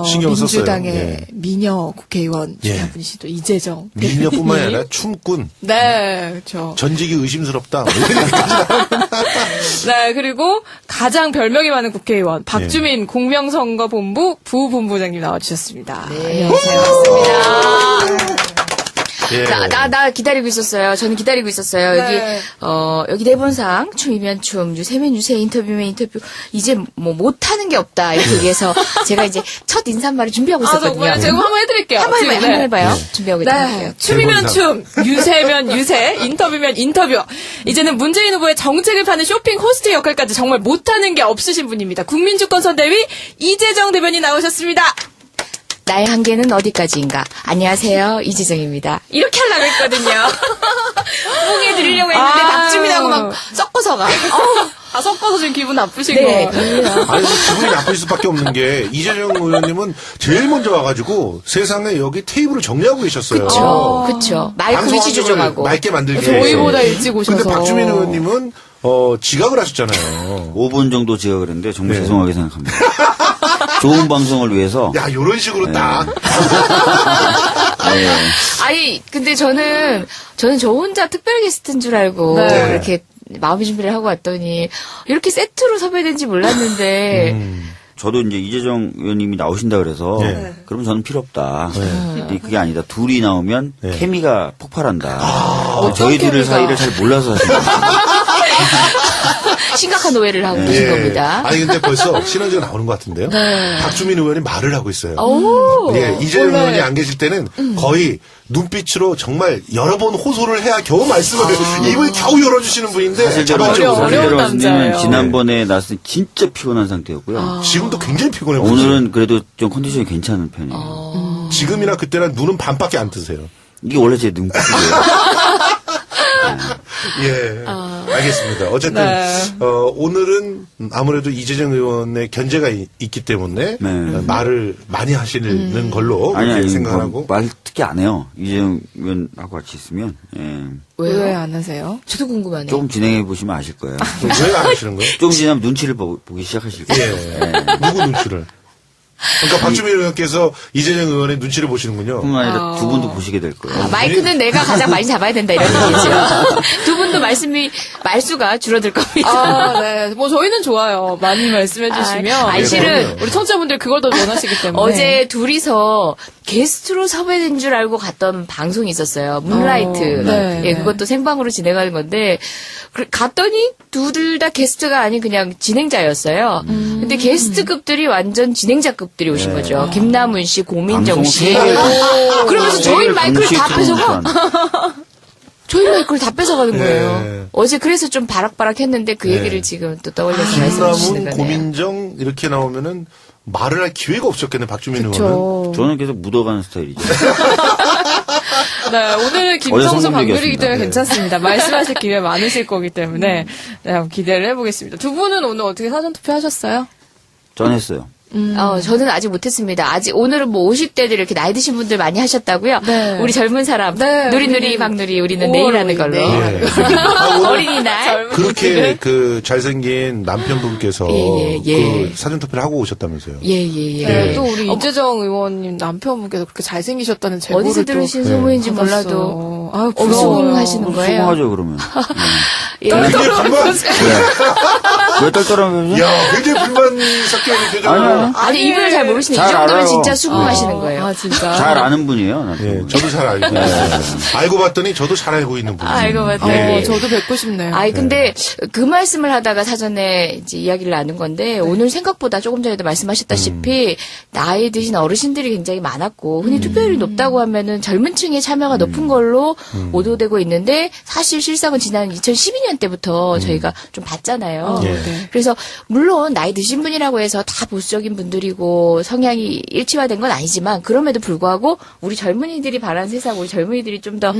신경 썼어요. 민주당의 예. 미녀 국회의원 중에 예. 한 분이시죠. 이재정. 미녀뿐만이 아니라 춤꾼. 네, 그렇죠. 전직이 의심스럽다. 뭐 네, 그리고 가장 별명이 많은 국회의원 박주민 예. 공명선거본부 부본부장님 나와주셨습니다. 네. 안녕하세요. 반갑습니다. 예. 나 기다리고 있었어요. 저는 기다리고 있었어요. 네. 여기 대본상 춤이면 춤, 유세면 유세, 인터뷰면 인터뷰. 이제 뭐 못하는 게 없다. 이렇게 얘기해서 제가 이제 첫 인사말을 준비하고 있었거든요. 정말 제가 한번 해드릴게요. 한번 해봐요. 지금, 한번 해봐요. 준비하고 있을게요. 네. 춤이면 춤, 유세면 유세, 인터뷰면 인터뷰. 이제는 문재인 후보의 정책을 파는 쇼핑 호스트 역할까지 정말 못하는 게 없으신 분입니다. 국민주권선대위 이재정 대변인 나오셨습니다. 나의 한계는 어디까지인가. 안녕하세요. 이지정입니다. 이렇게 하려고 했거든요. 뽕해 드리려고 했는데 박주민하고 막 섞어서가. 섞어서 지금 기분 나쁘신 네. 거예요. 아니, 기분이 나쁠 수밖에 없는 게, 이재정 의원님은 제일 먼저 와가지고 세상에 여기 테이블을 정리하고 계셨어요. 그쵸. 마이크 방송 위치 환경을 조정하고. 맑게 만들기 저희보다 위해서. 일찍 오셔서. 근데 박주민 의원님은, 지각을 하셨잖아요. 5분 정도 지각을 했는데 정말 네. 죄송하게 생각합니다. 좋은 방송을 위해서. 야, 요런 식으로 딱. 네. 아니, 근데 저는 저 혼자 특별 게스트인 줄 알고 네. 이렇게 마음의 준비를 하고 왔더니 이렇게 세트로 섭외된지 몰랐는데 저도 이제 이재정 의원님이 나오신다 그래서 네. 그러면 저는 필요 없다. 근데 그게 아니다. 둘이 나오면 네. 케미가 폭발한다. 어떤 저희들 케미가? 사이를 잘 몰라서 하시는 거예요. 심각한 오해를 하고 계신 예. 겁니다. 아니, 근데 벌써 시너지가 나오는 것 같은데요. 박주민 의원이 말을 하고 있어요. 오. 예, 이재정 의원이 안 계실 때는 거의 눈빛으로 정말 여러 번 호소를 해야 겨우 말씀을, 입을 겨우 열어주시는 분인데, 사실대로 자발적으로. 어려운 남자예요. 말씀드리면 지난번에 나왔을 때 진짜 피곤한 상태였고요. 지금도 굉장히 피곤해요. 오늘은 그래도 좀 컨디션이 괜찮은 편이에요. 지금이나 그때나 눈은 반밖에 안 뜨세요. 이게 원래 제 눈빛이에요. 예. 알겠습니다. 어쨌든, 네. 오늘은 아무래도 이재정 의원의 견제가 있기 때문에 네. 말을 많이 하시는 걸로 그렇게 생각하고. 말 특히 안 해요. 이재정 의원하고 같이 있으면. 예. 왜요? 왜 안 하세요? 저도 궁금하네요. 조금 진행해 보시면 아실 거예요. 왜 안 하시는 거예요? 조금 지나면 눈치를 보기 시작하실 거예요. 예. 누구 눈치를? 그러니까 박주민 의원께서 이재정 의원의 눈치를 보시는군요. 뿐만 아니라 두 분도 보시게 될 거예요. 마이크는 내가 가장 많이 잡아야 된다 이런 얘기죠. 두 분도 말수가 줄어들 겁니다. 네. 뭐 저희는 좋아요. 많이 말씀해 주시면. 아니, 실은 우리 청취자분들 그걸 더 원하시기 때문에. 어제 둘이서 게스트로 섭외된 줄 알고 갔던 방송이 있었어요. 문라이트. 네. 예, 그것도 생방으로 진행하는 건데 갔더니 둘 다 게스트가 아닌 그냥 진행자였어요. 근데 게스트급들이 완전 진행자급들이 오신 거죠. 김남훈 씨, 고민정 씨. 그러면서 저희 마이크를 다 뺏어가. 저희 마이크를 다 뺏어가는 거예요. 네. 어제 그래서 좀 바락바락했는데 그 얘기를 지금 또 떠올려서 말씀해 주시는 김남훈, 거네요. 고민정 이렇게 나오면은 말을 할 기회가 없었겠네, 박주민 의원은. 그렇죠. 저는 계속 묻어가는 스타일이죠. 네, 오늘 김성수 성공적이었습니다. 방글이기 때문에 네. 괜찮습니다. 말씀하실 기회 많으실 거기 때문에 네, 한번 기대를 해보겠습니다. 두 분은 오늘 어떻게 사전투표 하셨어요? 전 했어요. 저는 아직 못했습니다. 아직 오늘은 뭐 50대들 이렇게 나이 드신 분들 많이 하셨다고요. 네. 우리 젊은 사람 네, 누리누리 우리 박누리 우리는 오, 내일 하는 걸로. 내일. 예. 아, 오늘 어린이날. 그렇게 그 잘생긴 남편분께서 예. 그 사전투표를 하고 오셨다면서요. 예예예. 네, 또 우리 이재정 의원님 남편분께서 그렇게 잘생기셨다는 제보를 어디서 또 들으신 소문인지 받았어요. 몰라도 아유, 엄청 부러워요. 하시는 거예요. 수긍하죠 그러면. 예. 굉장히 불만, 왜 떨떠름하면? 야, 굉장히 불만 섞여 있는 표정을. 아니요. 아니 이분을 잘 모르시네. 이 잘 정도면 알아요. 진짜 수긍하시는 거예요. 아, 진짜. 잘 아는 분이에요. 나도. 예, 저도 잘 알고 있어요. 알고 봤더니 저도 잘 알고 있는 분이에요. 알고 봤더니. 저도 뵙고 싶네요. 아이 근데 그 말씀을 하다가 사전에 이제 이야기를 나눈 건데 오늘 생각보다 조금 전에도 말씀하셨다시피 나이 드신 어르신들이 굉장히 많았고 흔히 투표율이 높다고 하면은 젊은 층의 참여가 높은 걸로 보도되고 있는데 사실 실상은 지난 2012년 때부터 저희가 좀 봤잖아요. 예. 네. 그래서 물론 나이 드신 분이라고 해서 다 보수적인 분들이고 성향이 일치화된 건 아니지만 그럼에도 불구하고 우리 젊은이들이 바라는 세상 우리 젊은이들이 좀 더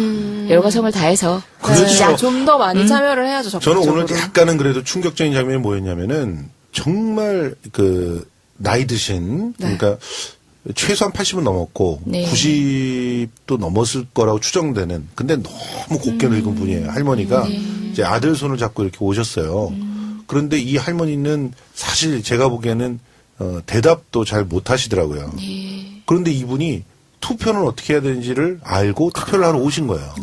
열과 성을 다해서 그렇죠. 좀 더 많이 참여를 해야죠. 저는 적극적으로. 오늘 약간은 그래도 충격적인 장면이 뭐였냐면은 정말 그 나이 드신 그러니까 최소한 80은 넘었고 네. 90도 넘었을 거라고 추정되는 근데 너무 곱게 늙은 분이에요. 할머니가 이제 아들 손을 잡고 이렇게 오셨어요. 그런데 이 할머니는 사실 제가 보기에는 대답도 잘 못하시더라고요. 예. 그런데 이분이 투표는 어떻게 해야 되는지를 알고 투표를 하러 오신 거예요.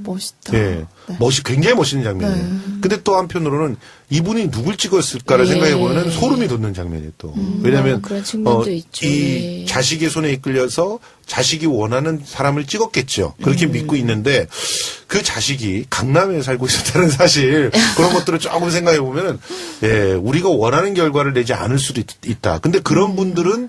멋있다. 예. 네. 굉장히 멋있는 장면이에요. 근데 또 한편으로는 이분이 누굴 찍었을까를 예. 생각해보면 소름이 돋는 장면이에요, 또. 왜냐면, 그런 측면도 있죠. 이 예. 자식의 손에 이끌려서 자식이 원하는 사람을 찍었겠죠. 그렇게 믿고 있는데, 그 자식이 강남에 살고 있었다는 사실, 그런 것들을 조금 생각해보면, 예, 우리가 원하는 결과를 내지 않을 수도 있다. 근데 그런 분들은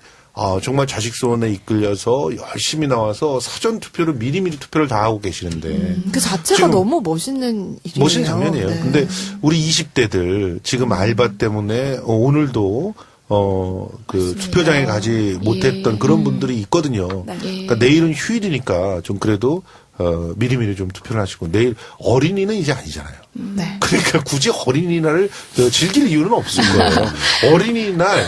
정말 자식 소원에 이끌려서 열심히 나와서 사전 투표를 미리미리 투표를 다 하고 계시는데. 그 자체가 지금 너무 멋있는 일이에요. 멋진 장면이에요. 네. 근데 우리 20대들 지금 알바 때문에 오늘도 그 투표장에 가지 못했던 그런 분들이 있거든요. 네. 그러니까 내일은 휴일이니까 좀 그래도 미리미리 좀 투표를 하시고 내일 어린이는 이제 아니잖아요. 네. 그러니까 굳이 어린이날을 즐길 이유는 없을 거예요. 어린이날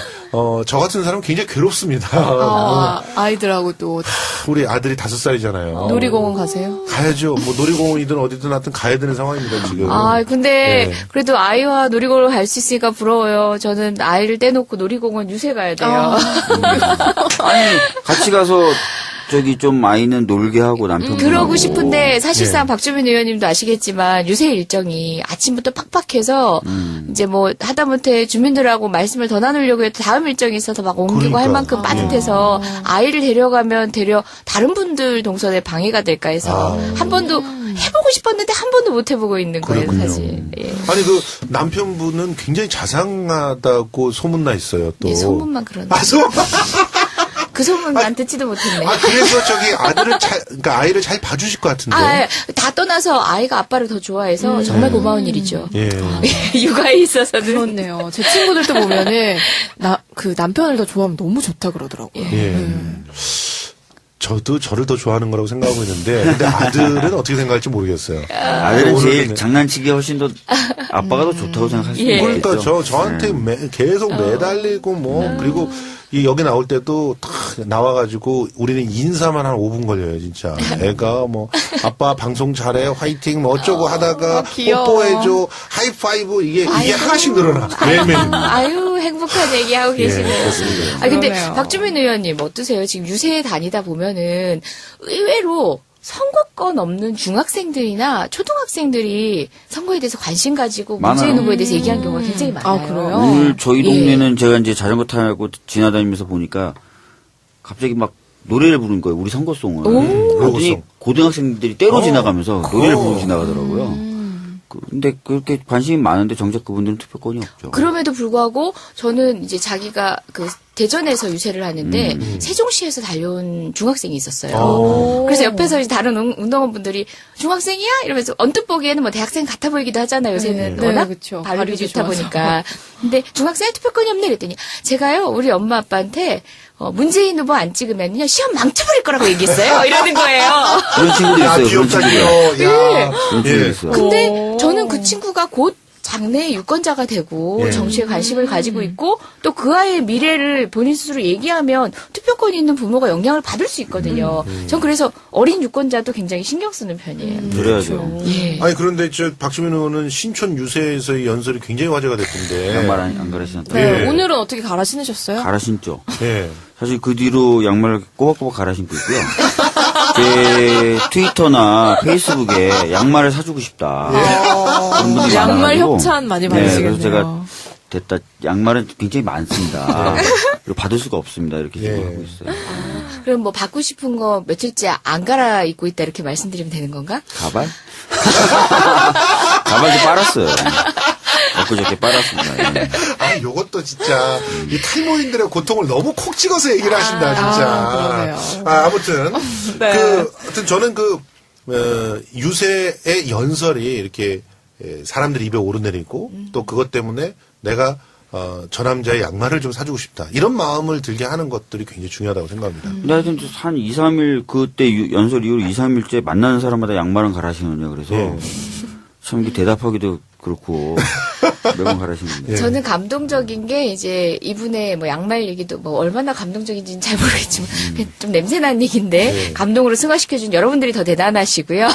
저 같은 사람은 굉장히 괴롭습니다. 아이들하고 또 우리 아들이 5살이잖아요. 놀이공원 가세요? 가야죠. 뭐 놀이공원이든 어디든 하여튼 가야 되는 상황입니다, 지금. 근데 예. 그래도 아이와 놀이공원을 갈 수 있으니까 부러워요. 저는 아이를 떼놓고 놀이공원 유세 가야 돼요. 아니, 같이 가서 저기 좀 아이는 놀게 하고 남편 그러고 싶은데 사실상 예. 박주민 의원님도 아시겠지만 유세 일정이 아침부터 팍팍해서 이제 뭐 하다못해 주민들하고 말씀을 더 나누려고 해도 다음 일정이 있어서 막 옮기고 그러니까. 할 만큼 빠듯해서 아이를 데려가면 다른 분들 동선에 방해가 될까 해서 한 번도 해보고 싶었는데 한 번도 못 해보고 있는 거예요, 그렇군요. 사실. 예. 아니 그 남편분은 굉장히 자상하다고 소문나 있어요. 또. 예, 소문만 그러네. 그 소문 난 듣지도 못했네. 그래서 저기 그러니까 아이를 잘 봐주실 것 같은데. 다 떠나서 아이가 아빠를 더 좋아해서 정말 고마운 일이죠. 예. 육아에 있어서는. 그렇네요. 제 친구들도 보면은 그 남편을 더 좋아하면 너무 좋다 그러더라고요. 예. 저도 저를 더 좋아하는 거라고 생각하고 있는데, 근데 아들은 어떻게 생각할지 모르겠어요. 아들은 제일 오늘은 장난치기 훨씬 더 아빠가 더 좋다고 생각할 수 예. 있겠죠. 그러니까 저한테 계속 매달리고 그리고 여기 나올 때도 탁 나와가지고 우리는 인사만 한 5분 걸려요, 진짜. 애가 뭐 아빠 방송 잘해, 화이팅, 뭐 어쩌고 하다가 귀여워. 뽀뽀해줘, 하이파이브 이게 하나씩 늘어나 매일매일. 아유, 행복한 얘기하고 계시네요. 그렇습니다. 근데 그러네요. 박주민 의원님 어떠세요? 지금 유세에 다니다 보면은 의외로 선거권 없는 중학생들이나 초등학생들이 선거에 대해서 관심 가지고 문재인 많아요. 후보에 대해서 얘기한 경우가 굉장히 많아요. 그래요? 오늘 저희 예. 동네는 제가 이제 자전거 타고 지나다니면서 보니까 갑자기 막 노래를 부르는 거예요. 우리 선거송을. 그러더니 선거송. 고등학생들이 때로 지나가면서 노래를 부르고 지나가더라고요. 근데 그렇게 관심이 많은데 정작 그분들은 투표권이 없죠. 그럼에도 불구하고 저는 이제 자기가 그 대전에서 유세를 하는데 세종시에서 달려온 중학생이 있었어요. 그래서 옆에서 이제 다른 운동원분들이 중학생이야? 이러면서 언뜻 보기에는 뭐 대학생 같아 보이기도 하잖아요. 요새는 네, 워낙 그쵸. 발육이 발육이 좋다 좋아서. 보니까. 근데 중학생이 투표권이 없네 그랬더니 제가요 우리 엄마 아빠한테 문재인 후보 안 찍으면요 시험 망쳐버릴 거라고 얘기했어요. 이러는 거예요. 그런 친구도 야, 있어요. 그런 귀엽다, 친구도. 귀여워. 야. 그런 친구도 있어요. 근데 저는 그 친구가 곧 장래의 유권자가 되고 예. 정치에 관심을 가지고 있고 또 그 아이의 미래를 본인 스스로 얘기하면 투표권이 있는 부모가 영향을 받을 수 있거든요. 전 그래서 어린 유권자도 굉장히 신경 쓰는 편이에요. 그래야죠. 예. 아니 그런데 박주민 의원은 신촌 유세에서의 연설이 굉장히 화제가 됐던데. 양말 안 갈아신었다. 네. 예. 오늘은 어떻게 갈아 신으셨어요? 갈아 신죠. 예. 사실 그 뒤로 양말을 꼬박꼬박 갈아 신고 있고요. 제 트위터나 페이스북에 양말을 사주고 싶다. 그런 분들이 양말 많아가지고. 협찬 많이 네, 받으시겠네요. 그래서 제가 됐다. 양말은 굉장히 많습니다. 그리고 받을 수가 없습니다. 이렇게 예. 생각하고 있어요. 그럼 뭐 받고 싶은 거 며칠째 안 갈아입고 있다 이렇게 말씀드리면 되는 건가? 가발? 가발도 빨았어요. 엊그저께 빨았습니다. 예. 요것도 진짜 이 탈모인들의 고통을 너무 콕 찍어서 얘기를 하신다, 진짜. 그러네요. 아무튼 네. 하여튼 저는 유세의 연설이 이렇게 사람들이 입에 오르내리고 또 그것 때문에 내가 저 남자의 양말을 좀 사주고 싶다. 이런 마음을 들게 하는 것들이 굉장히 중요하다고 생각합니다. 근데 하여튼 한 2, 3일 그때 연설 이후로 2, 3일째 만나는 사람마다 양말은 갈아 신느냐 그래서 예. 참 이게 대답하기도 그렇고 매번 갈아 신는데. 저는 감동적인 게 이제 이분의 뭐 양말 얘기도 뭐 얼마나 감동적인지는 잘 모르겠지만 좀 냄새난 얘기인데 감동으로 승화시켜준 여러분들이 더 대단하시고요.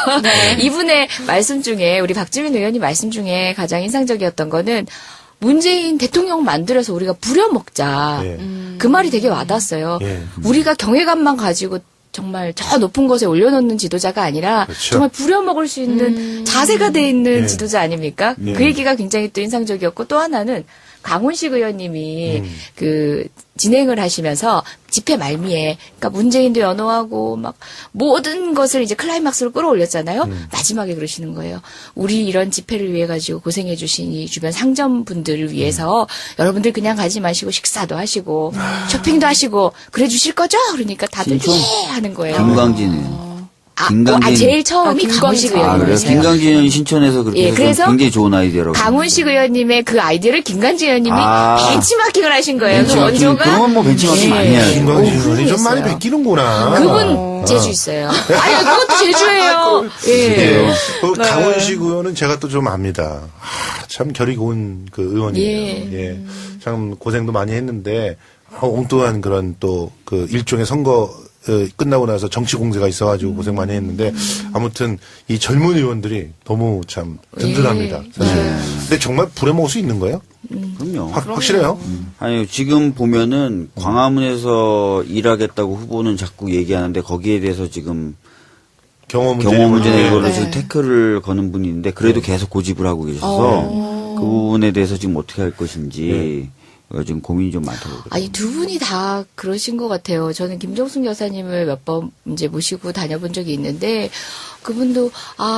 이분의 말씀 중에 우리 박주민 의원님 말씀 중에 가장 인상적이었던 거는 문재인 대통령 만들어서 우리가 부려먹자. 예. 그 말이 되게 와닿았어요. 예. 우리가 경외감만 가지고 정말 저 높은 곳에 올려놓는 지도자가 아니라 그렇죠. 정말 부려먹을 수 있는 자세가 돼 있는 예. 지도자 아닙니까? 예. 그 얘기가 굉장히 또 인상적이었고 또 하나는 강훈식 의원님이 그 진행을 하시면서 집회 말미에 그러니까 문재인도 연호하고 막 모든 것을 이제 클라이막스로 끌어올렸잖아요. 마지막에 그러시는 거예요. 우리 이런 집회를 위해 가지고 고생해 주신 이 주변 상점분들을 위해서 여러분들 그냥 가지 마시고 식사도 하시고 쇼핑도 하시고 그래 주실 거죠? 그러니까 다들 신촌? 예 하는 거예요. 김광진은. 김광진. 제일 처음이 김광진. 강훈식 아, 그래요? 의원님이세요. 김광진은 신촌에서 그렇게 예, 해서 그래서 굉장히 좋은 아이디어라고. 강훈식 의원님의 그 아이디어를 김관진 의원님이 아. 벤치마킹을 하신 거예요. 그 벤치마킹, 원조가 그런 건 뭐 벤치마킹 많이 해야죠. 김광진 의원이 좀 훌륭했어요. 많이 베끼는구나. 그분 제주 있어요. 아니 그것도 제주예요. 예. 예. 강원식 의원은 제가 또 좀 압니다. 참 결이 고운 그 의원이에요. 예. 참 고생도 많이 했는데 엉뚱한 그런 또 그 일종의 선거 끝나고 나서 정치 공세가 있어가지고 고생 많이 했는데 아무튼 이 젊은 의원들이 너무 참 든든합니다. 사실. 근데 정말 부려먹을 수 있는 거예요? 그럼요. 확실해요? 아니, 지금 보면은 광화문에서 일하겠다고 후보는 자꾸 얘기하는데 거기에 대해서 지금 경호 문제. 경호 문제 네. 이거를 지금 태클을 거는 분이 있는데 그래도 계속 고집을 하고 계셔서 그 부분에 대해서 지금 어떻게 할 것인지 지금 고민이 좀 많다고 그러더라고요. 아니 두 분이 다 그러신 것 같아요. 저는 김정숙 여사님을 몇 번 이제 모시고 다녀본 적이 있는데 그분도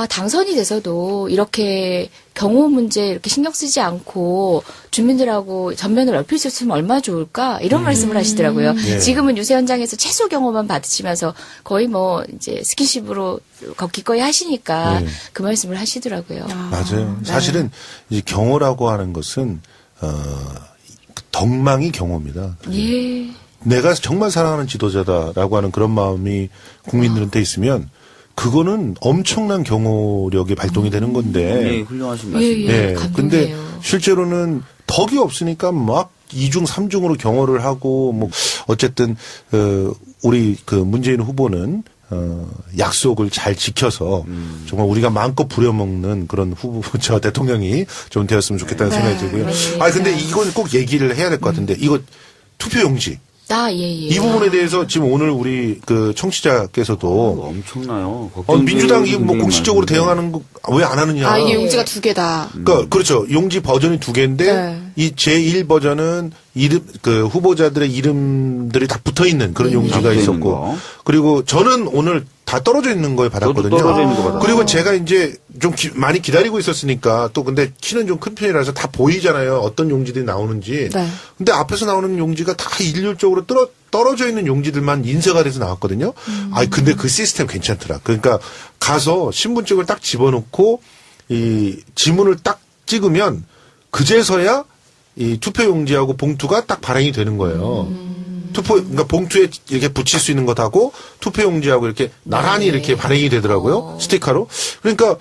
당선이 돼서도 이렇게 경호 문제 이렇게 신경 쓰지 않고 주민들하고 전면을 넓힐 수 있으면 얼마나 좋을까 이런 말씀을 하시더라고요. 네. 지금은 유세 현장에서 최소 경호만 받으시면서 거의 뭐 이제 스킨십으로 기꺼이 하시니까 네. 그 말씀을 하시더라고요. 맞아요. 사실은 이제 경호라고 하는 것은 덕망이 경호입니다. 예. 내가 정말 사랑하는 지도자다라고 하는 그런 마음이 국민들한테 있으면 그거는 엄청난 경호력이 발동이 되는 건데. 굉장히 훌륭하신 말씀입니다. 예. 네. 감동이에요. 근데 실제로는 덕이 없으니까 막 2중, 3중으로 경호를 하고 뭐 어쨌든 우리 그 문재인 후보는 약속을 잘 지켜서 정말 우리가 마음껏 부려먹는 그런 저 대통령이 좀 되었으면 좋겠다는 생각이 들고요. 아 근데 이건 꼭 얘기를 해야 될 것 같은데 이거 투표용지 예. 이 부분에 대해서 지금 오늘 우리 그 청취자께서도 엄청나요. 민주당이 뭐 굉장히 공식적으로 많은데. 대응하는 거 왜 안 하느냐. 이게 용지가 두 개다. 그러니까 그렇죠. 용지 버전이 두 개인데 네. 이 제1 버전은 그 후보자들의 이름들이 다 붙어 있는 그런 용지가 붙어 있는 있었고 거. 그리고 저는 오늘 다 떨어져 있는 거에 받았거든요. 저도 떨어져 있는 거 받았어요. 그리고 제가 이제 좀 많이 기다리고 있었으니까 또 근데 키는 좀 큰 편이라서 다 보이잖아요. 어떤 용지들이 나오는지. 네. 근데 앞에서 나오는 용지가 다 일률적으로 떨어져 있는 용지들만 인쇄가 돼서 나왔거든요. 근데 그 시스템 괜찮더라. 그러니까 가서 신분증을 딱 집어넣고 이 지문을 딱 찍으면 그제서야 이 투표용지하고 봉투가 딱 발행이 되는 거예요. 그러니까 봉투에 이렇게 붙일 수 있는 것하고 투표용지하고 이렇게 나란히 이렇게 발행이 되더라고요. 스티커로. 그러니까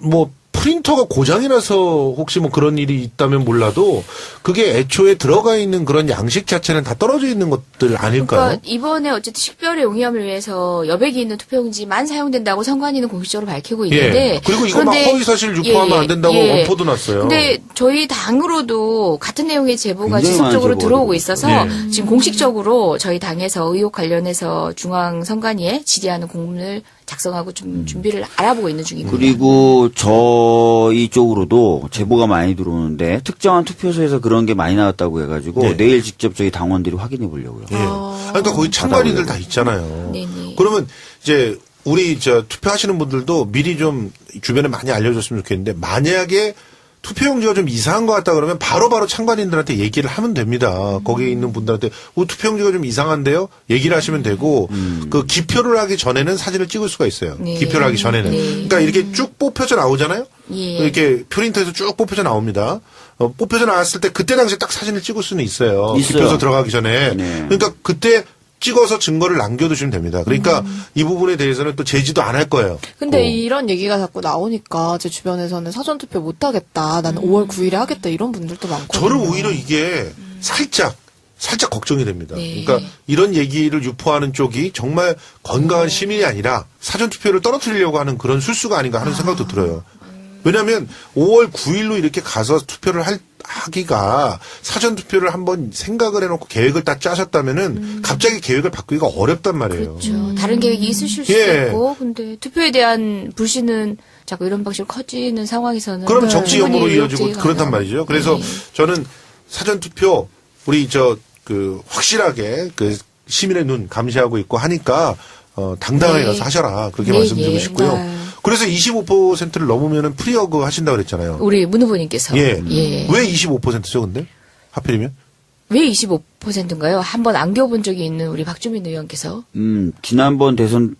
뭐 프린터가 고장이 나서 혹시 뭐 그런 일이 있다면 몰라도 그게 애초에 들어가 있는 그런 양식 자체는 다 떨어져 있는 것들 아닐까요? 그러니까 이번에 어쨌든 식별의 용이함을 위해서 여백이 있는 투표용지만 사용된다고 선관위는 공식적으로 밝히고 있는데 예. 그리고 이거 막 그런데 허위사실 유포하면 안 된다고 원포도 났어요. 근데 저희 당으로도 같은 내용의 제보가 굉장히 지속적으로 많은 들어오고 제보가 있어서 예. 지금 공식적으로 저희 당에서 의혹 관련해서 중앙선관위에 질의하는 공문을 작성하고 좀 준비를 알아보고 있는 중입니다. 그리고 저희 쪽으로도 제보가 많이 들어오는데 특정한 투표소에서 그런 게 많이 나왔다고 해가지고 네. 내일 직접 저희 당원들이 확인해 보려고요. 예. 그러니까 거기 참관인들 다 있잖아요. 네네. 그러면 이제 우리 투표하시는 분들도 미리 좀 주변에 많이 알려줬으면 좋겠는데 만약에 투표용지가 좀 이상한 것 같다 그러면 바로바로 참관인들한테 얘기를 하면 됩니다. 거기에 있는 분들한테 투표용지가 좀 이상한데요? 얘기를 하시면 되고 그 기표를 하기 전에는 사진을 찍을 수가 있어요. 네. 기표를 하기 전에는. 네. 그러니까 이렇게 쭉 뽑혀져 나오잖아요. 예. 이렇게 프린터에서 쭉 뽑혀져 나옵니다. 뽑혀져 나왔을 때 그때 당시에 딱 사진을 찍을 수는 있어요. 있어요. 기표소 들어가기 전에. 네. 그러니까 그때 찍어서 증거를 남겨두시면 됩니다. 그러니까 이 부분에 대해서는 또 제지도 안 할 거예요. 근데 이런 얘기가 자꾸 나오니까 제 주변에서는 사전투표 못하겠다. 나는 5월 9일에 하겠다. 이런 분들도 많거든요. 저는 오히려 이게 살짝 걱정이 됩니다. 네. 그러니까 이런 얘기를 유포하는 쪽이 정말 건강한 시민이 아니라 사전투표를 떨어뜨리려고 하는 그런 술수가 아닌가 하는 생각도 들어요. 왜냐하면 5월 9일로 이렇게 가서 투표를 하기가 사전 투표를 한번 생각을 해놓고 계획을 딱 짜셨다면은 갑자기 계획을 바꾸기가 어렵단 말이에요. 그렇죠. 다른 계획이 있으실 수도 예. 있고, 근데 투표에 대한 불신은 자꾸 이런 방식으로 커지는 상황에서는 그러면 정치 충분히 혐오로 이어지고 의혹제기가 그렇단 가능하고. 말이죠. 그래서 네. 저는 사전 투표 우리 확실하게 시민의 눈 감시하고 있고 하니까 당당하게 네. 가서 하셔라 그렇게 네, 말씀드리고 예. 싶고요. 네. 그래서 25%를 넘으면은 프리어그 하신다고 그랬잖아요. 우리 문 후보님께서. 예. 예. 왜 25%죠, 근데? 하필이면? 왜 25%인가요? 한번 안겨본 적이 있는 우리 박주민 의원께서. 지난번 대선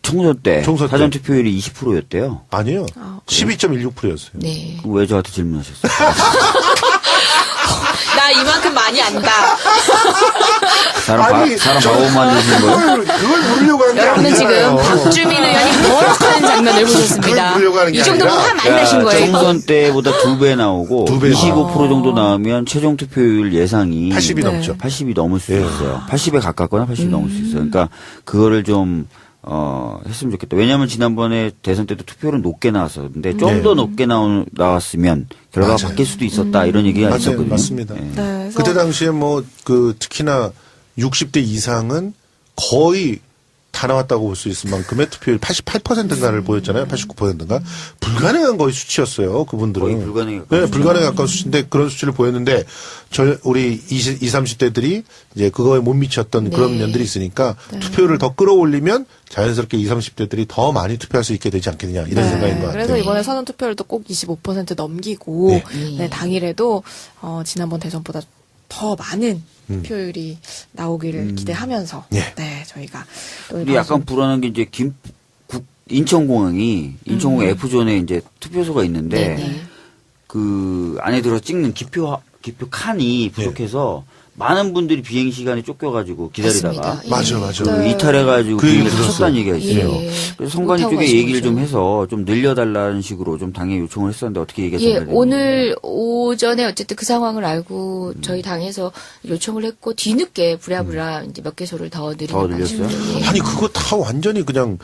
총선 때 총선 때. 사전 투표율이 20%였대요. 아니에요. 아, 12.16%였어요. 네. 왜 저한테 질문하셨어요? 나 이만큼 많이 안다. 사람 바보 만드신 거예요? 그걸 물으려고 하는 게 여러분은 지금 아니잖아요. 박주민 의원이 버럭하는 장면을 보셨습니다. 그걸 보려고 하는 게 이 정도면 아니라 화 많이 나신 거예요. 총선 때보다 2배 나오고 두 배. 25% 정도 나오면 최종 투표율 예상이 80이 네. 넘죠. 80이 넘을 수 예. 있어요. 80에 가깝거나 80이 넘을 수 있어요. 그러니까 그거를 좀 했으면 좋겠다. 왜냐하면 지난번에 대선 때도 투표율은 높게 나왔었는데 좀 네. 더 높게 나왔으면 결과가 맞아요. 바뀔 수도 있었다 이런 얘기가 맞아요. 있었거든요. 맞습니다. 예. 네, 그래서 그때 당시에 특히나 60대 이상은 거의 다 나왔다고 볼 수 있을 만큼의 투표율 88%인가를 보였잖아요. 89%인가. 불가능한 거의 수치였어요. 그분들은. 거의 불가능에 가까운 네, 불가능에 가까운 수치인데 그런 수치를 보였는데 우리 20, 30대들이 이제 그거에 못 미쳤던 그런 면들이 있으니까 투표율을 더 끌어올리면 자연스럽게 20, 30대들이 더 많이 투표할 수 있게 되지 않겠느냐 이런 생각인 것 같아요. 그래서 이번에 사전 투표율도 꼭 25% 넘기고 네. 네, 당일에도 지난번 대선보다 더 많은 표율이 나오기를 기대하면서 네. 네, 저희가 또 근데 약간 불안한 게 이제 인천공항이 인천공항 F존에 이제 투표소가 있는데 네네. 그 안에 들어 찍는 기표 칸이 부족해서 많은 분들이 비행 시간에 쫓겨가지고 기다리다가 맞습니다. 맞아. 그 이탈해가지고 그 얘기 비행기를 들었어요. 탔다는 얘기가 있어요. 예. 그래서 선관위 못하고 쪽에 가신 얘기를 좀 거죠. 해서 좀 늘려달라는 식으로 좀 당에 요청을 했었는데 어떻게 예, 얘기했었나요? 오늘 오전에 어쨌든 그 상황을 알고 저희 당에서 요청을 했고 뒤늦게 부랴부랴 이제 몇 개소를 더 더 늘리는 늘렸어요? 방식으로. 예. 아니 그거 다 완전히 그냥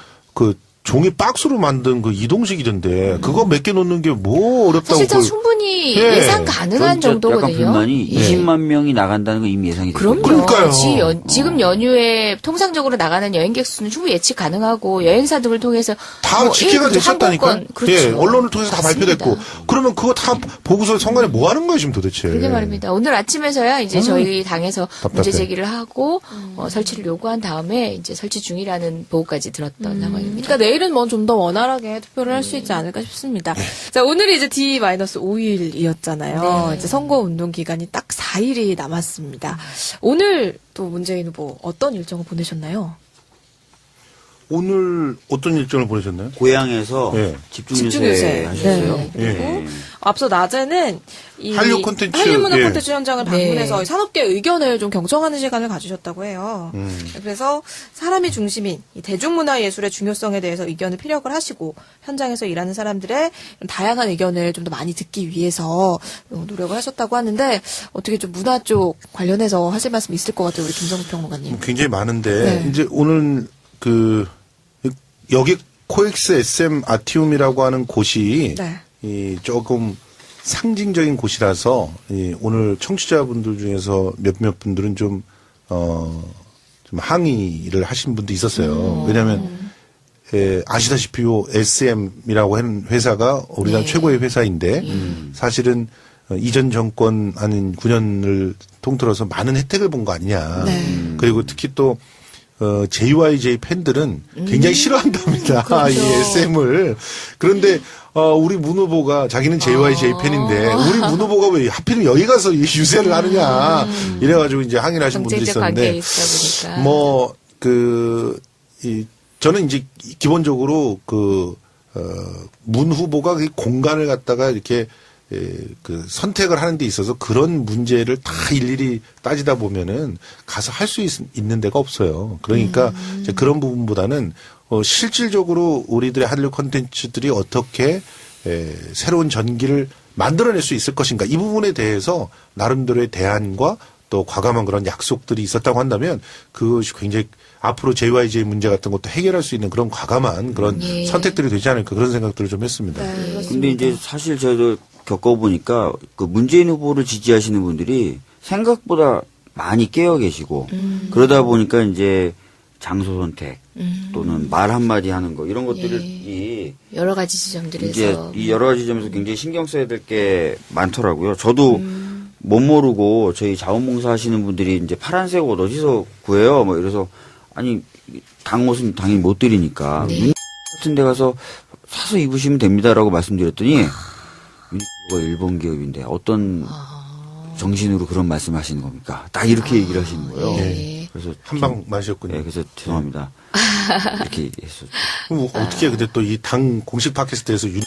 종이 박스로 만든 그 이동식이던데 그거 몇 개 놓는 게 뭐 어렵다고 사실상 그걸- 충분히 예. 예상 가능한 전 진짜 정도거든요. 약간 불만이 예. 20만 명이 나간다는 거 이미 예상이 됐어요. 그럼요. 그러니까요. 지금 연휴에 통상적으로 나가는 여행객 수는 충분히 예측 가능하고 여행사 등을 통해서 다 뭐 집계가 일부도 되셨다니까. 항공권, 그렇죠. 예, 언론을 통해서 다 맞습니다. 발표됐고. 그러면 그거 다 보고서 선관위 뭐 하는 거예요, 지금 도대체. 그게 말입니다. 오늘 아침에서야 이제 저희 당에서 답답해. 문제 제기를 하고 설치를 요구한 다음에 이제 설치 중이라는 보고까지 들었던 상황입니다. 그러니까 내일은 뭐 좀 더 원활하게 투표를 할 수 있지 않을까 싶습니다. 자, 오늘이 이제 D-5일이었잖아요. 네. 이제 선거 운동 기간이 딱 4일이 남았습니다. 오늘 또 문재인 후보 어떤 일정을 보내셨나요? 오늘 어떤 일정을 보내셨나요? 고향에서 예. 집중유세 집중유세. 하셨어요. 네. 예. 그리고 앞서 낮에는 이 한류 콘텐츠, 한류문화 예. 콘텐츠 현장을 방문해서 네. 산업계 의견을 좀 경청하는 시간을 가지셨다고 해요. 그래서 사람이 중심인 이 대중문화 예술의 중요성에 대해서 의견을 피력을 하시고 현장에서 일하는 사람들의 다양한 의견을 좀 더 많이 듣기 위해서 노력을 하셨다고 하는데 어떻게 좀 문화 쪽 관련해서 하실 말씀 있을 것 같아요, 우리 김성국 평론가님. 굉장히 많은데, 네. 이제 오늘 여기 코엑스 SM 아티움이라고 하는 곳이 네. 조금 상징적인 곳이라서 오늘 청취자분들 중에서 몇몇 분들은 좀 항의를 하신 분도 있었어요. 왜냐하면 아시다시피 SM이라고 하는 회사가 우리나라 네. 최고의 회사인데 사실은 이전 정권 한 9년을 통틀어서 많은 혜택을 본 거 아니냐. 네. 그리고 특히 또 JYJ 팬들은 굉장히 싫어한답니다. 그렇죠. 이 SM을. 그런데 우리 문 후보가 자기는 JYJ 팬인데 우리 문 후보가 왜 하필이면 여기 가서 이 유세를 하느냐. 이래가지고 이제 항의를 하신 분도 정책적 관계에 있었는데 있다 보니까. 저는 이제 기본적으로 문 후보가 그 공간을 갖다가 이렇게 선택을 하는 데 있어서 그런 문제를 다 일일이 따지다 보면은 가서 할 수 있는 데가 없어요. 그러니까 이제 그런 부분보다는 실질적으로 우리들의 한류 콘텐츠들이 어떻게 새로운 전기를 만들어낼 수 있을 것인가 이 부분에 대해서 나름대로의 대안과 또 과감한 그런 약속들이 있었다고 한다면 그것이 굉장히 앞으로 JYJ 문제 같은 것도 해결할 수 있는 그런 과감한 그런 예. 선택들이 되지 않을까 그런 생각들을 좀 했습니다. 근데 이제 사실 저도 겪어보니까 그 문재인 후보를 지지하시는 분들이 생각보다 많이 깨어 계시고 그러다 보니까 이제 장소 선택 또는 말 한마디 하는 거 이런 것들이 여러 가지 지점들에서 이제 이 여러 가지 점에서 굉장히 신경 써야 될 게 많더라고요. 저도 못 모르고 저희 자원봉사 하시는 분들이 이제 파란색 옷 어디서 구해요? 뭐 이래서 아니 당 옷은 당연히 못 드리니까 같은 데 가서 사서 입으시면 됩니다라고 말씀드렸더니 민주가 일본 기업인데 어떤 정신으로 그런 말씀하시는 겁니까? 딱 이렇게 얘기를 하시는 거예요. 예. 그래서 한 방 마셨군요. 네, 그래서 죄송합니다. 이렇게 얘기했었죠. 그럼 어떻게 근데 또 이 당 공식 팟캐스트에서 윤을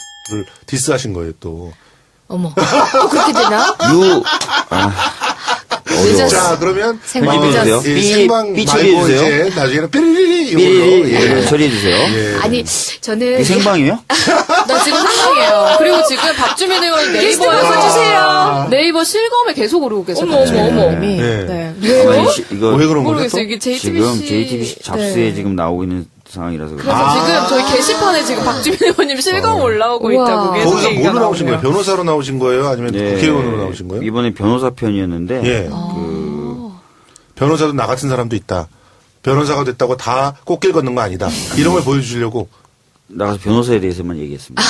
디스하신 거예요 또. 어머 그렇게 되나? 어려워. 자 그러면 생방 편집해주세요. 이 삐- 생방 삐 말고 처리해주세요. 이제 나중에는 삐리리리 이걸로 삐 예. 처리해주세요. 예. 아니 저는 이게 생방이에요? 나 지금 생방이에요. 그리고 지금 박주민 의원 네이버에서 써주세요. 네이버 실검에 계속 오르고 계세요. 어머, 어머, 어머. 이미. 네. 네. 아니, 이거 왜 그런 거죠? 모르겠어요. 또? 이게 JTBC 지금 JTBC 잡스에 네. 지금 나오고 있는 상황이라서 그래서 그래요. 지금 저희 게시판에 지금 박주민 의원님 실검 올라오고 우와. 있다고 계속 거기서 얘기가 뭘로 나오신 나오네요. 거예요? 변호사로 나오신 거예요? 아니면 네, 국회의원으로 나오신 거예요? 이번에 변호사 편이었는데 예. 변호사도 나 같은 사람도 있다. 변호사가 됐다고 다 꽃길 걷는 거 아니다. 이런 걸 보여주려고. 나가서 변호사에 대해서만 얘기했습니다.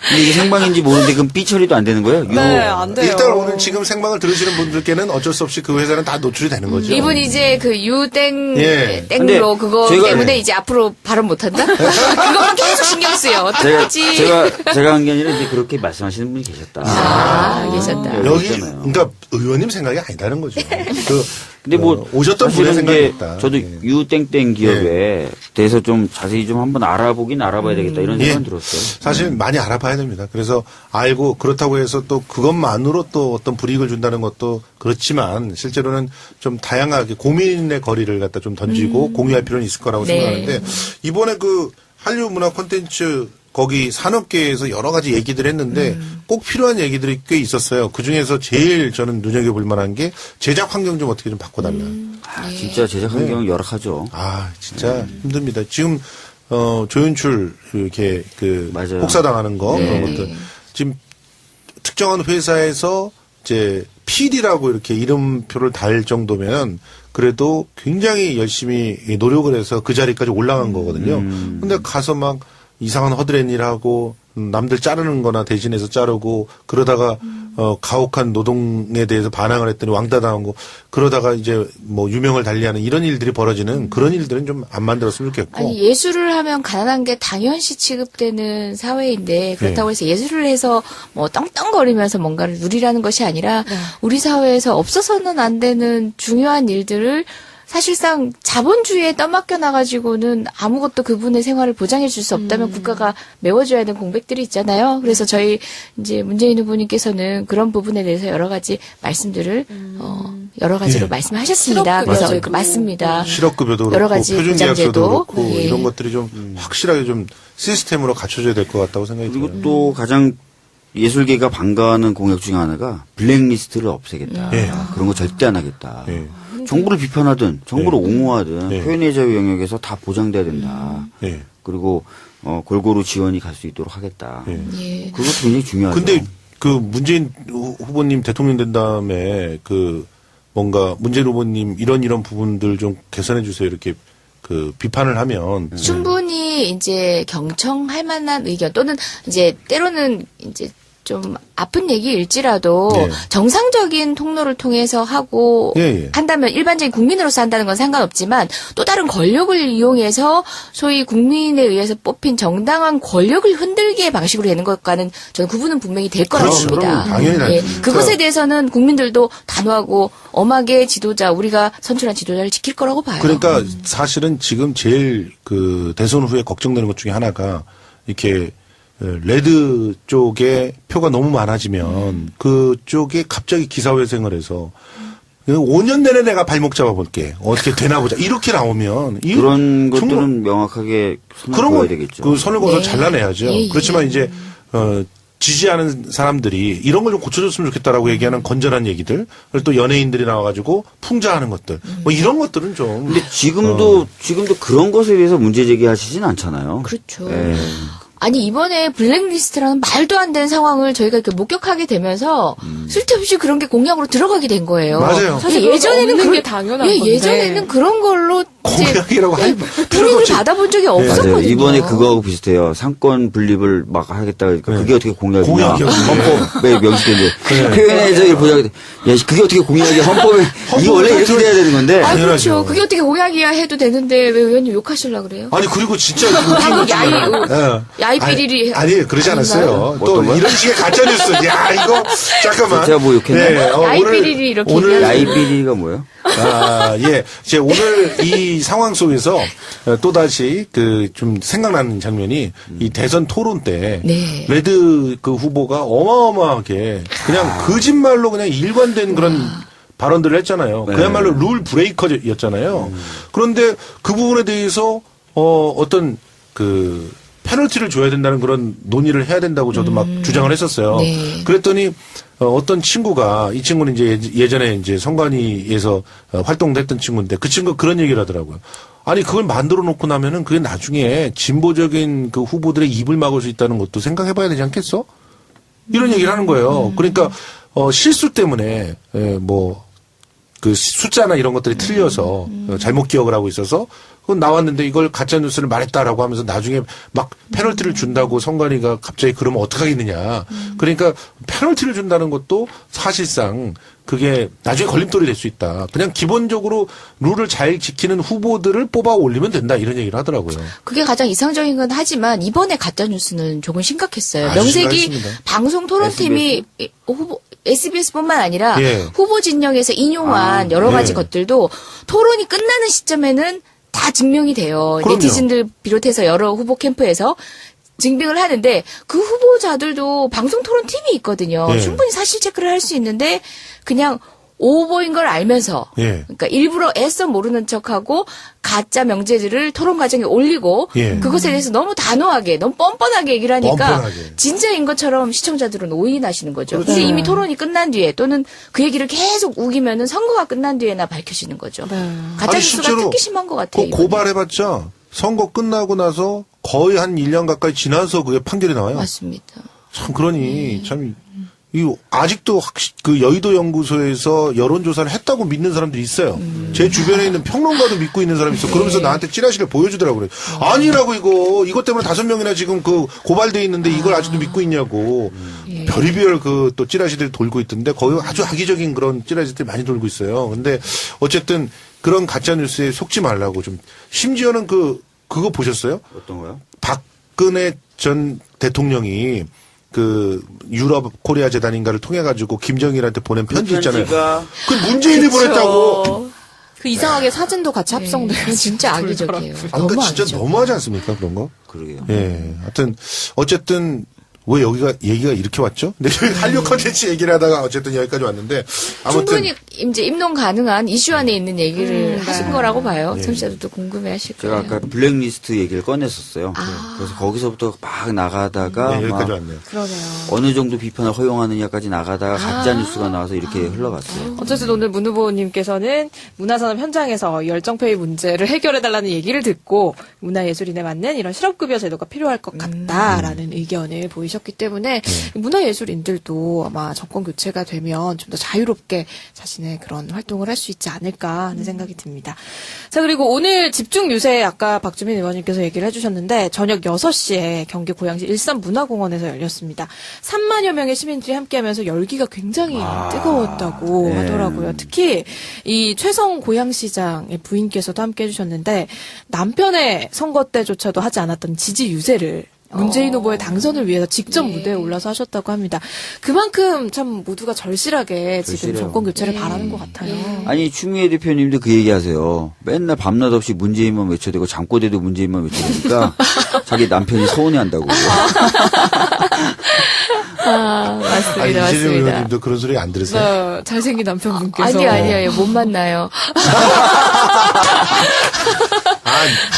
근데 이게 생방인지 모르는데 그럼 삐 처리도 안 되는 거예요? 네, 안 돼요. 일단 오늘 지금 생방을 들으시는 분들께는 어쩔 수 없이 그 회사는 다 노출이 되는 거죠. 이분 이제 그 유땡 예. 땡로 근데 그거 제가- 때문에 예. 이제 앞으로 발언 못한다? 그거만 계속 신경 쓰여. 어떡하지? 제가 한 게 아니라 이제 그렇게 말씀하시는 분이 계셨다. 계셨다. 네. 여기 있잖아요. 그러니까 의원님 생각이 아니다는 거죠. 근데 뭐 오셨던 분의 사실은 생각이 이제 있다. 저도 예. 유땡땡 기업에 대해서 좀 자세히 좀 한번 알아보긴 알아봐야 되겠다 이런 예. 생각 들었어요. 사실 많이 알아봐야 됩니다. 그래서 알고 그렇다고 해서 또 그것만으로 또 어떤 불이익을 준다는 것도 그렇지만 실제로는 좀 다양하게 고민의 거리를 갖다 좀 던지고 공유할 필요는 있을 거라고 네. 생각하는데 이번에 그 한류 문화 콘텐츠 거기 산업계에서 여러 가지 얘기들 했는데 꼭 필요한 얘기들이 꽤 있었어요. 그 중에서 제일 저는 눈여겨볼 만한 게 제작 환경 좀 어떻게 좀 바꿔달라. 진짜 제작 환경은 열악하죠. 아, 진짜 힘듭니다. 지금, 조연출, 이렇게, 맞아요. 복사당하는 거, 그런 것들. 지금 특정한 회사에서 이제 PD라고 이렇게 이름표를 달 정도면 그래도 굉장히 열심히 노력을 해서 그 자리까지 올라간 거거든요. 근데 가서 막 이상한 허드렛 일하고 남들 자르는 거나 대신해서 자르고 그러다가 가혹한 노동에 대해서 반항을 했더니 왕따 당하고 그러다가 이제 뭐 유명을 달리하는 이런 일들이 벌어지는 그런 일들은 좀 안 만들었으면 좋겠고. 아니 예술을 하면 가난한 게 당연시 취급되는 사회인데 그렇다고 해서 예술을 해서 뭐 떵떵거리면서 뭔가를 누리라는 것이 아니라 우리 사회에서 없어서는 안 되는 중요한 일들을 사실상 자본주의에 떠맡겨 놔가지고는 아무것도 그분의 생활을 보장해 줄 수 없다면 국가가 메워줘야 하는 공백들이 있잖아요. 그래서 저희 이제 문재인 후보님께서는 그런 부분에 대해서 여러 가지 말씀들을 여러 가지로 예. 말씀하셨습니다. 그래서 실업급여제도. 맞습니다. 실업급여도 여러 그렇고 가지 표준계약서도 보장제도. 그렇고 예. 이런 것들이 좀 확실하게 좀 시스템으로 갖춰져야 될 것 같다고 생각이 들어요. 그리고 또 가장 예술계가 반가워하는 공약 중에 하나가 블랙리스트를 없애겠다. 예. 그런 거 절대 안 하겠다. 예. 정부를 비판하든 정부를 옹호하든 예. 표현의 자유 영역에서 다 보장돼야 된다. 예. 그리고 골고루 지원이 갈 수 있도록 하겠다. 예. 예. 그것도 굉장히 중요하죠. 근데 그 문재인 후보님 대통령 된 다음에 그 뭔가 문재인 후보님 이런 부분들 좀 개선해 주세요. 이렇게 그 비판을 하면 충분히 이제 경청할 만한 의견 또는 이제 때로는 이제 좀 아픈 얘기일지라도 네. 정상적인 통로를 통해서 하고 예, 예. 한다면 일반적인 국민으로서 한다는 건 상관없지만 또 다른 권력을 이용해서 소위 국민에 의해서 뽑힌 정당한 권력을 흔들기의 방식으로 되는 것과는 저는 구분은 분명히 될 거라고 그럼, 봅니다. 그럼 당연히 예, 다르죠. 그것에 대해서는 국민들도 단호하고 엄하게 지도자 우리가 선출한 지도자를 지킬 거라고 봐요. 그러니까 사실은 지금 제일 그 대선 후에 걱정되는 것 중에 하나가 이렇게 레드 쪽에 표가 너무 많아지면 그쪽에 갑자기 기사회생을 해서 5년 내내 내가 발목 잡아볼게. 어떻게 되나 보자. 이렇게 나오면 그런 정말 것들은 명확하게 선을 그런 그어야 거 되겠죠. 그 선을 그어서 네. 잘라내야죠. 예, 예. 그렇지만 이제 지지하는 사람들이 이런 걸 좀 고쳐줬으면 좋겠다라고 얘기하는 건전한 얘기들, 그리고 또 연예인들이 나와가지고 풍자하는 것들, 뭐 이런 것들은 좀. 근데 지금도 그런 것에 대해서 문제 제기하시진 않잖아요. 그렇죠. 예. 아니 이번에 블랙리스트라는 말도 안 되는 상황을 저희가 이렇게 목격하게 되면서 쓸데없이 그런 게 공약으로 들어가게 된 거예요. 맞아요. 사실 예전에는 없는 게 당연한 건데. 예전에는 그런 걸로 이제 공약이라고 할 필요가 불이익을 없지. 받아본 적이 맞아요. 없었거든요. 이번에 그거하고 비슷해요. 상권 분립을 막 하겠다. 그러니까 네. 그게 어떻게 공약이냐. 공약이요. 헌법에 명시되는데. 네. 표현의 자유를 보자. 야, 그게 어떻게 공약이야. 헌법에. 이게 원래 이렇게 돼야 되는 건데. 아 그렇죠. 당연하죠. 그게 어떻게 공약이야 해도 되는데 왜 의원님 욕하시려고 그래요? 아니 그리고 진짜 웃긴 것 중에 하나. 야이삐리리 아니 그러지 않았어요. 또 어떤 거요? 이런 식의 가짜 뉴스. 야 이거 잠깐만. 제가 뭐 욕했나요? 야이삐리리 이렇게 오늘 얘기하는 야이비리가 뭐예요? 예. 이제 오늘 이 상황 속에서 또다시 좀 생각나는 장면이 이 대선 토론 때 네. 레드 그 후보가 어마어마하게 그냥 거짓말로 그냥 일관된 그런 발언들을 했잖아요. 네. 그야말로 룰 브레이커였잖아요. 그런데 그 부분에 대해서 어떤 그 페널티를 줘야 된다는 그런 논의를 해야 된다고 저도 막 주장을 했었어요. 네. 그랬더니 어떤 친구가 이 친구는 이제 예전에 이제 선관위에서 활동도 했던 친구인데 그 친구가 그런 얘기를 하더라고요. 아니 그걸 만들어 놓고 나면은 그게 나중에 진보적인 그 후보들의 입을 막을 수 있다는 것도 생각해 봐야 되지 않겠어? 이런 얘기를 하는 거예요. 그러니까 실수 때문에 그 숫자나 이런 것들이 틀려서 잘못 기억을 하고 있어서 그건 나왔는데 이걸 가짜 뉴스를 말했다라고 하면서 나중에 막 페널티를 준다고 선관위가 갑자기 그러면 어떡하겠느냐. 그러니까 페널티를 준다는 것도 사실상 그게 나중에 걸림돌이 될 수 있다. 그냥 기본적으로 룰을 잘 지키는 후보들을 뽑아 올리면 된다. 이런 얘기를 하더라고요. 그게 가장 이상적인 건 하지만 이번에 가짜 뉴스는 조금 심각했어요. 아주 명색이 심각했습니다. 방송 토론팀이 후보 SBS뿐만 아니라 예. 후보 진영에서 인용한 여러 가지 예. 것들도 토론이 끝나는 시점에는 다 증명이 돼요. 그럼요. 네티즌들 비롯해서 여러 후보 캠프에서 증빙을 하는데 그 후보자들도 방송 토론 팀이 있거든요. 예. 충분히 사실 체크를 할 수 있는데 그냥 오보인 걸 알면서 예. 그러니까 일부러 애써 모르는 척하고 가짜 명제들을 토론 과정에 올리고 예. 그것에 대해서 너무 단호하게 너무 뻔뻔하게 얘기를 하니까 뻔뻔하게. 진짜인 것처럼 시청자들은 오인하시는 거죠. 그렇죠. 근데 이미 토론이 끝난 뒤에 또는 그 얘기를 계속 우기면은 선거가 끝난 뒤에나 밝혀지는 거죠. 가짜 아니, 뉴스가 실제로 특히 심한 것 같아요. 그 이번에. 고발해봤자 선거 끝나고 나서 거의 한 1년 가까이 지나서 그게 판결이 나와요. 맞습니다. 참 그러니 참 이 아직도 그 여의도 연구소에서 여론조사를 했다고 믿는 사람들이 있어요. 제 주변에 있는 평론가도 믿고 있는 사람이 있어. 그러면서 나한테 찌라시를 보여주더라고요. 아니라고 이것 때문에 5명이나 지금 그 고발돼 있는데 이걸 아직도 믿고 있냐고. 별의별 그 또 찌라시들이 돌고 있던데 거의 아주 악의적인 그런 찌라시들이 많이 돌고 있어요. 근데 어쨌든 그런 가짜 뉴스에 속지 말라고 좀 심지어는 그거 보셨어요? 어떤 거요? 박근혜 전 대통령이 그 유럽 코리아 재단인가를 통해 가지고 김정일한테 보낸 편지 있잖아요. 그 문재인이 보냈다고. 그 이상하게 사진도 같이 합성돼요. 진짜 악의적이에요. 아, 너무 그러니까 진짜 악의적. 너무하지 않습니까 그런 거? 그러게요. 예. 하여튼 어쨌든 왜 여기가 얘기가 이렇게 왔죠? 근데 저희 한류 컨텐츠 얘기를 하다가 어쨌든 여기까지 왔는데 아무튼 충분히 이제 입론 가능한 이슈 안에 있는 얘기를 하신 거라고 봐요. 예. 청취자들도 궁금해하실 제가 거예요. 아까 블랙리스트 얘기를 꺼냈었어요. 그래서 거기서부터 막 나가다가 네, 여기까지 막 왔네요. 그러네요. 어느 정도 비판을 허용하느냐까지 나가다가 가짜 뉴스가 나와서 이렇게 흘러갔어요. 어쨌든 오늘 문 후보님께서는 문화산업 현장에서 열정페이 문제를 해결해달라는 얘기를 듣고 문화예술인에 맞는 이런 실업급여 제도가 필요할 것 같다라는 의견을 보이셨기 때문에 문화예술인들도 아마 정권 교체가 되면 좀 더 자유롭게 자신의 그런 활동을 할 수 있지 않을까 하는 생각이 듭니다. 자, 그리고 오늘 집중 유세 아까 박주민 의원님께서 얘기를 해주셨는데 저녁 6시에 경기 고양시 일산문화공원에서 열렸습니다. 3만여 명의 시민들이 함께하면서 열기가 굉장히 뜨거웠다고 네. 하더라고요. 특히 이 최성 고양시장의 부인께서도 함께 해주셨는데 남편의 선거 때조차도 하지 않았던 지지 유세를 문재인 후보의 당선을 위해서 직접 무대에 올라서 하셨다고 합니다. 그만큼 참 모두가 절실하게 지금 절실해요. 정권 교체를 바라는 것 같아요. 아니 추미애 대표님도 그 얘기하세요. 맨날 밤낮 없이 문재인만 외쳐대고 잠꼬대도 문재인만 외쳐대니까 자기 남편이 서운해한다고. 맞습니다. 아니, 이재정 맞습니다. 의원님도 그런 소리 안 들으세요? 네, 잘생긴 남편분께서. 아니요. 못 만나요.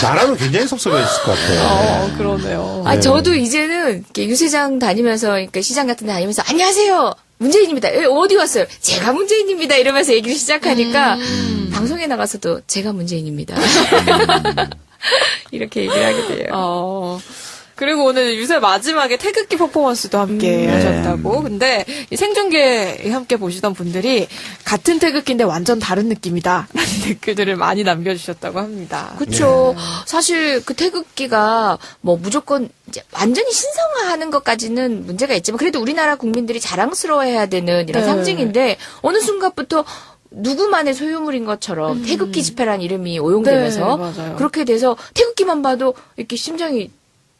나라면 굉장히 섭섭했을 것 같아요. 그러네요. 저도 이제는 이렇게 유세장 다니면서, 그러니까 시장 같은 데 다니면서, 안녕하세요! 문재인입니다. 어디 왔어요? 제가 문재인입니다. 이러면서 얘기를 시작하니까, 방송에 나가서도 제가 문재인입니다. 이렇게 얘기를 하게 돼요. 그리고 오늘 유세 마지막에 태극기 퍼포먼스도 함께 하셨다고. 근데 이 생중계에 함께 보시던 분들이 같은 태극기인데 완전 다른 느낌이다. 라는 댓글들을 많이 남겨주셨다고 합니다. 그쵸. 사실 그 태극기가 뭐 무조건 이제 완전히 신성화하는 것까지는 문제가 있지만 그래도 우리나라 국민들이 자랑스러워해야 되는 이런 네. 상징인데 어느 순간부터 누구만의 소유물인 것처럼 태극기 집회라는 이름이 오용되면서 네, 맞아요. 그렇게 돼서 태극기만 봐도 이렇게 심장이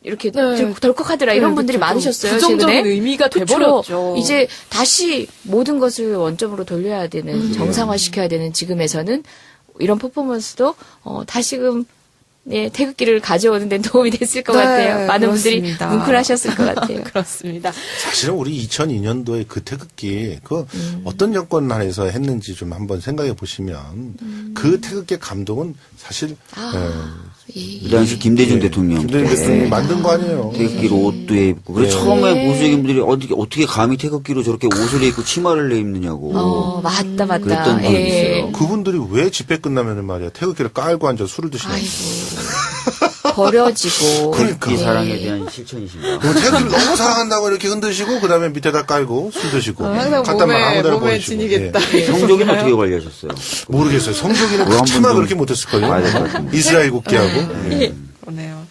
이렇게 네. 덜컥하더라 이런 네, 분들이 그쵸. 많으셨어요. 부정적인 최근에. 의미가 그쵸. 돼버렸죠. 이제 다시 모든 것을 원점으로 돌려야 되는 정상화시켜야 되는 지금에서는 이런 퍼포먼스도 다시금 태극기를 가져오는 데 도움이 됐을 것 네, 같아요. 많은 그렇습니다. 분들이 뭉클하셨을 것 같아요. 그렇습니다. 사실은 우리 2002년도에 그 태극기, 어떤 정권 안에서 했는지 좀 한번 생각해 보시면, 그 태극기의 감동은 사실, 그 당시 김대중 대통령 김대중 때 대통령이 만든 거 아니에요. 태극기로 옷도 입고. 그래 처음에 보수적인 분들이 어떻게 감히 태극기로 저렇게 옷을 입고 치마를 입느냐고. 맞다. 그랬던 적이 있어요. 그분들이 왜 집회 끝나면은 말이야, 태극기를 깔고 앉아 술을 드시냐고. 버려지고. 그러니까. 태극기 사랑에 대한 실천이신가. 그럼 태극기를 너무 사랑한다고 이렇게 흔드시고, 그 다음에 밑에다 깔고 술 드시고. 항상 갖다 막 아무 데나 몸에 버리시고. 지니겠다. 성적이는 어떻게 관리하셨어요? 모르겠어요. 성적이는 그거 한 차마 번 좀 그렇게 못했을걸요. 봐야 될것 같은데. 이스라엘 국기하고. 그러네요.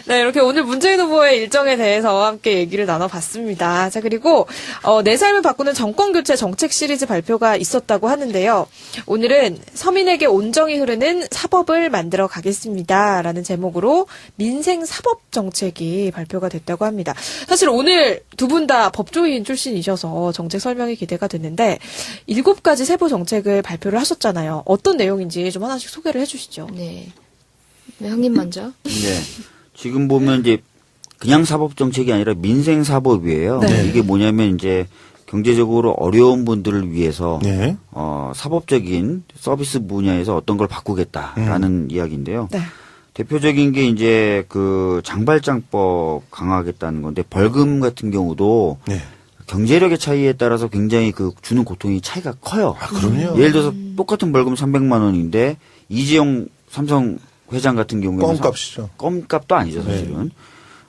네, 이렇게 오늘 문재인 후보의 일정에 대해서 함께 얘기를 나눠봤습니다. 자, 그리고 내 삶을 바꾸는 정권교체 정책 시리즈 발표가 있었다고 하는데요. 오늘은 서민에게 온정이 흐르는 사법을 만들어 가겠습니다. 라는 제목으로 민생 사법 정책이 발표가 됐다고 합니다. 사실 오늘 두 분 다 법조인 출신이셔서 정책 설명이 기대가 됐는데 7가지 세부 정책을 발표를 하셨잖아요. 어떤 내용인지 좀 하나씩 소개를 해주시죠. 네, 형님 먼저. 네. 지금 보면 이제 그냥 사법 정책이 아니라 민생 사법이에요. 네. 이게 뭐냐면 이제 경제적으로 어려운 분들을 위해서 네. 사법적인 서비스 분야에서 어떤 걸 바꾸겠다라는 이야기인데요. 네. 대표적인 게 이제 그 장발장법 강화하겠다는 건데 벌금 같은 경우도 네. 경제력의 차이에 따라서 굉장히 그 주는 고통이 차이가 커요. 그럼요. 예를 들어서 똑같은 벌금 300만 원인데 이재용 삼성 회장 같은 경우에는 껌값이죠. 껌값도 아니죠, 사실은.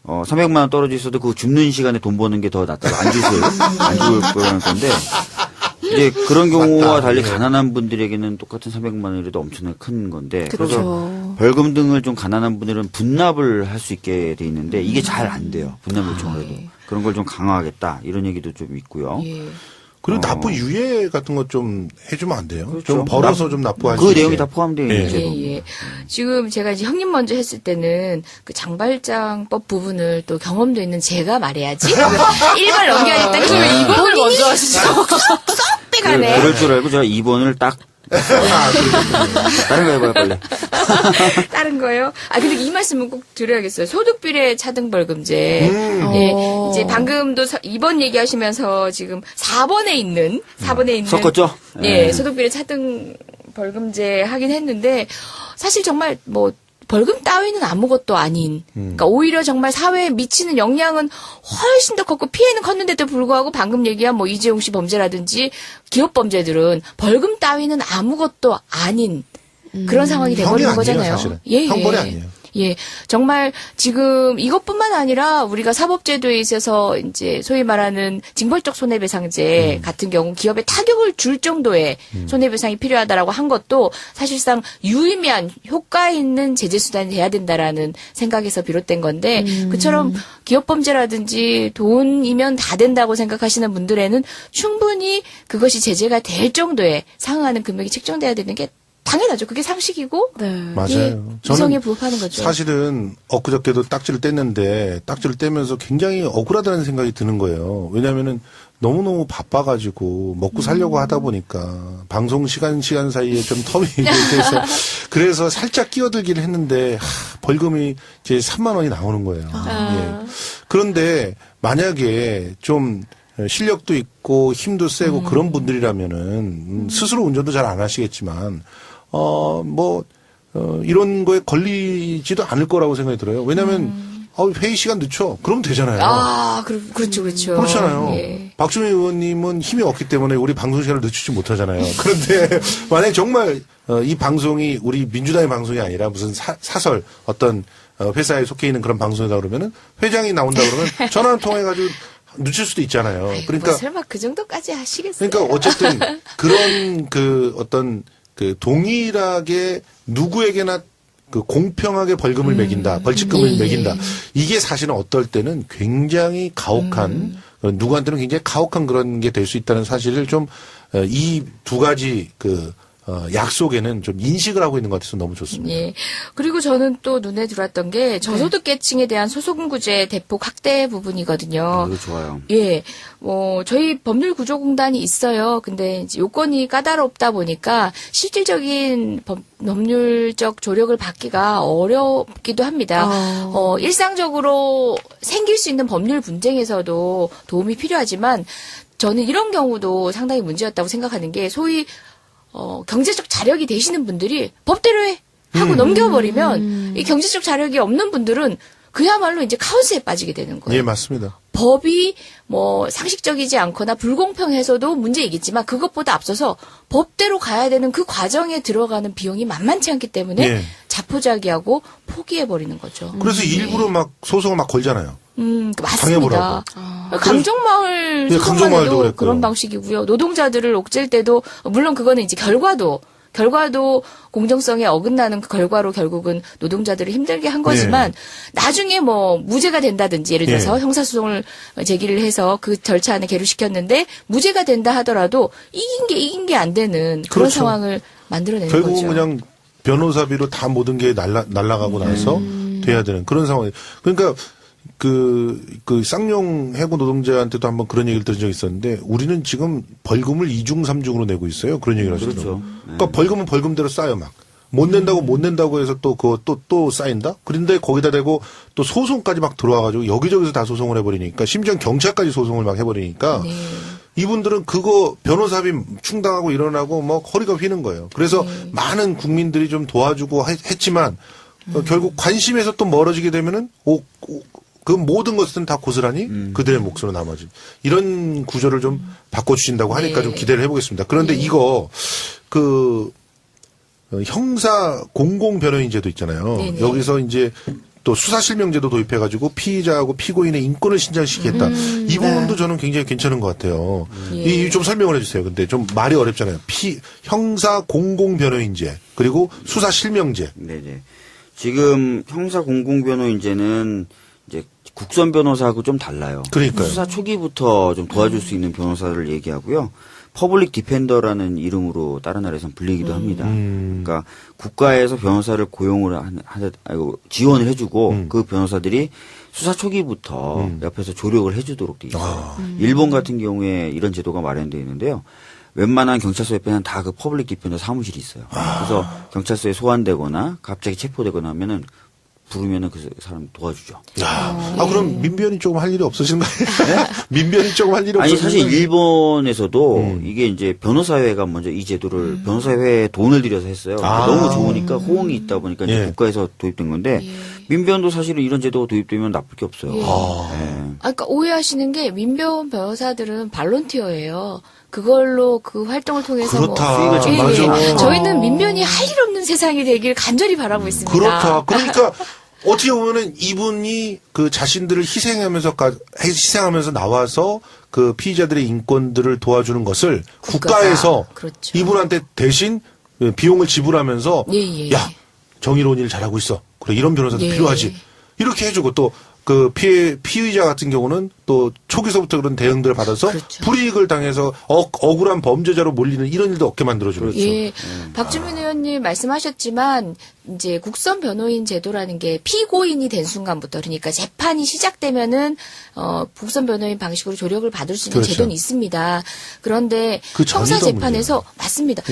300만 원 떨어져 있어도 그 줍는 시간에 돈 버는 게 더 낫다고 안 죽을 거라는 건데, 이제 그런 경우와 맞다. 달리 네. 가난한 분들에게는 똑같은 300만 원이라도 엄청나게 큰 건데, 그래서 그렇죠. 벌금 등을 좀 가난한 분들은 분납을 할 수 있게 돼 있는데, 이게 잘 안 돼요. 분납 요청을 해도. 그런 걸 좀 강화하겠다, 이런 얘기도 좀 있고요. 예. 그리고 납부 유예 같은 거 좀 해주면 안 돼요? 그렇죠. 좀 벌어서 좀 납부할 수 그 있게. 내용이 다 포함되어 있는 예. 제도. 예. 지금 제가 이제 형님 먼저 했을 때는 그 장발장법 부분을 또 경험도 있는 제가 말해야지. 1번 넘겨야겠다. 요즘 왜 2번을 먼저 하시죠? 쏙 빼가네. 그럴 줄 알고 제가 2번을 딱 다른 거 해봐요, 빨리. 다른 거요? 근데 이 말씀은 꼭 드려야겠어요. 소득비례 차등벌금제. 예, 이제 방금도 2번 얘기하시면서 지금 4번에 있는 섞었죠? 예, 소득비례 차등벌금제 하긴 했는데 사실 정말 뭐 벌금 따위는 아무것도 아닌, 그러니까 오히려 정말 사회에 미치는 영향은 훨씬 더 컸고 피해는 컸는데도 불구하고 방금 얘기한 뭐 이재용 씨 범죄라든지 기업 범죄들은 벌금 따위는 아무것도 아닌 그런 상황이 돼버리는 형이 아니에요, 거잖아요. 사실은. 예, 형벌이 아니에요. 예, 정말 지금 이것뿐만 아니라 우리가 사법제도에 있어서 이제 소위 말하는 징벌적 손해배상제 같은 경우 기업에 타격을 줄 정도의 손해배상이 필요하다라고 한 것도 사실상 유의미한 효과 있는 제재 수단이 돼야 된다라는 생각에서 비롯된 건데 그처럼 기업 범죄라든지 돈이면 다 된다고 생각하시는 분들에는 충분히 그것이 제재가 될 정도의 상응하는 금액이 책정돼야 되는 게 당연하죠. 그게 상식이고 네. 맞아요. 이성에 부합하는 거죠. 사실은 엊그저께도 딱지를 뗐는데 딱지를 떼면서 굉장히 억울하다는 생각이 드는 거예요. 왜냐하면은 너무너무 바빠가지고 먹고 살려고 하다 보니까 방송 시간 사이에 좀 텀이 돼서 그래서 살짝 끼어들기를 했는데 벌금이 이제 3만 원이 나오는 거예요. 예. 그런데 만약에 좀 실력도 있고 힘도 세고 그런 분들이라면은 스스로 운전도 잘 안 하시겠지만 이런 거에 걸리지도 않을 거라고 생각이 들어요. 왜냐하면 회의 시간 늦죠. 그러면 되잖아요. 그렇죠. 그렇잖아요. 예. 박주민 의원님은 힘이 없기 때문에 우리 방송 시간을 늦추지 못하잖아요. 그런데 만약에 정말 이 방송이 우리 민주당의 방송이 아니라 무슨 사설 어떤 회사에 속해 있는 그런 방송이다 그러면은 회장이 나온다 그러면 전화 한 통해가지고 늦출 수도 있잖아요. 그러니까 설마 그 정도까지 하시겠어요? 그러니까 어쨌든 그런 어떤 동일하게 누구에게나 공평하게 벌금을 매긴다, 벌칙금을 매긴다. 이게 사실은 어떨 때는 굉장히 가혹한, 누구한테는 굉장히 가혹한 그런 게 될 수 있다는 사실을 좀, 이 두 가지 약속에는 좀 인식을 하고 있는 것 같아서 너무 좋습니다. 예. 그리고 저는 또 눈에 들어왔던 게 저소득계층에 대한 소송구제 대폭 확대 부분이거든요. 이거 좋아요. 예. 저희 법률구조공단이 있어요. 근데 이제 요건이 까다롭다 보니까 실질적인 법률적 조력을 받기가 어렵기도 합니다. 일상적으로 생길 수 있는 법률 분쟁에서도 도움이 필요하지만 저는 이런 경우도 상당히 문제였다고 생각하는 게 소위 경제적 자력이 되시는 분들이 법대로 해 하고 넘겨버리면 이 경제적 자력이 없는 분들은 그야말로 이제 카오스에 빠지게 되는 거예요. 예, 맞습니다. 법이 상식적이지 않거나 불공평해서도 문제이겠지만 그것보다 앞서서 법대로 가야 되는 그 과정에 들어가는 비용이 만만치 않기 때문에 예. 자포자기하고 포기해버리는 거죠. 그래서 일부러 막 소송을 막 걸잖아요. 맞습니다. 강정마을 예, 소송만 강정마을도 해도 그랬고요. 그런 방식이고요. 노동자들을 옥죄일 때도 물론 그거는 이제 결과도 공정성에 어긋나는 그 결과로 결국은 노동자들을 힘들게 한 거지만 나중에 무죄가 된다든지 예를 들어서 형사소송을 제기를 해서 그 절차 안에 계류시켰는데 무죄가 된다 하더라도 이긴 게 안 되는 그런 그렇죠. 상황을 만들어내는 결국은 거죠. 그냥 변호사비로 다 모든 게 날라가고 나서 돼야 되는 그런 상황이. 그러니까 그 쌍용 해고 노동자한테도 한번 그런 얘기를 들은 적이 있었는데 우리는 지금 벌금을 2중 3중으로 내고 있어요. 그런 얘기를 하시더라고요. 그렇죠. 그러니까 벌금은 벌금대로 쌓여 막. 못 낸다고 해서 또 또 쌓인다? 그런데 거기다 대고 또 소송까지 막 들어와가지고 여기저기서 다 소송을 해버리니까 심지어 경찰까지 소송을 막 해버리니까 이분들은 그거 변호사비 충당하고 일어나고 허리가 휘는 거예요. 그래서 많은 국민들이 좀 도와주고 했지만 결국 관심에서 또 멀어지게 되면은 그 모든 것은 다 고스란히 그들의 몫으로 남아진 이런 구조를 좀 바꿔주신다고 하니까 좀 기대를 해보겠습니다. 그런데 이거 형사 공공 변호인 제도 있잖아요. 여기서 이제 또 수사 실명제도 도입해가지고 피의자하고 피고인의 인권을 신장시키겠다. 이 부분도 저는 굉장히 괜찮은 것 같아요. 이 좀 설명을 해주세요. 근데 좀 말이 어렵잖아요. 형사 공공 변호인제 그리고 수사 실명제. 네네. 지금 형사 공공 변호인제는 이제 국선 변호사하고 좀 달라요. 그러니까요. 수사 초기부터 좀 도와줄 수 있는 변호사를 얘기하고요. 퍼블릭 디펜더라는 이름으로 다른 나라에서는 불리기도 합니다. 그러니까 국가에서 변호사를 고용을 지원을 해주고 그 변호사들이 수사 초기부터 옆에서 조력을 해주도록 돼 있어요. 일본 같은 경우에 이런 제도가 마련되어 있는데요. 웬만한 경찰서 옆에는 다 그 퍼블릭 디펜더 사무실이 있어요. 그래서 경찰서에 소환되거나 갑자기 체포되거나 하면은 부르면은 그 사람 도와주죠. 그럼 민변이 조금 할 일이 없으신가요? 민변이 조금 할 일이 없으신가요? 아니 사실 일본에서도 이게 이제 변호사회가 먼저 이 제도를 변호사회에 돈을 들여서 했어요. 너무 좋으니까 호응이 있다 보니까 이제 국가에서 도입된 건데 민변도 사실은 이런 제도가 도입되면 나쁠 게 없어요. 그러니까 오해하시는 게 민변 변호사들은 발론티어예요. 그걸로 그 활동을 통해서 그렇다. 수익을 맞아. 저희는 민변이 할 일 없는 세상이 되길 간절히 바라고 있습니다. 그렇다. 그러니까 어떻게 보면은 이분이 그 자신들을 희생하면서 나와서 그 피의자들의 인권들을 도와주는 것을 국가에서 그렇죠. 이분한테 대신 비용을 지불하면서 야 정의로운 일 잘하고 있어. 그래 이런 변호사도 필요하지. 이렇게 해주고 또 그 피의자 같은 경우는 또 초기서부터 그런 대응들을 받아서 불이익을 당해서 억울한 범죄자로 몰리는 이런 일도 없게 만들어주는 거죠. 예. 박주민 의원님 말씀하셨지만 이제 국선 변호인 제도라는 게 피고인이 된 순간부터 그러니까 재판이 시작되면은 국선 변호인 방식으로 조력을 받을 수 있는 제도는 있습니다. 그런데 그 형사 전이더 재판에서 맞습니다.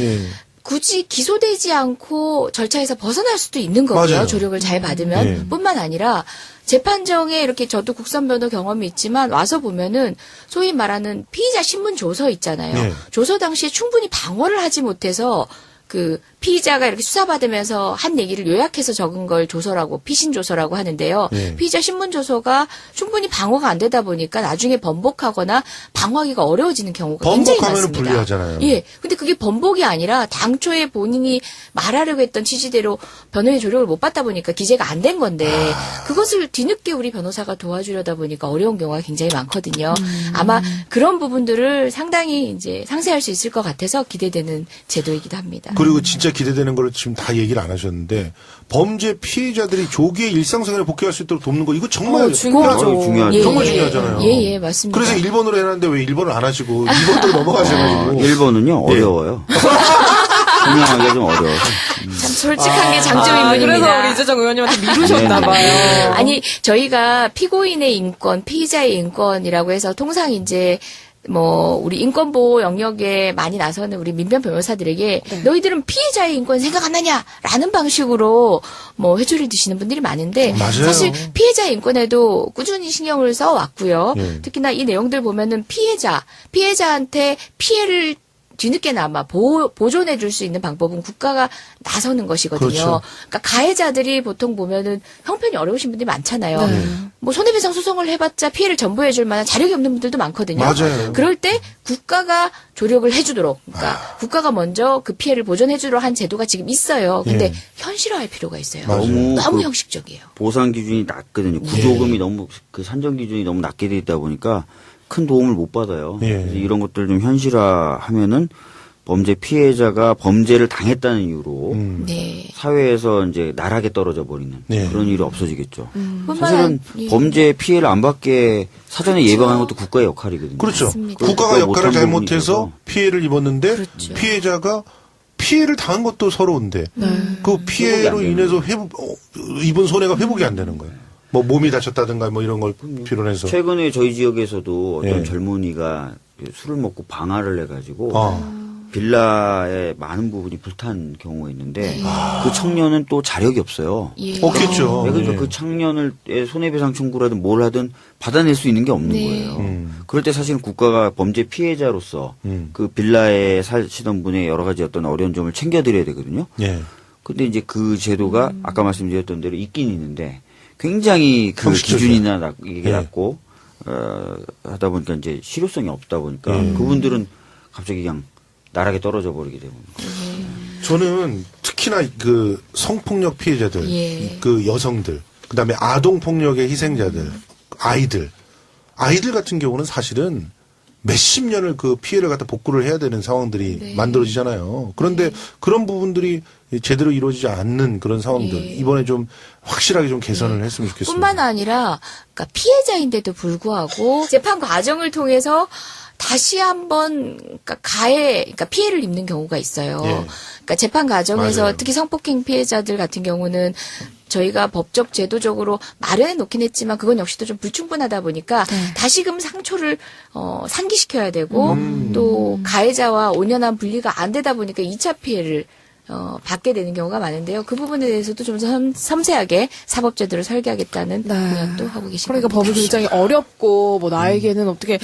굳이 기소되지 않고 절차에서 벗어날 수도 있는 거고요. 맞아요. 조력을 잘 받으면 네. 뿐만 아니라 재판정에 이렇게 저도 국선 변호 경험이 있지만 와서 보면은 소위 말하는 피의자 신문 조서 있잖아요. 네. 조서 당시에 충분히 방어를 하지 못해서 그 피의자가 이렇게 수사받으면서 한 얘기를 요약해서 적은 걸 조서라고 피신 조서라고 하는데요. 네. 피의자 신문 조서가 충분히 방어가 안 되다 보니까 나중에 번복하거나 방어하기가 어려워지는 경우가 굉장히 번복하면 많습니다. 불리하잖아요. 예. 근데 그게 번복이 아니라 당초에 본인이 말하려고 했던 취지대로 변호의 조력을 못 받다 보니까 기재가 안 된 건데 그것을 뒤늦게 우리 변호사가 도와주려다 보니까 어려운 경우가 굉장히 많거든요. 아마 그런 부분들을 상당히 이제 상세할 수 있을 것 같아서 기대되는 제도이기도 합니다. 그리고 진짜 기대되는 걸 지금 다 얘기를 안 하셨는데 범죄 피해자들이 조기에 일상생활에 복귀할 수 있도록 돕는 거 이거 정말 중요하죠. 중요하죠. 정말 중요하잖아요. 예, 맞습니다. 그래서 1번으로 해놨는데 왜 1번을 안 하시고 2번으로 넘어가셔가지고 1번은요, 네. 어려워요. 설명하기가 좀 어려워. 참 솔직한 게 장점인 분입니다. 그래서 우리 이재정 의원님한테 미루셨나봐요. 아니, 저희가 피고인의 인권, 피의자의 인권이라고 해서 통상 이제 우리 인권보호 영역에 많이 나서는 우리 민변 변호사들에게 너희들은 피해자의 인권 생각 안 하냐? 라는 방식으로 회초리를 드시는 분들이 많은데 맞아요. 사실 피해자의 인권에도 꾸준히 신경을 써왔고요. 예. 특히나 이 내용들 보면은 피해자한테 피해를 뒤늦게나마 보존해 줄 수 있는 방법은 국가가 나서는 것이거든요. 그렇죠. 그러니까 가해자들이 보통 보면은 형편이 어려우신 분들이 많잖아요. 손해배상 소송을 해봤자 피해를 전부해 줄 만한 자력이 없는 분들도 많거든요. 맞아요. 그럴 때 국가가 조력을 해주도록, 그러니까 국가가 먼저 그 피해를 보존해 주도록 한 제도가 지금 있어요. 근데 예. 현실화할 필요가 있어요. 맞아요. 너무 그 형식적이에요. 보상 기준이 낮거든요. 구조금이 너무 그 산정 기준이 너무 낮게 돼 있다 보니까 큰 도움을 못 받아요. 예. 그래서 이런 것들 좀 현실화하면은 범죄 피해자가 범죄를 당했다는 이유로 네. 사회에서 이제 나락에 떨어져 버리는 네. 그런 일이 없어지겠죠. 뿐만 사실은 예. 범죄 피해를 안 받게 사전에 예방하는 것도 국가의 역할이거든요. 그렇죠. 맞습니다. 국가가 역할을 못한 부분이 잘못해서 있어서. 피해를 입었는데 그렇죠. 피해자가 피해를 당한 것도 서러운데 그 피해로 회복이 안 인해서 입은 손해가 회복이 안 되는 거예요. 몸이 다쳤다든가 이런 걸 필요해서. 최근에 저희 지역에서도 어떤 예. 젊은이가 술을 먹고 방화를 해가지고 빌라의 많은 부분이 불탄 경우가 있는데 그 청년은 또 자력이 없어요. 예. 없겠죠. 네, 그러니까 예. 그 청년을 손해배상 청구라든 뭘 하든 받아낼 수 있는 게 없는 네. 거예요. 그럴 때 사실은 국가가 범죄 피해자로서 그 빌라에 사시던 분의 여러 가지 어떤 어려운 점을 챙겨드려야 되거든요. 예. 근데 이제 그 제도가 아까 말씀드렸던 대로 있긴 있는데 굉장히 그 형식적이야. 기준이나 이게 예. 낮고 하다 보니까 이제 실효성이 없다 보니까 그분들은 갑자기 그냥 나락에 떨어져 버리게 되고. 저는 특히나 그 성폭력 피해자들, 예. 그 여성들, 그다음에 아동 폭력의 희생자들, 아이들 같은 경우는 사실은 몇십 년을 그 피해를 갖다 복구를 해야 되는 상황들이 네. 만들어지잖아요. 그런데 그런 부분들이 제대로 이루어지지 않는 그런 상황들 예. 이번에 좀 확실하게 좀 개선을 했으면 좋겠습니다. 뿐만 아니라 그러니까 피해자인데도 불구하고 재판 과정을 통해서 다시 한번 그러니까 피해를 입는 경우가 있어요. 예. 그러니까 재판 과정에서 맞아요. 특히 성폭행 피해자들 같은 경우는 저희가 법적 제도적으로 마련해 놓긴 했지만 그건 역시도 좀 불충분하다 보니까 다시금 상처를 상기시켜야 되고 또 가해자와 온연한 분리가 안 되다 보니까 2차 피해를 받게 되는 경우가 많은데요. 그 부분에 대해서도 좀 섬세하게 사법제도를 설계하겠다는 공약도 하고 계십니다. 그러니까 법이 굉장히 어렵고 나에게는 어떻게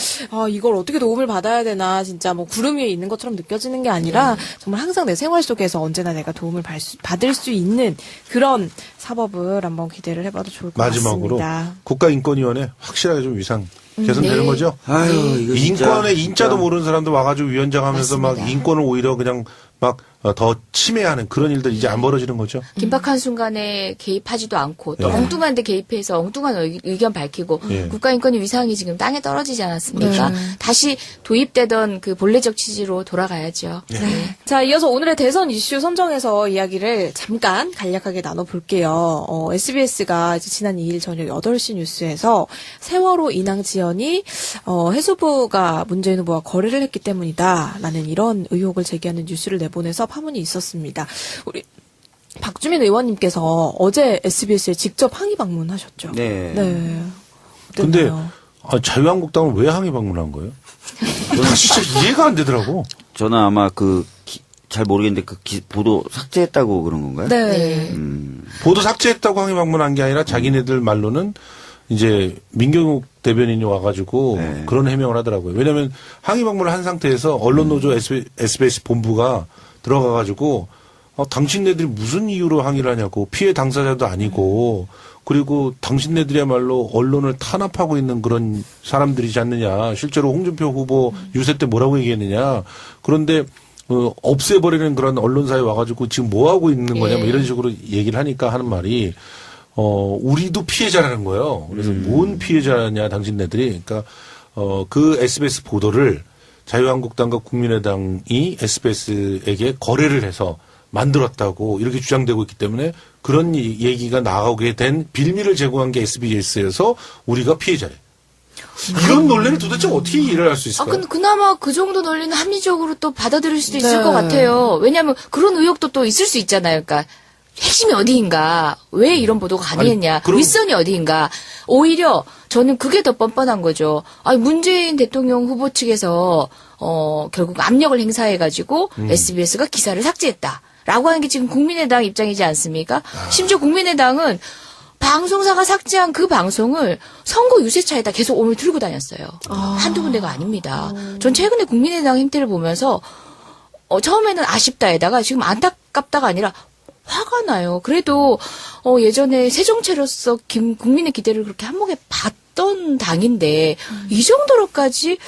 이걸 어떻게 도움을 받아야 되나 진짜 구름 위에 있는 것처럼 느껴지는 게 아니라 정말 항상 내 생활 속에서 언제나 내가 도움을 받을 수 있는 그런 사법을 한번 기대를 해봐도 좋을 것 마지막으로 같습니다. 국가인권위원회 확실하게 좀 위상 개선되는 네. 거죠? 아유, 이거 진짜, 인권의 진짜. 인자도 모르는 사람들 와가지고 위원장 하면서 맞습니다. 막 인권을 오히려 그냥 막 더 침해하는 그런 일들 이제 안 벌어지는 거죠? 긴박한 순간에 개입하지도 않고 또 예. 엉뚱한 데 개입해서 엉뚱한 의견 밝히고 예. 국가인권위 위상이 지금 땅에 떨어지지 않았습니까? 다시 도입되던 그 본래적 취지로 돌아가야죠. 네. 자, 이어서 오늘의 대선 이슈 선정해서 이야기를 잠깐 간략하게 나눠볼게요. SBS가 이제 지난 2일 저녁 8시 뉴스에서 세월호 인항 지연이 해수부가 문재인 후보와 거래를 했기 때문이다라는 이런 의혹을 제기하는 뉴스를 내보내서 파문이 있었습니다. 우리 박주민 의원님께서 어제 SBS에 직접 항의 방문하셨죠? 네. 네. 근데 어땠나요? 자유한국당은 왜 항의 방문한 거예요? 나 진짜 이해가 안 되더라고. 저는 아마 잘 모르겠는데 그 보도 삭제했다고 그런 건가요? 네. 보도 삭제했다고 항의 방문한 게 아니라 자기네들 말로는 이제 민경욱 대변인이 와가지고 네. 그런 해명을 하더라고요. 왜냐하면 항의 방문을 한 상태에서 언론노조 SBS 본부가 들어가가지고 당신네들이 무슨 이유로 항의를 하냐고, 피해 당사자도 아니고 그리고 당신네들이야말로 언론을 탄압하고 있는 그런 사람들이지 않느냐. 실제로 홍준표 후보 유세 때 뭐라고 얘기했느냐. 그런데 없애버리는 그런 언론사에 와가지고 지금 뭐 하고 있는 거냐, 뭐 이런 식으로 얘기를 하니까 하는 말이 우리도 피해자라는 거예요. 그래서 뭔 피해자냐 당신네들이. 그러니까 그 SBS 보도를 자유한국당과 국민의당이 SBS에게 거래를 해서 만들었다고 이렇게 주장되고 있기 때문에 그런 얘기가 나오게 된 빌미를 제공한 게 SBS여서 우리가 피해자래. 이런 논리를 도대체 어떻게 이해를 할 수 있을까요? 근데 그나마 그 정도 논리는 합리적으로 또 받아들일 수도 있을 네. 것 같아요. 왜냐하면 그런 의혹도 또 있을 수 있잖아요. 그러니까 핵심이 어디인가, 왜 이런 보도가 가능했냐, 아니, 그럼- 윗선이 어디인가. 오히려 저는 그게 더 뻔뻔한 거죠. 아니, 문재인 대통령 후보 측에서 결국 압력을 행사해가지고 SBS가 기사를 삭제했다. 라고 하는 게 지금 국민의당 입장이지 않습니까? 심지어 국민의당은 방송사가 삭제한 그 방송을 선거 유세차에다 계속 오늘 들고 다녔어요. 한두 군데가 아닙니다. 전 최근에 국민의당 행태를 보면서 처음에는 아쉽다에다가 지금 안타깝다가 아니라 화가 나요. 그래도 예전에 새정치로서 국민의 기대를 그렇게 한몫에 봤던 당인데 이 정도로까지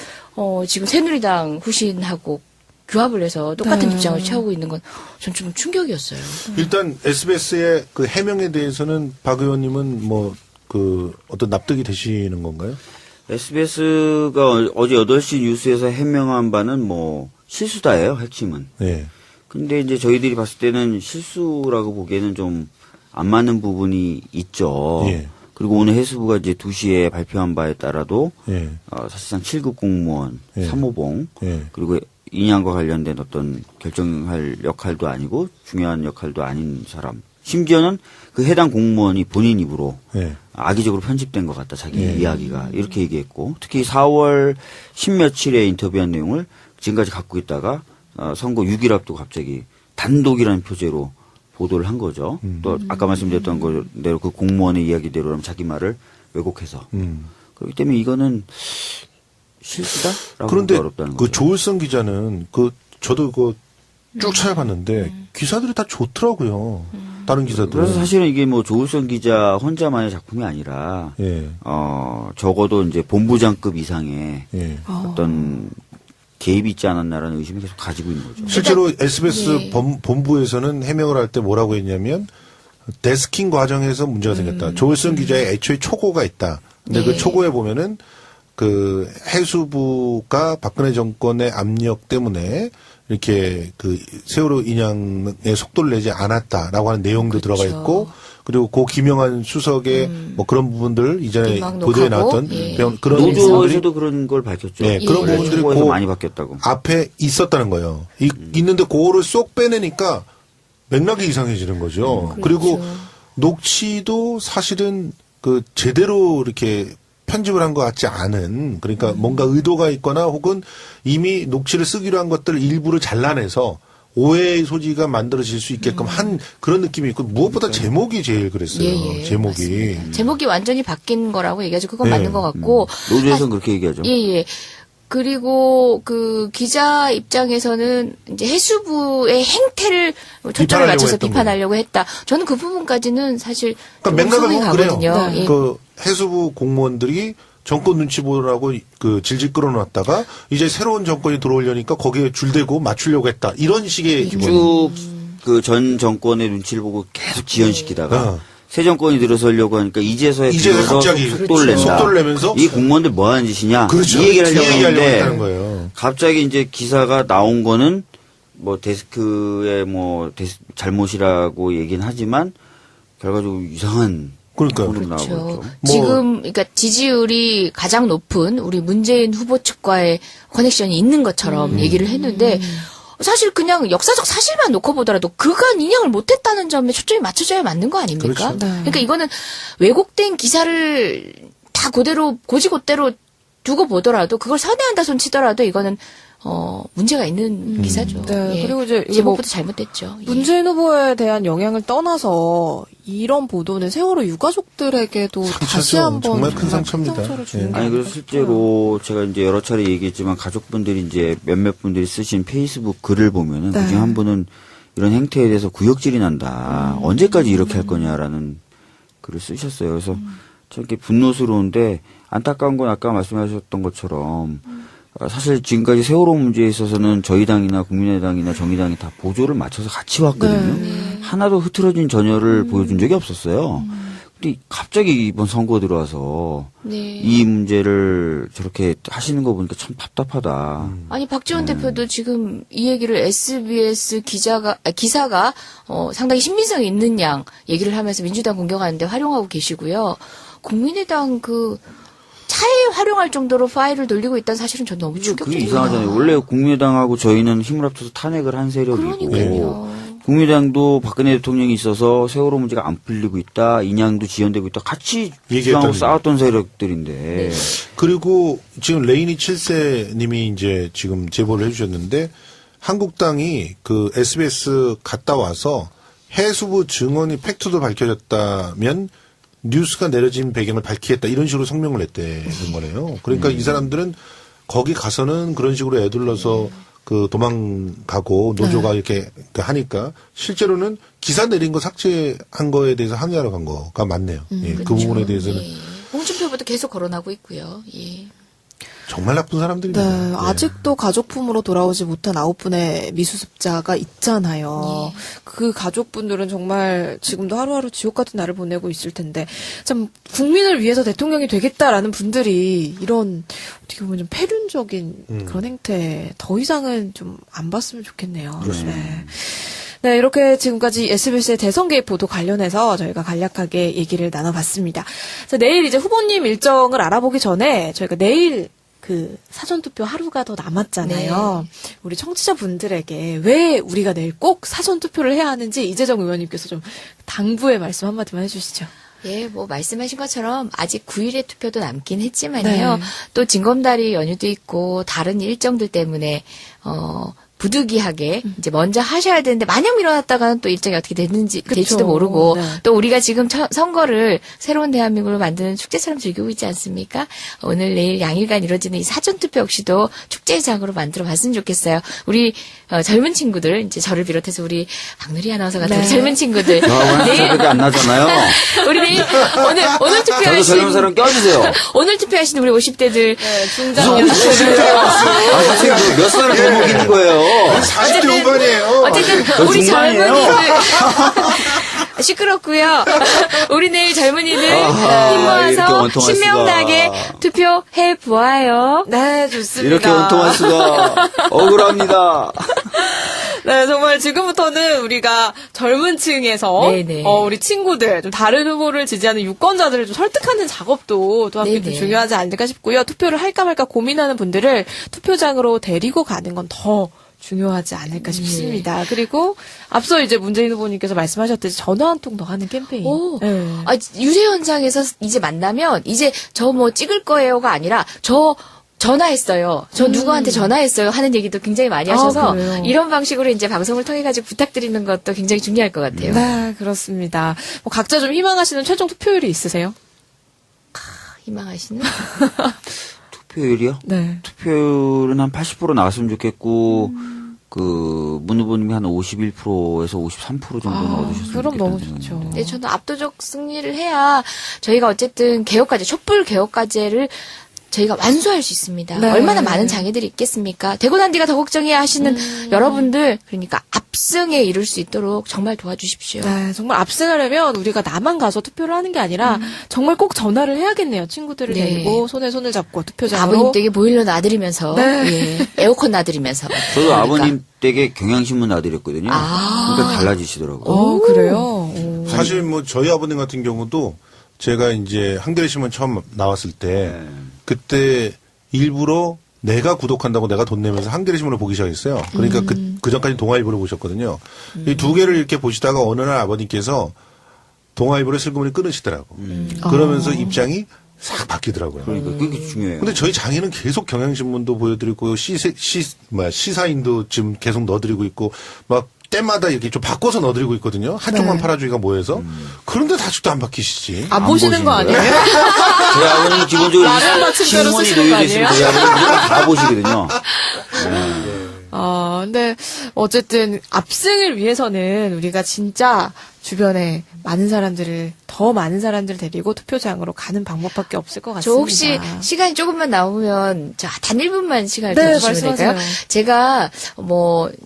지금 새누리당 후신하고 규합을 해서 똑같은 네. 입장을 취하고 있는 건 전 좀 충격이었어요. 일단 SBS의 그 해명에 대해서는 박 의원님은 뭐 그 어떤 납득이 되시는 건가요? SBS가 어제 8시 뉴스에서 해명한 바는 뭐 실수다예요, 핵심은. 네. 근데 이제 저희들이 봤을 때는 실수라고 보기에는 좀 안 맞는 부분이 있죠. 예. 그리고 오늘 해수부가 이제 2시에 발표한 바에 따라도 예. 사실상 7급 공무원, 예. 3호봉, 예. 그리고 인양과 관련된 어떤 결정할 역할도 아니고 중요한 역할도 아닌 사람. 심지어는 그 해당 공무원이 본인 입으로 예. 악의적으로 편집된 것 같다, 자기 예. 이야기가. 이렇게 얘기했고, 특히 4월 10며칠에 인터뷰한 내용을 지금까지 갖고 있다가 선거 6일 앞두고 갑자기 단독이라는 표제로 보도를 한 거죠. 또 아까 말씀드렸던 거대로 그 공무원의 이야기대로라면 자기 말을 왜곡해서. 그렇기 때문에 이거는 실수다라고 그런데 보기 어렵다는 그 거죠. 조울성 기자는 저도 쭉 찾아봤는데 기사들이 다 좋더라고요. 다른 기사들. 그래서 사실은 이게 뭐 조울성 기자 혼자만의 작품이 아니라 예. 적어도 이제 본부장급 이상의 예. 어떤 개입이 있지 않았나라는 의심을 계속 가지고 있는 거죠. 실제로 SBS 예. 본부에서는 해명을 할 때 뭐라고 했냐면 데스킹 과정에서 문제가 생겼다. 조울성 기자의 애초에 초고가 있다. 근데 그 예. 초고에 보면은 그 해수부가 박근혜 정권의 압력 때문에 이렇게 그 세월호 인양의 속도를 내지 않았다라고 하는 내용도 그렇죠. 들어가 있고, 그리고 고 김영환 수석의 뭐 그런 부분들 이전에 막 보도에 녹화고, 나왔던 예. 그런 부분들이 노조에서도 그런 걸 밝혔죠. 네, 그런 원래 부분들이 정부에서 고- 많이 바뀌었다고. 앞에 있었다는 거예요. 있는데 그거를 쏙 빼내니까 맥락이 이상해지는 거죠. 그리고 녹취도 사실은 그 제대로 이렇게 편집을 한 것 같지 않은, 그러니까 뭔가 의도가 있거나 혹은 이미 녹취를 쓰기로 한 것들을 일부를 잘라내서 오해의 소지가 만들어질 수 있게끔 한 그런 느낌이 있고, 무엇보다 제목이 제일 그랬어요. 예, 제목이. 맞습니다. 제목이 완전히 바뀐 거라고 얘기하죠. 그건 예. 맞는 것 같고. 노조에서는 그렇게 얘기하죠. 예, 예. 그리고 그 기자 입장에서는 이제 해수부의 행태를 초점을 비판하려고 맞춰서 했던 비판하려고 했다. 저는 그 부분까지는 사실 그러니까 좀 맥락을 성이 보면 그래요. 가거든요. 예. 그 해수부 공무원들이 정권 눈치 보느라고 그 질질 끌어놨다가 이제 새로운 정권이 들어오려니까 거기에 줄대고 맞추려고 했다. 이런 식의 기분. 쭉 그 전 정권의 눈치를 보고 계속 지연시키다가 어. 새 정권이 들어서려고 하니까 이제서야 이제서 비로소 갑자기 속도를 낸다. 속도를 내면서 이 공무원들 뭐 하는 짓이냐. 그렇죠. 이 얘기를 하려고 했다는 했는데 거예요. 갑자기 이제 기사가 나온 거는 뭐 데스크의 잘못이라고 얘기는 하지만 결과적으로 이상한 그러니까요. 부분으로 그렇죠. 나와버렸죠. 지금 그러니까 지지율이 가장 높은 우리 문재인 후보 측과의 커넥션이 있는 것처럼 얘기를 했는데 사실 그냥 역사적 사실만 놓고 보더라도 그간 인양을 못했다는 점에 초점이 맞춰져야 맞는 거 아닙니까? 그렇죠. 네. 그러니까 이거는 왜곡된 기사를 다 그대로 고지고대로 두고 보더라도 그걸 선회한다 손 치더라도 이거는 문제가 있는 기사죠. 네, 예. 그리고 이제 이거 제목부터 잘못됐죠. 예. 문재인 후보에 대한 영향을 떠나서 이런 보도는 세월호 유가족들에게도 다시 상처죠. 한번 정말 큰 상처입니다. 상처를 주는 예. 게 아니, 아닐까 그래서 실제로 제가 이제 여러 차례 얘기했지만 가족분들이 이제 몇몇 분들이 쓰신 페이스북 글을 보면은 네. 그중에 한 분은 이런 행태에 대해서 구역질이 난다. 언제까지 이렇게 할 거냐라는 글을 쓰셨어요. 그래서 저렇게 분노스러운데 안타까운 건 아까 말씀하셨던 것처럼 사실 지금까지 세월호 문제에 있어서는 저희 당이나 국민의당이나 정의당이 다 보조를 맞춰서 같이 왔거든요. 하나도 흐트러진 전열을 보여준 적이 없었어요. 근데 갑자기 이번 선거 들어와서 네. 이 문제를 저렇게 하시는 거 보니까 참 답답하다. 아니 박지원 대표도 지금 이 얘기를 SBS 기사가 상당히 신빙성이 있는 양 얘기를 하면서 민주당 공격하는데 활용하고 계시고요. 국민의당 그 차에 활용할 정도로 파일을 돌리고 있다는 사실은 전 너무 그게 충격적이에요. 이상하잖아요. 원래 국민의당하고 저희는 힘을 합쳐서 탄핵을 한 세력이고 그러니까요. 국민의당도 박근혜 대통령이 있어서 세월호 문제가 안 풀리고 있다, 인양도 지연되고 있다, 같이 얘기했던 주장하고 싸웠던 세력들인데 네. 그리고 지금 레이니 7세 님이 이제 지금 제보를 해주셨는데 한국당이 그 SBS 갔다 와서 해수부 증언이 팩트도 밝혀졌다면 뉴스가 내려진 배경을 밝히겠다 이런 식으로 성명을 냈다는 거네요. 그러니까 이 사람들은 거기 가서는 그런 식으로 애둘러서 그 도망가고 노조가 이렇게 하니까 실제로는 기사 내린 거 삭제한 거에 대해서 항의하러 간 거가 맞네요. 예, 그 부분에 대해서는 예. 홍준표부터 계속 거론하고 있고요. 예. 정말 나쁜 사람들입니다. 네, 예. 아직도 가족품으로 돌아오지 못한 9분의 미수습자가 있잖아요. 예. 그 가족분들은 정말 지금도 하루하루 지옥 같은 날을 보내고 있을 텐데, 참, 국민을 위해서 대통령이 되겠다라는 분들이 이런, 어떻게 보면 좀 폐륜적인 그런 행태 더 이상은 좀 안 봤으면 좋겠네요. 네. 네, 이렇게 지금까지 SBS의 대선 개입 보도 관련해서 저희가 간략하게 얘기를 나눠봤습니다. 그래서 내일 이제 후보님 일정을 알아보기 전에 저희가 내일 그 사전투표 하루가 더 남았잖아요. 우리 청취자분들에게 왜 우리가 내일 꼭 사전투표를 해야 하는지 이재정 의원님께서 좀 당부의 말씀 한마디만 해주시죠. 예, 뭐 말씀하신 것처럼 아직 9일의 투표도 남긴 했지만요. 네. 또 징검다리 연휴도 있고 다른 일정들 때문에 부득이하게 이제 먼저 하셔야 되는데 만약 미뤄놨다가는 또 일정이 어떻게 됐는지 그쵸. 될지도 모르고 네. 또 우리가 지금 선거를 새로운 대한민국을 만드는 축제처럼 즐기고 있지 않습니까? 오늘 내일 양일간 이루어지는 이 사전투표 역시도 축제장으로 만들어봤으면 좋겠어요. 우리 젊은 친구들 이제 저를 비롯해서 우리 박누리 아나운서 같은 네. 젊은 친구들 새벽에 안 나잖아요. 우리 내일 오늘 저도 투표하신 젊은 사람 껴주세요. 오늘 투표하신 우리 50대들 중장년. 선생님 몇 살을 더 먹이는 거예요? 40대 후반이에요. 어쨌든 저 우리 중반이에요? 젊은이들 시끄럽고요. 우리 내일 젊은이들 힘 이렇게 모아서 원통할 신명나게 수가. 투표해 보아요. 네, 좋습니다. 이렇게 원통할 수가 억울합니다. 네, 정말 지금부터는 우리가 젊은 층에서 네네. 우리 친구들, 좀 다른 후보를 지지하는 유권자들을 좀 설득하는 작업도 또 함께 좀 네네. 중요하지 않을까 싶고요. 투표를 할까 말까 고민하는 분들을 투표장으로 데리고 가는 건 더 중요하지 않을까 싶습니다. 그리고 앞서 이제 문재인 후보님께서 말씀하셨듯이 전화 한 통 더 하는 캠페인. 오, 네. 유세 현장에서 이제 만나면 이제 저 뭐 찍을 거예요가 아니라 저 전화했어요. 저 누구한테 전화했어요 하는 얘기도 굉장히 많이 하셔서 그래요? 이런 방식으로 이제 방송을 통해 가지고 부탁드리는 것도 굉장히 중요할 것 같아요. 네, 그렇습니다. 뭐 각자 좀 희망하시는 최종 투표율이 있으세요? 희망하시는 투표율이요? 네. 투표율은 한 80% 나왔으면 좋겠고 그 문 후보님이 한 51%에서 53% 정도는 얻으셨으면 그럼 너무 좋겠다는 좋죠. 생각입니다. 네, 저는 압도적 승리를 해야 저희가 어쨌든 개혁과제, 촛불 개혁과제를 저희가 완수할 수 있습니다. 네. 얼마나 많은 장애들이 있겠습니까? 되고 난 뒤가 더 걱정이야 하시는 여러분들, 그러니까 압승에 이룰 수 있도록 정말 도와주십시오. 네, 정말 압승하려면 우리가 나만 가서 투표를 하는 게 아니라 정말 꼭 전화를 해야겠네요. 친구들을 네. 데리고 손에 손을 잡고 투표장으로. 아버님 댁에 보일러 놔드리면서, 네. 예, 에어컨 놔드리면서. 저도 그러니까. 아버님 댁에 경향신문 놔드렸거든요. 그러니까 달라지시더라고요. 그래요? 오. 사실 뭐 저희 아버님 같은 경우도 제가 이제 한겨레 신문 처음 나왔을 때 그때 일부러 내가 구독한다고 내가 돈 내면서 한겨레 신문을 보기 시작했어요. 그러니까 그 전까지 동아일보를 보셨거든요. 이 두 개를 이렇게 보시다가 어느 날 아버님께서 동아일보를 슬그머니 끊으시더라고. 그러면서 입장이 싹 바뀌더라고요. 그러니까 그게 중요해요. 근데 저희 장인은 계속 경향신문도 보여드리고 시사인도 지금 계속 넣어드리고 있고 막 때마다 이렇게 좀 바꿔서 넣어드리고 있거든요. 한쪽만 팔아주기가 뭐해서. 그런데 아직도 안 바뀌시지. 안 보시는 거 아니에요? 저희 아버님 기본적으로 라면 맞춘 대로 신문이 쓰시는 거 놓여져 있으면 아니에요? 저희 아버님 무조건 다 보시거든요. 근데 어쨌든 압승을 위해서는 우리가 진짜 주변에 더 많은 사람들을 데리고 투표장으로 가는 방법밖에 없을 것 같습니다. 저 혹시 시간이 조금만 나오면 단 1분만 시간을 네, 주시면 될까요? 말씀하세요. 제가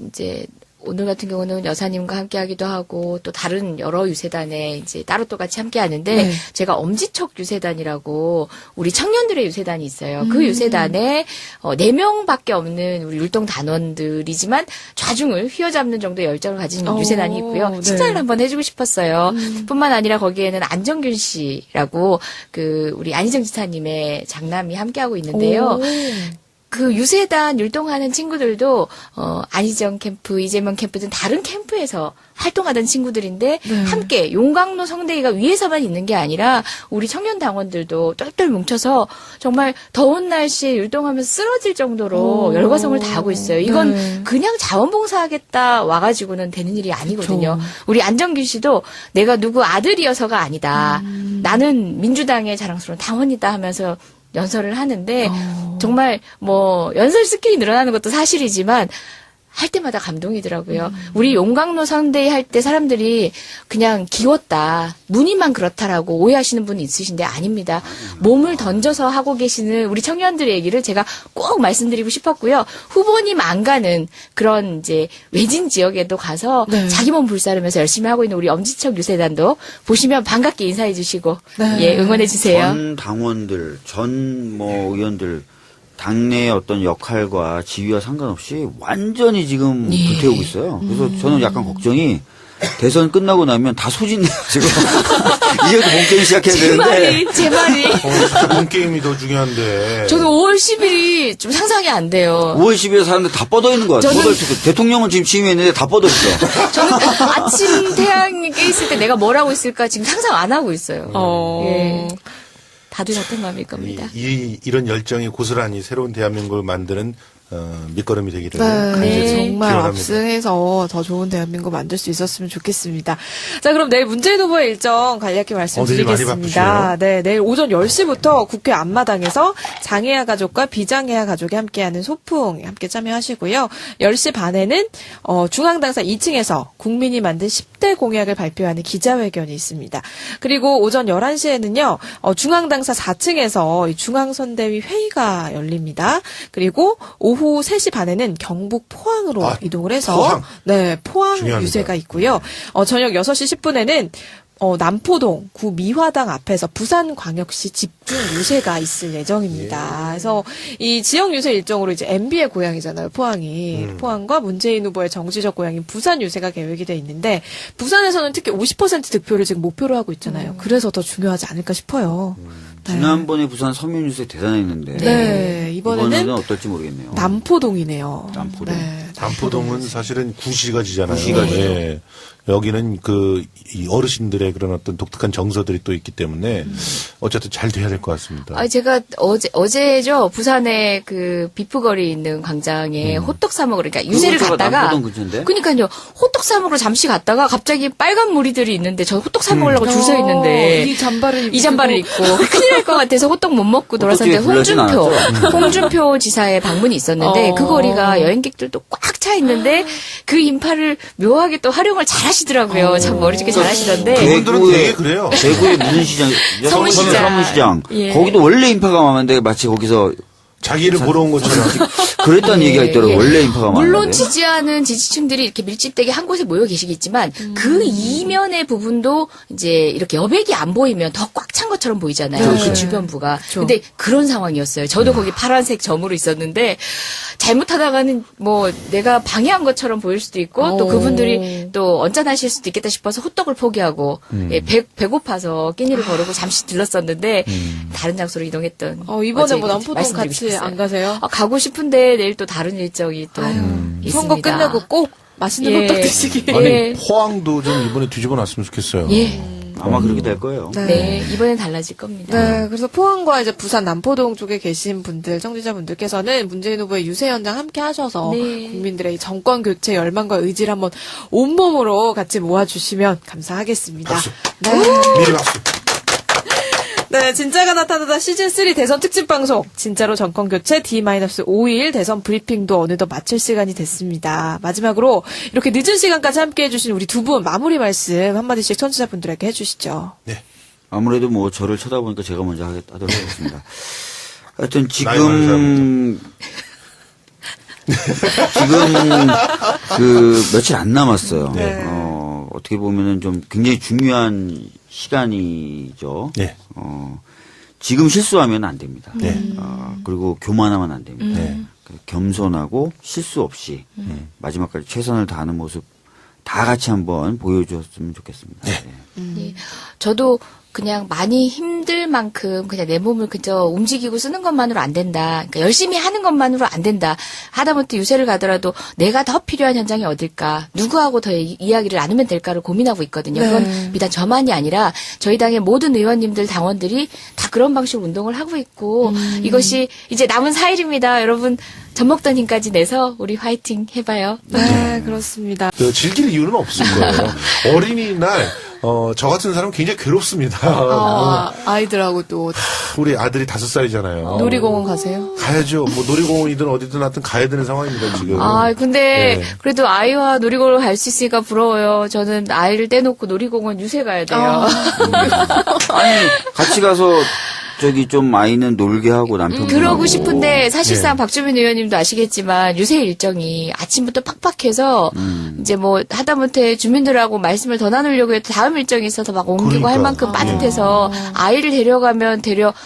이제 오늘 같은 경우는 여사님과 함께 하기도 하고 또 다른 여러 유세단에 이제 따로 또 같이 함께 하는데 네. 제가 엄지척 유세단이라고 우리 청년들의 유세단이 있어요. 그 유세단에 4명밖에 없는 우리 율동 단원들이지만 좌중을 휘어잡는 정도의 열정을 가진 유세단이 있고요. 네. 칭찬을 한번 해주고 싶었어요. 뿐만 아니라 거기에는 안정균 씨라고 우리 안희정 지사님의 장남이 함께하고 있는데요. 그 유세단 율동하는 친구들도 안희정 캠프, 이재명 캠프 등 다른 캠프에서 활동하던 친구들인데 함께 용광로 성대기가 위에서만 있는 게 아니라 우리 청년 당원들도 똘똘 뭉쳐서 정말 더운 날씨에 율동하면서 쓰러질 정도로 열과성을 다하고 있어요. 이건 그냥 자원봉사하겠다 와가지고는 되는 일이 아니거든요. 우리 안정균 씨도 내가 누구 아들이어서가 아니다. 나는 민주당의 자랑스러운 당원이다 하면서 연설을 하는데 정말 연설 스킬이 늘어나는 것도 사실이지만 할 때마다 감동이더라고요. 우리 용광로 선대위 할 때 사람들이 그냥 기웠다. 문의만 그렇다라고 오해하시는 분이 있으신데 아닙니다. 몸을 던져서 하고 계시는 우리 청년들의 얘기를 제가 꼭 말씀드리고 싶었고요. 후보님 안 가는 그런 이제 외진 지역에도 가서 자기 몸 불사르면서 열심히 하고 있는 우리 엄지척 유세단도 보시면 반갑게 인사해 주시고 응원해 주세요. 전 당원들, 의원들 당내의 어떤 역할과 지위와 상관없이 완전히 지금 불태우고 있어요. 그래서 저는 약간 걱정이 대선 끝나고 나면 다 소진해가지고 이제부터 본게임 시작해야 되는데 제 말이. 본게임이 더 중요한데. 저는 5월 10일이 좀 상상이 안 돼요. 5월 10일에 사람들 다 뻗어 있는 거야. 대통령은 지금 취임했는데 다 뻗어 있어. 저는 아침 태양이 깨 있을 때 내가 뭘 하고 있을까 지금 상상 안 하고 있어요. 예. 다들 같은 마음일 겁니다. 이런 열정이 고스란히 새로운 대한민국을 만드는 밑거름이 되기를 정말 기원합니다. 압승해서 더 좋은 대한민국 만들 수 있었으면 좋겠습니다. 자, 그럼 내일 문재인 후보의 일정 간략히 내일 많이 말씀드리겠습니다. 바쁘시네요. 네, 내일 오전 10시부터 국회 앞마당에서 장애아 가족과 비장애아 가족이 함께하는 소풍 함께 참여하시고요. 10시 반에는 중앙당사 2층에서 국민이 만든 10대 공약을 발표하는 기자회견이 있습니다. 그리고 오전 11시에는요. 중앙당사 4층에서 중앙선대위 회의가 열립니다. 그리고 오후 3시 반에는 경북 포항으로 이동을 해서 포항 중요합니다. 유세가 있고요. 저녁 6시 10분에는 남포동 구 미화당 앞에서 부산광역시 집중 유세가 있을 예정입니다. 그래서 이 지역 유세 일정으로 이제 MB의 고향이잖아요, 포항이. 포항과 문재인 후보의 정치적 고향인 부산 유세가 계획이 돼 있는데 부산에서는 특히 50% 득표를 지금 목표로 하고 있잖아요. 그래서 더 중요하지 않을까 싶어요. 지난번에 부산 서면 유세 대단했는데 네, 이번에는 어떨지 모르겠네요. 남포동이네요. 남포동. 남포동은 사실은 구시가지잖아요. 구시가지죠. 예. 여기는 이 어르신들의 그런 어떤 독특한 정서들이 또 있기 때문에 어쨌든 잘 돼야 될 것 같습니다. 제가 어제죠 부산에 그 비프거리 있는 광장에 호떡 사 먹으러 그러니까 유세를 갔다가 남포동 근처인데? 그러니까요 호떡 사 먹으러 잠시 갔다가 갑자기 빨간 무리들이 있는데 저 호떡 사 먹으려고 줄 서 있는데 이 잠바를 입고 큰일 날 것 같아서 호떡 못 먹고 돌아섰는데 불러진 홍준표 지사의 방문이 있었는데 그 거리가 여행객들도 꽉 차 있는데 그 인파를 묘하게 또 활용을 잘 하시더라고요. 참 머리좋게 잘 하시던데. 그분들은 되게 그래요. 대구의 무슨 서문시장. 서문시장. 예. 거기도 원래 인파가 많은데 마치 거기서 자기를 보러 온 것처럼. 그랬다는 얘기가 있더라고요. 원래 인파가 많은데. 물론 지지하는 지지층들이 이렇게 밀집되게 한 곳에 모여 계시겠지만 그 이면의 부분도 이제 이렇게 여백이 안 보이면 더 꽉 찬 것처럼 보이잖아요. 그 주변부가. 근데 그런 상황이었어요. 저도 거기 파란색 점으로 있었는데 잘못하다가는 내가 방해한 것처럼 보일 수도 있고 또 그분들이 또 언짢아하실 수도 있겠다 싶어서 호떡을 포기하고 배고파서 끼니를 거르고 잠시 들렀었는데 다른 장소로 이동했던 이번에 어제 남포동 말씀드리고 같이 싶었어요. 안 가세요? 가고 싶은데 내일 또 다른 일정이 또 있습니다. 선거 끝나고 꼭 맛있는 예. 호떡 드시기. 아니 예. 포항도 좀 이번에 뒤집어 놨으면 좋겠어요. 예. 아마 그렇게 될 거예요. 네, 이번엔 달라질 겁니다. 네, 그래서 포항과 이제 부산 남포동 쪽에 계신 분들, 청취자분들께서는 문재인 후보의 유세 현장 함께 하셔서 네. 국민들의 이 정권 교체 열망과 의지를 한번 온몸으로 같이 모아주시면 감사하겠습니다. 박수. 네. 미리 박수. 네, 진짜가 나타나다 시즌3 대선 특집 방송. 진짜로 정권 교체 D-5일 대선 브리핑도 어느덧 마칠 시간이 됐습니다. 마지막으로 이렇게 늦은 시간까지 함께 해주신 우리 두 분 마무리 말씀 한마디씩 청취자분들에게 해주시죠. 네. 아무래도 뭐 저를 쳐다보니까 제가 먼저 하도록 하겠습니다. 하여튼 나이 많은 지금 그 며칠 안 남았어요. 네. 어떻게 보면은 좀 굉장히 중요한 시간이죠. 네. 지금 실수하면 안 됩니다. 네. 그리고 교만하면 안 됩니다. 네. 겸손하고 실수 없이 마지막까지 최선을 다하는 모습 다 같이 한번 보여주었으면 좋겠습니다. 네. 네. 저도 그냥 많이 힘들 만큼 그냥 내 몸을 그저 움직이고 쓰는 것만으로 안 된다. 그러니까 열심히 하는 것만으로 안 된다. 하다못해 유세를 가더라도 내가 더 필요한 현장이 어딜까? 누구하고 더 이야기를 나누면 될까를 고민하고 있거든요. 네. 그건 비단 저만이 아니라 저희 당의 모든 의원님들, 당원들이 다 그런 방식으로 운동을 하고 있고 이것이 이제 남은 4일입니다. 여러분 젖 먹던 힘까지 내서 우리 화이팅 해봐요. 네, 그렇습니다. 즐길 이유는 없을 거예요. 어린이날, 저 같은 사람은 굉장히 괴롭습니다. 아이들하고 또 우리 아들이 5살이잖아요. 놀이공원 가세요? 가야죠. 뭐 놀이공원이든 어디든 하여튼 가야 되는 상황입니다, 지금. 근데 네. 그래도 아이와 놀이공원을 갈 수 있으니까 부러워요. 저는 아이를 떼놓고 놀이공원 유세 가야 돼요. 아니 같이 가서 저기 좀 아이는 놀게 하고 남편 그러고 싶은데 사실상 네. 박주민 의원님도 아시겠지만 유세 일정이 아침부터 팍팍해서 이제 뭐 하다못해 주민들하고 말씀을 더 나누려고 해도 다음 일정이 있어서 막 옮기고 할 그러니까. 만큼 빠듯해서 아이를 데려가면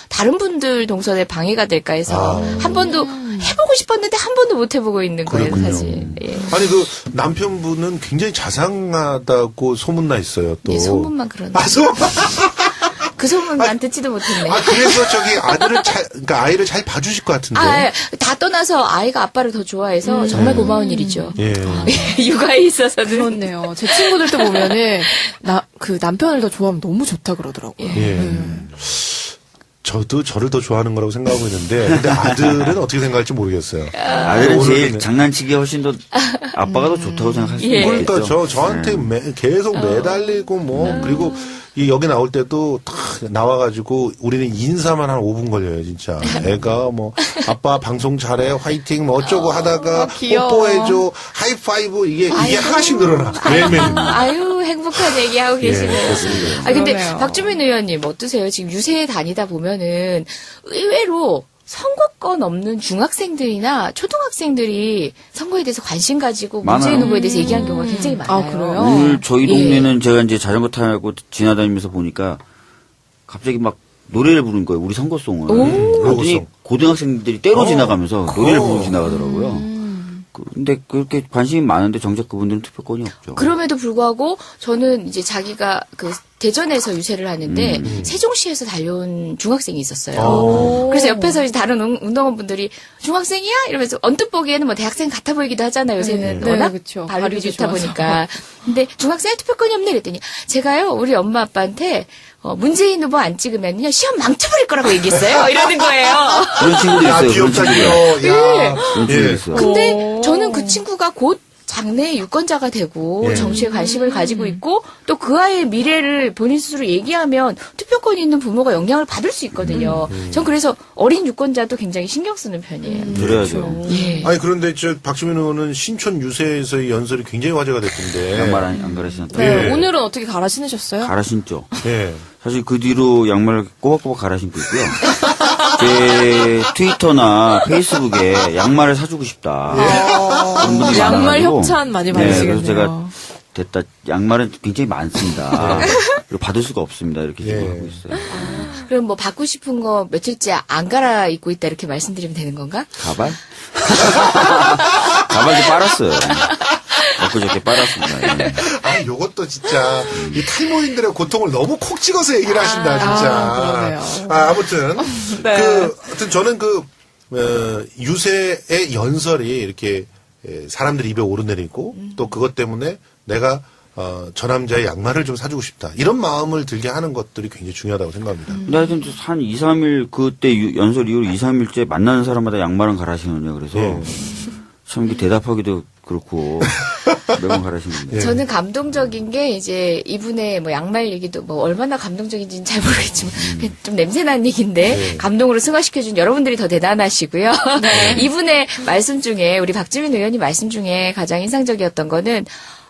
다른 분들 동선에 방해가 될까 해서 한 번도 해보고 싶었는데 한 번도 못 해보고 있는 거예요, 그렇군요. 사실. 예. 아니 그 남편분은 굉장히 자상하다고 소문나 있어요. 또. 예, 소문만 그런데 소문. 그 소문 난 듣지도 못했네. 그래서 저기 그러니까 아이를 잘 봐주실 것 같은데. 다 떠나서 아이가 아빠를 더 좋아해서 정말 고마운 일이죠. 예. 육아에 있어서는. 그렇네요. 제 친구들도 보면은 그 남편을 더 좋아하면 너무 좋다 그러더라고요. 예. 저도 저를 더 좋아하는 거라고 생각하고 있는데, 근데 아들은 어떻게 생각할지 모르겠어요. 아들은 제일 오늘은- 장난치기 훨씬 더 아빠가 더 좋다고 생각할 수 예. 그러니까 있겠죠. 저한테 계속 매달리고 그리고 여기 나올 때도 탁 나와가지고 우리는 인사만 한 5분 걸려요, 진짜. 애가 뭐 아빠 방송 잘해, 화이팅 뭐 어쩌고 하다가 귀여워. 뽀뽀해줘, 하이파이브 이게 하나씩 늘어나 매일매일. 아유, 행복한 얘기하고 계시네요. 그렇습니다. 근데 그러네요. 박주민 의원님 어떠세요? 지금 유세에 다니다 보면은 의외로 선거권 없는 중학생들이나 초등학생들이 선거에 대해서 관심 가지고 문재인 많아요. 후보에 대해서 얘기하는 경우가 굉장히 많아요. 그래요? 오늘 저희 예. 동네는 제가 이제 자전거 타고 지나다니면서 보니까 갑자기 막 노래를 부르는 거예요. 우리 선거송을. 그랬더니 로고송. 고등학생들이 때로 지나가면서 노래를 부르고 지나가더라고요. 근데 그렇게 관심이 많은데 정작 그분들은 투표권이 없죠. 그럼에도 불구하고 저는 이제 자기가 그 대전에서 유세를 하는데 세종시에서 달려온 중학생이 있었어요. 그래서 옆에서 이제 다른 운동원분들이 중학생이야? 이러면서 언뜻 보기에는 뭐 대학생 같아 보이기도 하잖아요. 요새는 네, 워낙 그쵸. 발육이 발육이 좋다 좋아서. 보니까. 근데 중학생이 투표권이 없네 그랬더니 제가요 우리 엄마 아빠한테 문재인 후보 안 찍으면요 시험 망쳐버릴 거라고 얘기했어요. 이러는 거예요. 그런 친구도 야, 있어요. 그런 친구도. 귀엽다니요. 야. 그런 친구도 예. 있어요. 근데 저는 그 친구가 곧 장래의 유권자가 되고 예. 정치에 관심을 가지고 있고 또 그 아이의 미래를 본인 스스로 얘기하면 투표권이 있는 부모가 영향을 받을 수 있거든요. 전 그래서 어린 유권자도 굉장히 신경 쓰는 편이에요. 그래야죠. 예. 아니 그런데 박주민 의원은 신촌 유세에서의 연설이 굉장히 화제가 됐던데. 양말 안 갈아신었다. 네, 예. 오늘은 어떻게 갈아 신으셨어요? 갈아 신죠. 예. 사실 그 뒤로 양말을 꼬박꼬박 갈아 신고 있고요. 제 트위터나 페이스북에 양말을 사주고 싶다. 그런 분들이 양말 많아가지고. 협찬 많이 네, 받으시겠네요. 그래서 제가 됐다. 양말은 굉장히 많습니다. 그리고 받을 수가 없습니다. 이렇게 예. 생각하고 있어요. 그럼 뭐 받고 싶은 거 며칠째 안 갈아입고 있다 이렇게 말씀드리면 되는 건가? 가발? 가발도 빨았어요. 엊그저께 빨았습니다. 예. 요것도 진짜 이 탈모인들의 고통을 너무 콕 찍어서 얘기를 하신다, 진짜. 그러네요. 아무튼 네. 하여튼 저는 유세의 연설이 이렇게 사람들이 입에 오르내리고 또 그것 때문에 내가 저 남자의 양말을 좀 사주고 싶다. 이런 마음을 들게 하는 것들이 굉장히 중요하다고 생각합니다. 근데 하여튼 한 2, 3일 그때 연설 이후로 2, 3일째 만나는 사람마다 양말은 갈아 신으냐 그래서 예. 참 이게 대답하기도 그렇고 매번 갈아 신는데. 저는 감동적인 게 이제 이분의 뭐 양말 얘기도 뭐 얼마나 감동적인지는 잘 모르겠지만 좀 냄새나는 얘기인데 감동으로 승화시켜준 여러분들이 더 대단하시고요. 이분의 말씀 중에 우리 박지민 의원님 말씀 중에 가장 인상적이었던 거는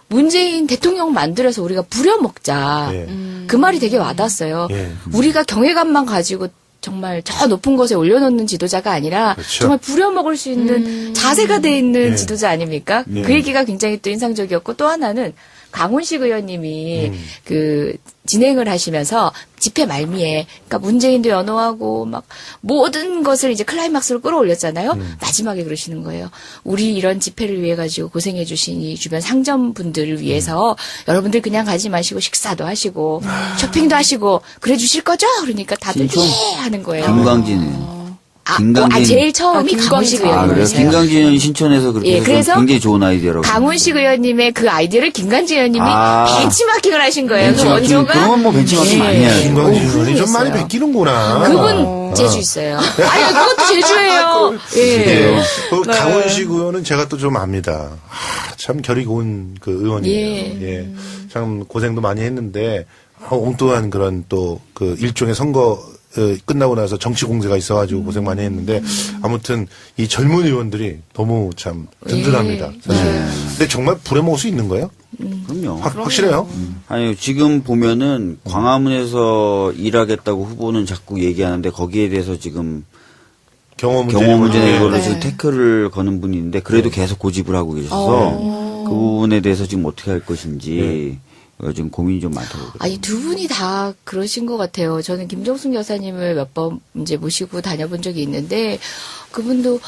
문재인 대통령 만들어서 우리가 부려먹자. 예. 그 말이 되게 와닿았어요. 예. 우리가 경외감만 가지고 정말 저 높은 곳에 올려놓는 지도자가 아니라 그렇죠. 정말 부려먹을 수 있는 자세가 돼 있는 예. 지도자 아닙니까? 예. 그 얘기가 굉장히 또 인상적이었고 또 하나는 강훈식 의원님이 그 진행을 하시면서 집회 말미에 그러니까 문재인도 연호하고 막 모든 것을 이제 클라이막스로 끌어올렸잖아요. 마지막에 그러시는 거예요. 우리 이런 집회를 위해 가지고 고생해 주신 이 주변 상점분들을 위해서 여러분들 그냥 가지 마시고 식사도 하시고 쇼핑도 하시고 그래 주실 거죠? 그러니까 다들 신촌? 예 하는 거예요. 김광진은. 아, 제일 처음이 강훈식 아, 그래요? 의원님이세요. 김광진 의원이 신촌에서 그렇게 예, 해서 그래서 굉장히 좋은 아이디어라고. 강훈식 의원님의 그 아이디어를 김관진 의원님이 아. 벤치마킹을 하신 거예요. 그 벤치마킹. 원조가 그러면 뭐 벤치마킹 많이 해야죠. 김광진 의원이 좀 많이 훌륭했어요. 베끼는구나. 그분 제주 있어요. 아니 그것도 제주예요. 예. 예. 그 강원식 의원은 제가 또 좀 압니다. 참 결이 고운 그 의원이에요. 예. 참 고생도 많이 했는데 엉뚱한 그런 또 그 일종의 선거 끝나고 나서 정치 공세가 있어가지고 고생 많이 했는데 아무튼 이 젊은 의원들이 너무 참 든든합니다. 사실. 근데 정말 부려먹을 수 있는 거예요? 그럼요. 확실해요? 아니, 지금 보면은 광화문에서 일하겠다고 후보는 자꾸 얘기하는데 거기에 대해서 지금 경호 문제 경호 문제 예. 이거를 지금 태클을 거는 분이 있는데 그래도 계속 고집을 하고 계셔서 그 부분에 대해서 지금 어떻게 할 것인지 지금 고민이 좀 많다고. 아니 두 분이 다 그러신 것 같아요. 저는 김종숙 여사님을 몇 번 이제 모시고 다녀본 적이 있는데 그분도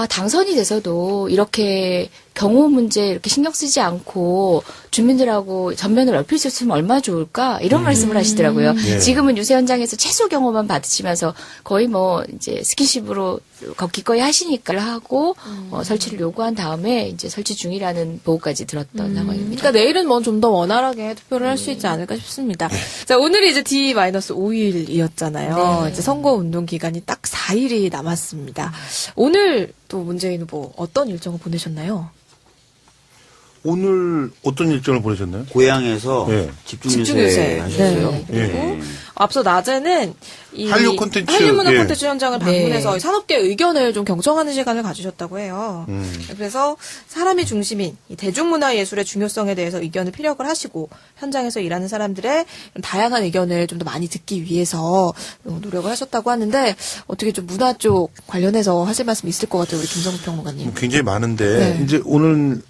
당선이 돼서도 이렇게 경호 문제 이렇게 신경 쓰지 않고 주민들하고 전면을 넓힐 수 있으면 얼마나 좋을까 이런 말씀을 하시더라고요. 예. 지금은 유세 현장에서 최소 경호만 받으시면서 거의 뭐 이제 스킨십으로 기꺼이 하시니까 하고 설치를 요구한 다음에 이제 설치 중이라는 보고까지 들었던 상황입니다. 그러니까 내일은 뭐 좀 더 원활하게 투표를 할 수 있지 않을까 싶습니다. 자, 오늘이 이제 D-5일이었잖아요. 이제 선거 운동 기간이 딱 4일이 남았습니다. 오늘 또 문재인 후보 어떤 일정을 보내셨나요? 오늘 어떤 일정을 보내셨나요? 고향에서 예. 집중유세 집중유세. 하셨어요. 네. 예. 그리고 앞서 낮에는 이 한류 콘텐츠, 한류문화 예. 콘텐츠 현장을 방문해서 산업계 의견을 좀 경청하는 시간을 가지셨다고 해요. 그래서 사람이 중심인 이 대중문화 예술의 중요성에 대해서 의견을 피력을 하시고 현장에서 일하는 사람들의 다양한 의견을 좀 더 많이 듣기 위해서 노력을 하셨다고 하는데 어떻게 좀 문화 쪽 관련해서 하실 말씀 있을 것 같아요, 우리 김성국 평론가님. 굉장히 많은데 네. 이제 오늘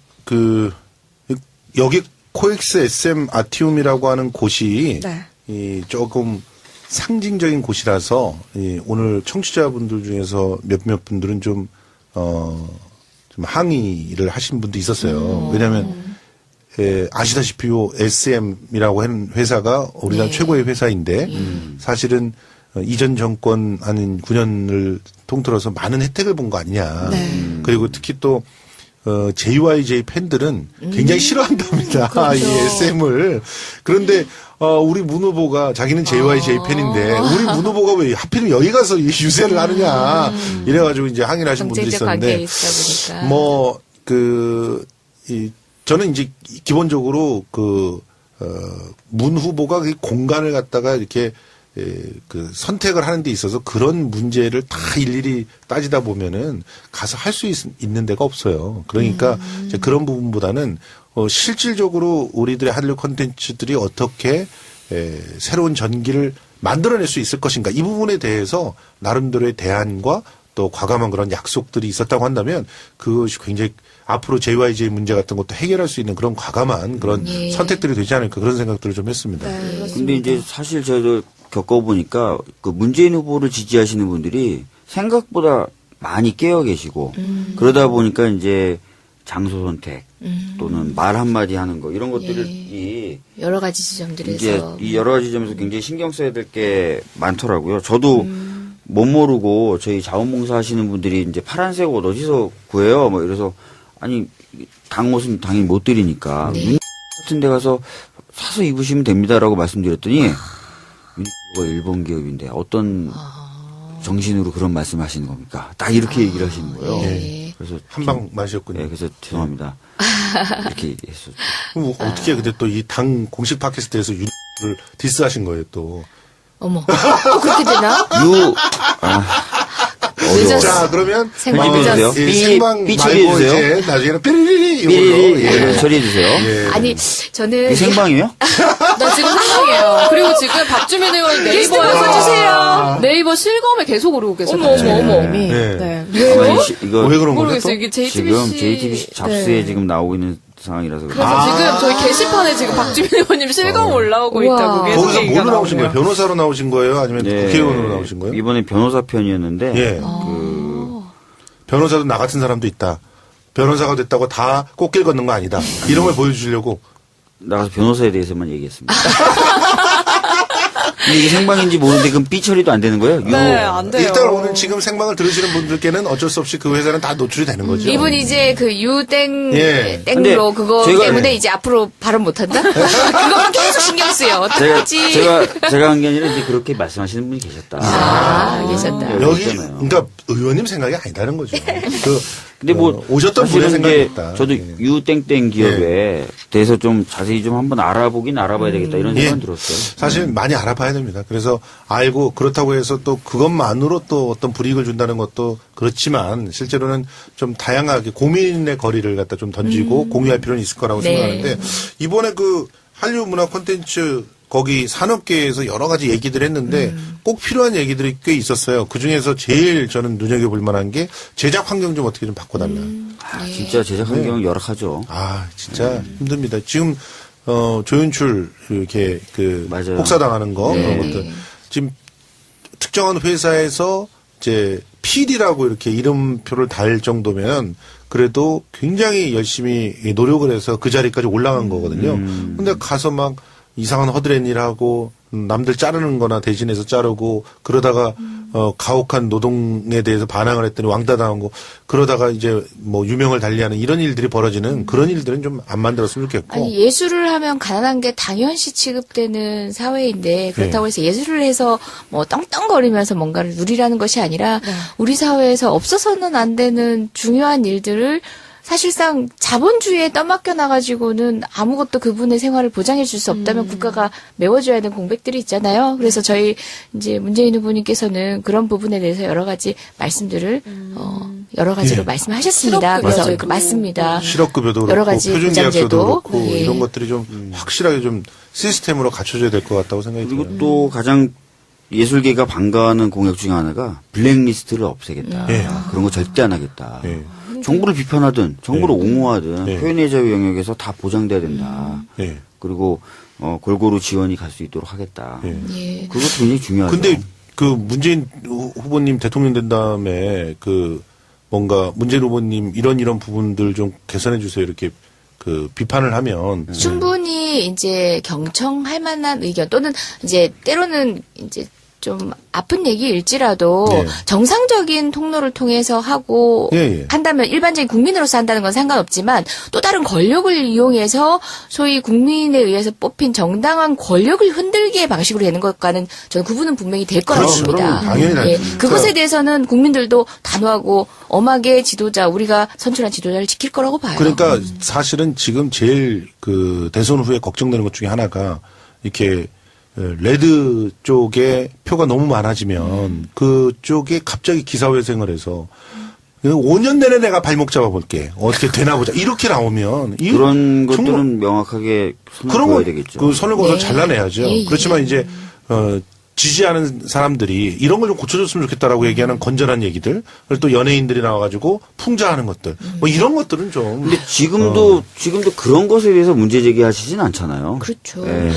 여기 코엑스 SM 아티움이라고 하는 곳이 네. 이 조금 상징적인 곳이라서 오늘 청취자분들 중에서 몇몇 분들은 좀 항의를 하신 분도 있었어요. 왜냐하면 아시다시피 SM이라고 하는 회사가 우리나라 최고의 회사인데 사실은 이전 정권 한 9년을 통틀어서 많은 혜택을 본 거 아니냐. 그리고 특히 또 JYJ 팬들은 굉장히 싫어한답니다. 이 SM을. 그런데 우리 문 후보가 자기는 JYJ 팬인데 우리 문 후보가 왜 하필이면 여기 가서 이 유세를 하느냐 이래가지고 이제 항의를 하신 분들이 경쟁적 관계에 있었는데 있다 보니까 저는 이제 기본적으로 문 후보가 그 공간을 갖다가 이렇게 선택을 하는 데 있어서 그런 문제를 다 일일이 따지다 보면은 가서 할 수 있는 데가 없어요. 그러니까 이제 그런 부분보다는 실질적으로 우리들의 한류 콘텐츠들이 어떻게 새로운 전기를 만들어낼 수 있을 것인가 이 부분에 대해서 나름대로의 대안과 또 과감한 그런 약속들이 있었다고 한다면 그것이 굉장히 앞으로 JYJ 문제 같은 것도 해결할 수 있는 그런 과감한 그런 선택들이 되지 않을까 그런 생각들을 좀 했습니다. 근데 이제 사실 저도 겪어보니까 그 문재인 후보를 지지하시는 분들이 생각보다 많이 깨어 계시고 그러다 보니까 이제 장소 선택 또는 말 한마디 하는 거 이런 것들이 여러 가지 지점들에서 이제 이 여러 가지 점에서 굉장히 신경 써야 될 게 많더라고요. 저도 못 모르고 저희 자원봉사 하시는 분들이 이제 파란색 옷 어디서 구해요? 뭐 이래서 아니 당 옷은 당연히 못 드리니까 같은 데 가서 사서 입으시면 됩니다라고 말씀드렸더니 유니클로가 일본 기업인데 어떤 정신으로 그런 말씀하시는 겁니까? 딱 이렇게 얘기를 하시는 거예요. 예. 그래서 한방 마셨군요. 네, 그래서 죄송합니다. 이렇게 얘기했었죠. 그럼 어떻게 근데 또 이 당 공식 팟캐스트에서 유를 디스하신 거예요 또. 어머. 그렇게 되나? 어려워요. 자 그러면 생방 편집해주세요. 예, 삐- 생방 삐 말고 처리해주세요. 이제 나중에는 삐리리리 이걸로 삐 예. 처리해주세요. 예. 아니, 저는. 이게 생방이에요? 나 지금 생방이에요. 그리고 지금 박주민 의원 네이버에서 해주세요. 네이버 실검에 계속 오르고 계세요. 어머, 어머, 어머. 이미. 네. 네. 아마 이거 왜 그런 거죠? 모르겠어요. 또? 이게 JTBC. 지금 JTBC 잡스에 네. 지금 나오고 있는 상황이라서 그래서 그래요. 지금 저희 게시판에 지금 박주민 의원님 실검 올라오고 우와. 있다고 계속 거기서 얘기가 뭐로 나오신 거예요? 나오네요. 변호사로 나오신 거예요? 아니면 네. 국회의원으로 나오신 거예요? 이번에 변호사 편이었는데 예. 변호사도 나 같은 사람도 있다. 변호사가 됐다고 다 꽃길 걷는 거 아니다. 이런 걸 보여주려고. 나가서 변호사에 대해서만 얘기했습니다. 근데 이게 생방인지 모르는데 그럼 삐 처리도 안 되는 거예요? 네, 안 돼요. 일단 오늘 지금 생방을 들으시는 분들께는 어쩔 수 없이 그 회사는 다 노출이 되는 거죠. 이분 이제 그 유땡 예. 땡로 근데 그거 제가- 때문에 예. 이제 앞으로 발언 못한다? 그거만 계속 신경 쓰여. 어떡하지? 제가 한 게 아니라 이제 그렇게 말씀하시는 분이 계셨다. 계셨다. 여기 있잖아요. 그러니까 의원님 생각이 아니다는 거죠. 그 근데 뭐 오셨던 분의 사실은 이제 생각이었다. 저도 예. 유땡땡 기업에 대해서 좀 자세히 좀 한번 알아보긴 알아봐야 되겠다 이런 생각은 들었어요. 사실 많이 알아봐야 됩니다. 그래서 알고 그렇다고 해서 또 그것만으로 또 어떤 불이익을 준다는 것도 그렇지만 실제로는 좀 다양하게 고민의 거리를 갖다 좀 던지고 공유할 필요는 있을 거라고 네. 생각하는데 이번에 그 한류 문화 콘텐츠 거기 산업계에서 여러 가지 얘기들 했는데 꼭 필요한 얘기들이 꽤 있었어요. 그 중에서 제일 저는 눈여겨볼 만한 게 제작 환경 좀 어떻게 좀 바꿔달라. 진짜 제작 환경은 열악하죠. 아, 진짜 힘듭니다. 지금, 조연출, 이렇게, 맞아요. 복사당하는 거, 그런 것들. 지금 특정한 회사에서 이제 PD라고 이렇게 이름표를 달 정도면 그래도 굉장히 열심히 노력을 해서 그 자리까지 올라간 거거든요. 근데 가서 막 이상한 허드렛 일하고 남들 자르는 거나 대신해서 자르고 그러다가 가혹한 노동에 대해서 반항을 했더니 왕따 당한 거 그러다가 이제 뭐 유명을 달리하는 이런 일들이 벌어지는 그런 일들은 좀 안 만들었으면 좋겠고. 아니 예술을 하면 가난한 게 당연시 취급되는 사회인데 그렇다고 해서 예술을 해서 뭐 떵떵거리면서 뭔가를 누리라는 것이 아니라 우리 사회에서 없어서는 안 되는 중요한 일들을 사실상 자본주의에 떠맡겨 놔가지고는 아무것도 그분의 생활을 보장해 줄 수 없다면 국가가 메워줘야 하는 공백들이 있잖아요. 그래서 저희 이제 문재인 후보님께서는 그런 부분에 대해서 여러 가지 말씀들을 여러 가지로 예. 말씀하셨습니다. 실업급여도 그래서 있고. 맞습니다. 실업급여도 여러 그렇고 가지 표준계약서도 보장제도. 그렇고 예. 이런 것들이 좀 확실하게 좀 시스템으로 갖춰져야 될 것 같다고 생각이 들어요. 그리고 또 가장 예술계가 반가워하는 공약 중에 하나가 블랙리스트를 없애겠다. 예. 그런 거 절대 안 하겠다. 예. 정부를 비판하든 정부를 옹호하든 예. 표현의 자유 영역에서 다 보장돼야 된다. 예. 그리고 골고루 지원이 갈 수 있도록 하겠다. 예. 예. 그것도 굉장히 중요하죠. 근데 그 문재인 후보님 대통령 된 다음에 그 뭔가 문재인 후보님 이런 부분들 좀 개선해 주세요 이렇게 그 비판을 하면 충분히 이제 경청할 만한 의견 또는 이제 때로는 이제 좀 아픈 얘기일지라도 네. 정상적인 통로를 통해서 하고 예, 예. 한다면 일반적인 국민으로서 한다는 건 상관없지만 또 다른 권력을 이용해서 소위 국민에 의해서 뽑힌 정당한 권력을 흔들기의 방식으로 되는 것과는 저는 구분은 분명히 될 거라고 그렇죠. 봅니다. 그럼 당연히 예, 다르죠. 그것에 대해서는 국민들도 단호하고 엄하게 지도자 우리가 선출한 지도자를 지킬 거라고 봐요. 그러니까 사실은 지금 제일 그 대선 후에 걱정되는 것 중에 하나가 이렇게 레드 쪽에 표가 너무 많아지면 그쪽에 갑자기 기사회생을 해서 5년 내내 내가 발목 잡아볼게. 어떻게 되나 보자. 이렇게 나오면 이 그런 정말 것들은 명확하게 선을 그런 그어야 거 되겠죠. 그 선을 그어서 예. 잘라내야죠. 예, 예. 그렇지만 이제 지지하는 사람들이 이런 걸 좀 고쳐줬으면 좋겠다라고 얘기하는 건전한 얘기들, 그리고 또 연예인들이 나와가지고 풍자하는 것들, 뭐 이런 것들은 좀. 근데 지금도 그런 것에 대해서 문제 제기하시진 않잖아요. 그렇죠. 예.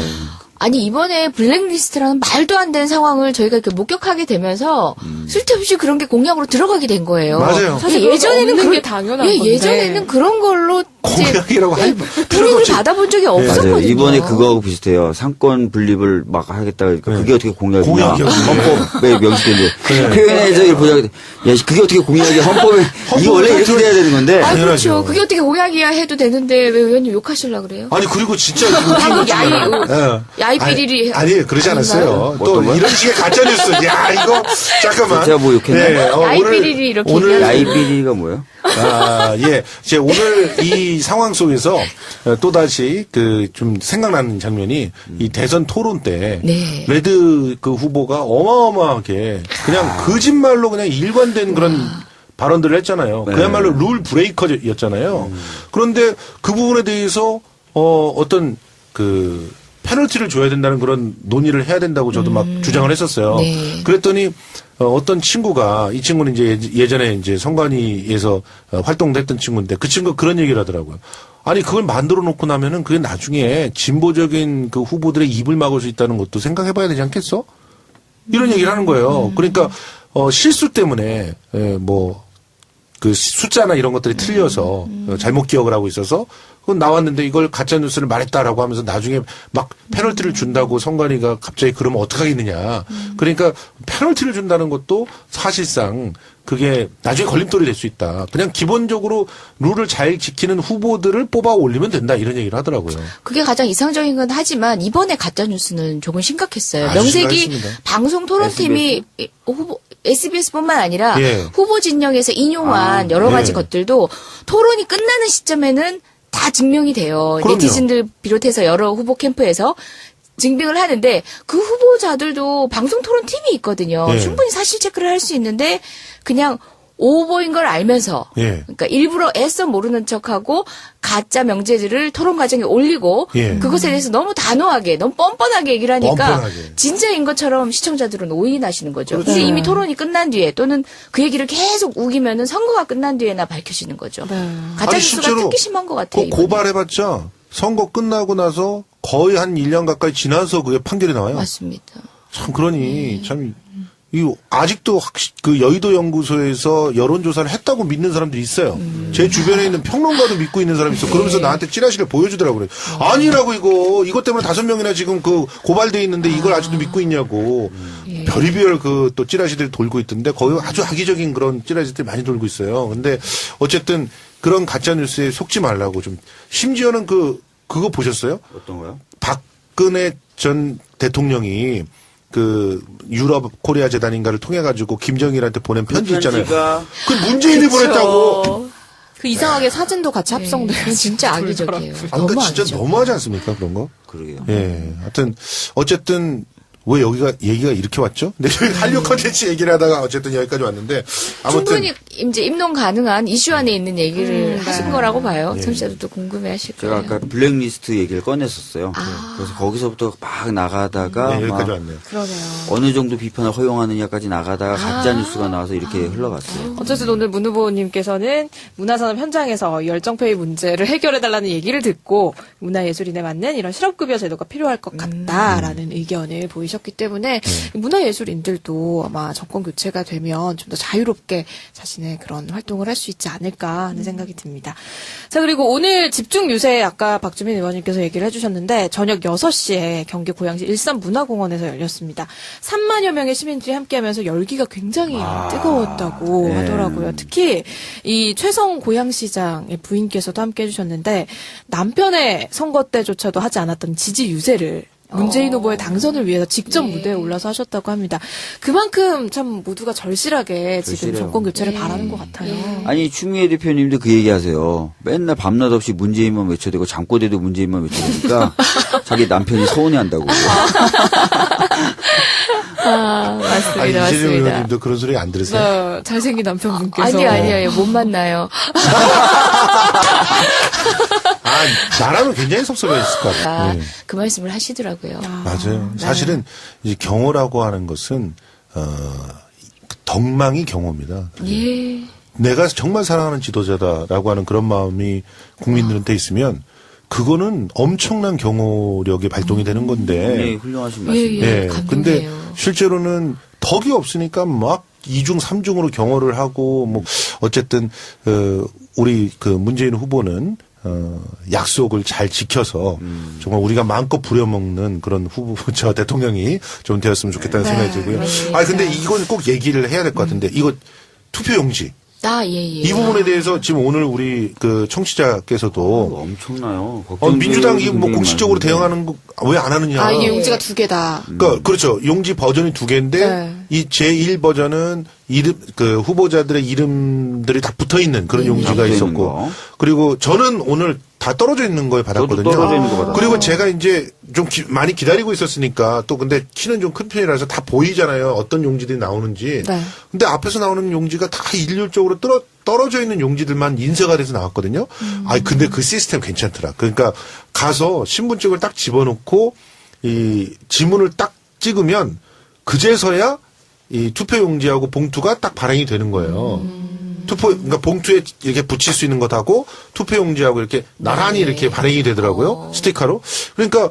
아니 이번에 블랙리스트라는 말도 안 되는 상황을 저희가 이렇게 목격하게 되면서 쓸데없이 그런 게 공약으로 들어가게 된 거예요. 맞아요. 사실 예전에는 없는 그런- 게 당연한 예, 건데. 예전에는 그런 걸로 공약이라고 할 필요가 불이익을 없지. 받아본 적이 맞아요. 없었거든요. 이번에 그거하고 비슷해요. 상권 분립을 막 하겠다. 그러니까 그게 어떻게 공약이냐. 공약이요, 그게. 헌법에 명시된데. 그래. 표현해서 이렇게 보자. 야, 그게 어떻게 공약이야. 헌법에. 이게 원래 이렇게 돼야 되는 건데. 아, 그렇죠. 당연하죠. 그게 어떻게 공약이야 해도 되는데 왜 의원님 욕하시려고 그래요? 아니 그리고 진짜 방금 예. 야이삐리리 아니 그러지 않았어요. 또 어떤 거요? 이런 식의 가짜 뉴스. 야 이거 잠깐만. 제가 뭐 욕했나요? 야이삐리리 이렇게 오늘 얘기하는 야이비리가 뭐예요? 아, 예. 이제 오늘 이 상황 속에서 또다시 좀 생각나는 장면이 이 대선 토론 때 네. 레드 그 후보가 어마어마하게 그냥 거짓말로 그냥 일관된 그런 발언들을 했잖아요. 네. 그야말로 룰 브레이커였잖아요. 그런데 그 부분에 대해서 어떤 그 페널티를 줘야 된다는 그런 논의를 해야 된다고 저도 막 주장을 했었어요. 네. 그랬더니 어떤 친구가 이 친구는 이제 예전에 이제 선관위에서 활동도 했던 친구인데 그 친구가 그런 얘기를 하더라고요. 아니 그걸 만들어 놓고 나면은 그게 나중에 진보적인 그 후보들의 입을 막을 수 있다는 것도 생각해 봐야 되지 않겠어? 이런 얘기를 하는 거예요. 그러니까 실수 때문에 그 숫자나 이런 것들이 틀려서 잘못 기억을 하고 있어서 그건 나왔는데 이걸 가짜 뉴스를 말했다라고 하면서 나중에 막 페널티를 준다고 선관위가 갑자기 그러면 어떡하겠느냐. 그러니까 페널티를 준다는 것도 사실상 그게 나중에 걸림돌이 될 수 있다. 그냥 기본적으로 룰을 잘 지키는 후보들을 뽑아 올리면 된다 이런 얘기를 하더라고요. 그게 가장 이상적인 건 하지만 이번에 가짜 뉴스는 조금 심각했어요. 아주 명색이 심각했습니다. 방송 토론팀이 후보 SBS뿐만 아니라 예. 후보 진영에서 인용한 여러 가지 예. 것들도 토론이 끝나는 시점에는 다 증명이 돼요. 그럼요. 네티즌들 비롯해서 여러 후보 캠프에서 증빙을 하는데 그 후보자들도 방송 토론 팀이 있거든요. 예. 충분히 사실 체크를 할 수 있는데 그냥 오보인 걸 알면서 예. 그러니까 일부러 애써 모르는 척하고 가짜 명제들을 토론 과정에 올리고 예. 그것에 대해서 너무 단호하게 너무 뻔뻔하게 얘기를 하니까 뻔뻔하게. 진짜인 것처럼 시청자들은 오인하시는 거죠. 그렇죠. 근데 이미 토론이 끝난 뒤에 또는 그 얘기를 계속 우기면은 선거가 끝난 뒤에나 밝혀지는 거죠. 가짜 아니, 뉴스가 실제로 특히 심한 것 같아요. 이번에. 고발해봤자 선거 끝나고 나서 거의 한 1년 가까이 지나서 그게 판결이 나와요. 맞습니다. 참 그러니 참 이 아직도 그 여의도 연구소에서 여론조사를 했다고 믿는 사람들이 있어요. 제 주변에 있는 평론가도 믿고 있는 사람이 있어. 그러면서 나한테 찌라시를 보여주더라고요. 아니라고 이것 때문에 5명이나 지금 그 고발돼 있는데 이걸 아직도 믿고 있냐고. 별의별 그 또 찌라시들이 돌고 있던데 거의 아주 악의적인 그런 찌라시들이 많이 돌고 있어요. 근데 어쨌든 그런 가짜 뉴스에 속지 말라고 좀 심지어는 그거 보셨어요? 어떤 거요? 박근혜 전 대통령이 그 유럽 코리아 재단인가를 통해 가지고 김정일한테 보낸 편지 있잖아요. 편지가 그 문재인이 보냈다고. 그 이상하게 사진도 같이 합성돼. 네, 진짜 악의적이에요. 아, 너무 그러니까 진짜 악의적. 너무하지 않습니까 그런 거? 그러게요. 예. 하여튼 어쨌든 왜 여기가 얘기가 이렇게 왔죠? 근데 저희 한류 컨텐츠 얘기를 하다가 어쨌든 여기까지 왔는데 아무튼 충분히 이제 입론 가능한 이슈 안에 있는 얘기를 하신 네. 거라고 봐요. 예. 청취자들도 궁금해하실 제가 거예요. 아까 블랙리스트 얘기를 꺼냈었어요. 그래서 거기서부터 막 나가다가 네, 여기까지 막 왔네요. 그러네요. 어느 정도 비판을 허용하느냐까지 나가다가 가짜 뉴스가 나와서 이렇게 흘러갔어요. 어쨌든 오늘 문 후보님께서는 문화산업 현장에서 열정페이 문제를 해결해달라는 얘기를 듣고 문화예술인에 맞는 이런 실업급여 제도가 필요할 것 같다라는 의견을 보이셨기 때문에 문화예술인들도 아마 정권 교체가 되면 좀 더 자유롭게 자신의 그런 활동을 할 수 있지 않을까 하는 생각이 듭니다. 자, 그리고 오늘 집중 유세 아까 박주민 의원님께서 얘기를 해주셨는데 저녁 6시에 경기 고양시 일산문화공원에서 열렸습니다. 3만여 명의 시민들이 함께하면서 열기가 굉장히 뜨거웠다고 네. 하더라고요. 특히 이 최성 고양시장의 부인께서도 함께 해주셨는데 남편의 선거 때조차도 하지 않았던 지지 유세를 문재인 후보의 당선을 위해서 직접 무대에 올라서 하셨다고 합니다. 그만큼 참 모두가 절실하게 지금 절실해요. 정권 교체를 바라는 것 같아요. 아니 추미애 대표님도 그 얘기하세요. 맨날 밤낮 없이 문재인만 외쳐대고 잠꼬대도 문재인만 외쳐대니까 자기 남편이 서운해한다고. 맞습니다. 아니, 이재명 맞습니다. 의원님도 그런 소리 안 들으세요? 잘생긴 남편분께서 아니요. 못 만나요. 나라면 굉장히 섭섭했을 것 같아요. 예. 그 말씀을 하시더라고요. 맞아요. 사실은 이제 경호라고 하는 것은 덕망이 경호입니다. 예. 내가 정말 사랑하는 지도자다라고 하는 그런 마음이 국민들한테 있으면 그거는 엄청난 경호력이 발동이 되는 네, 건데. 훌륭하신 말씀입니다. 예. 예. 감동이에요. 근데 실제로는 덕이 없으니까 막 2중, 3중으로 경호를 하고 뭐 어쨌든 우리 그 문재인 후보는 약속을 잘 지켜서 정말 우리가 마음껏 부려먹는 그런 저 대통령이 좀 되었으면 좋겠다는 생각이 들고요. 아 근데 이건 꼭 얘기를 해야 될 것 같은데 이거 투표용지 예. 이 부분에 대해서 지금 오늘 우리 그 청취자께서도 엄청나요. 민주당이 뭐 공식적으로 대응하는 거 왜 안 하느냐. 아, 이게 용지가 2개다. 그러니까 그렇죠. 용지 버전이 2개인데 네. 이 제1 버전은 이름 그 후보자들의 이름들이 다 붙어 있는 그런 용지가 붙어 있는 있었고 거. 그리고 저는 오늘 다 떨어져 있는 거에 받았거든요. 저도 떨어져 있는 거 받았어요. 그리고 제가 이제 좀 많이 기다리고 있었으니까 또 근데 키는 좀 큰 편이라서 다 보이잖아요. 어떤 용지들이 나오는지. 네. 근데 앞에서 나오는 용지가 다 일률적으로 떨어져 있는 용지들만 인쇄가 돼서 나왔거든요. 아 근데 그 시스템 괜찮더라. 그러니까 가서 신분증을 딱 집어넣고 이 지문을 딱 찍으면 그제서야 이 투표용지하고 봉투가 딱 발행이 되는 거예요. 그러니까 봉투에 이렇게 붙일 수 있는 것하고 투표용지하고 이렇게 나란히 이렇게 발행이 되더라고요. 스티커로. 그러니까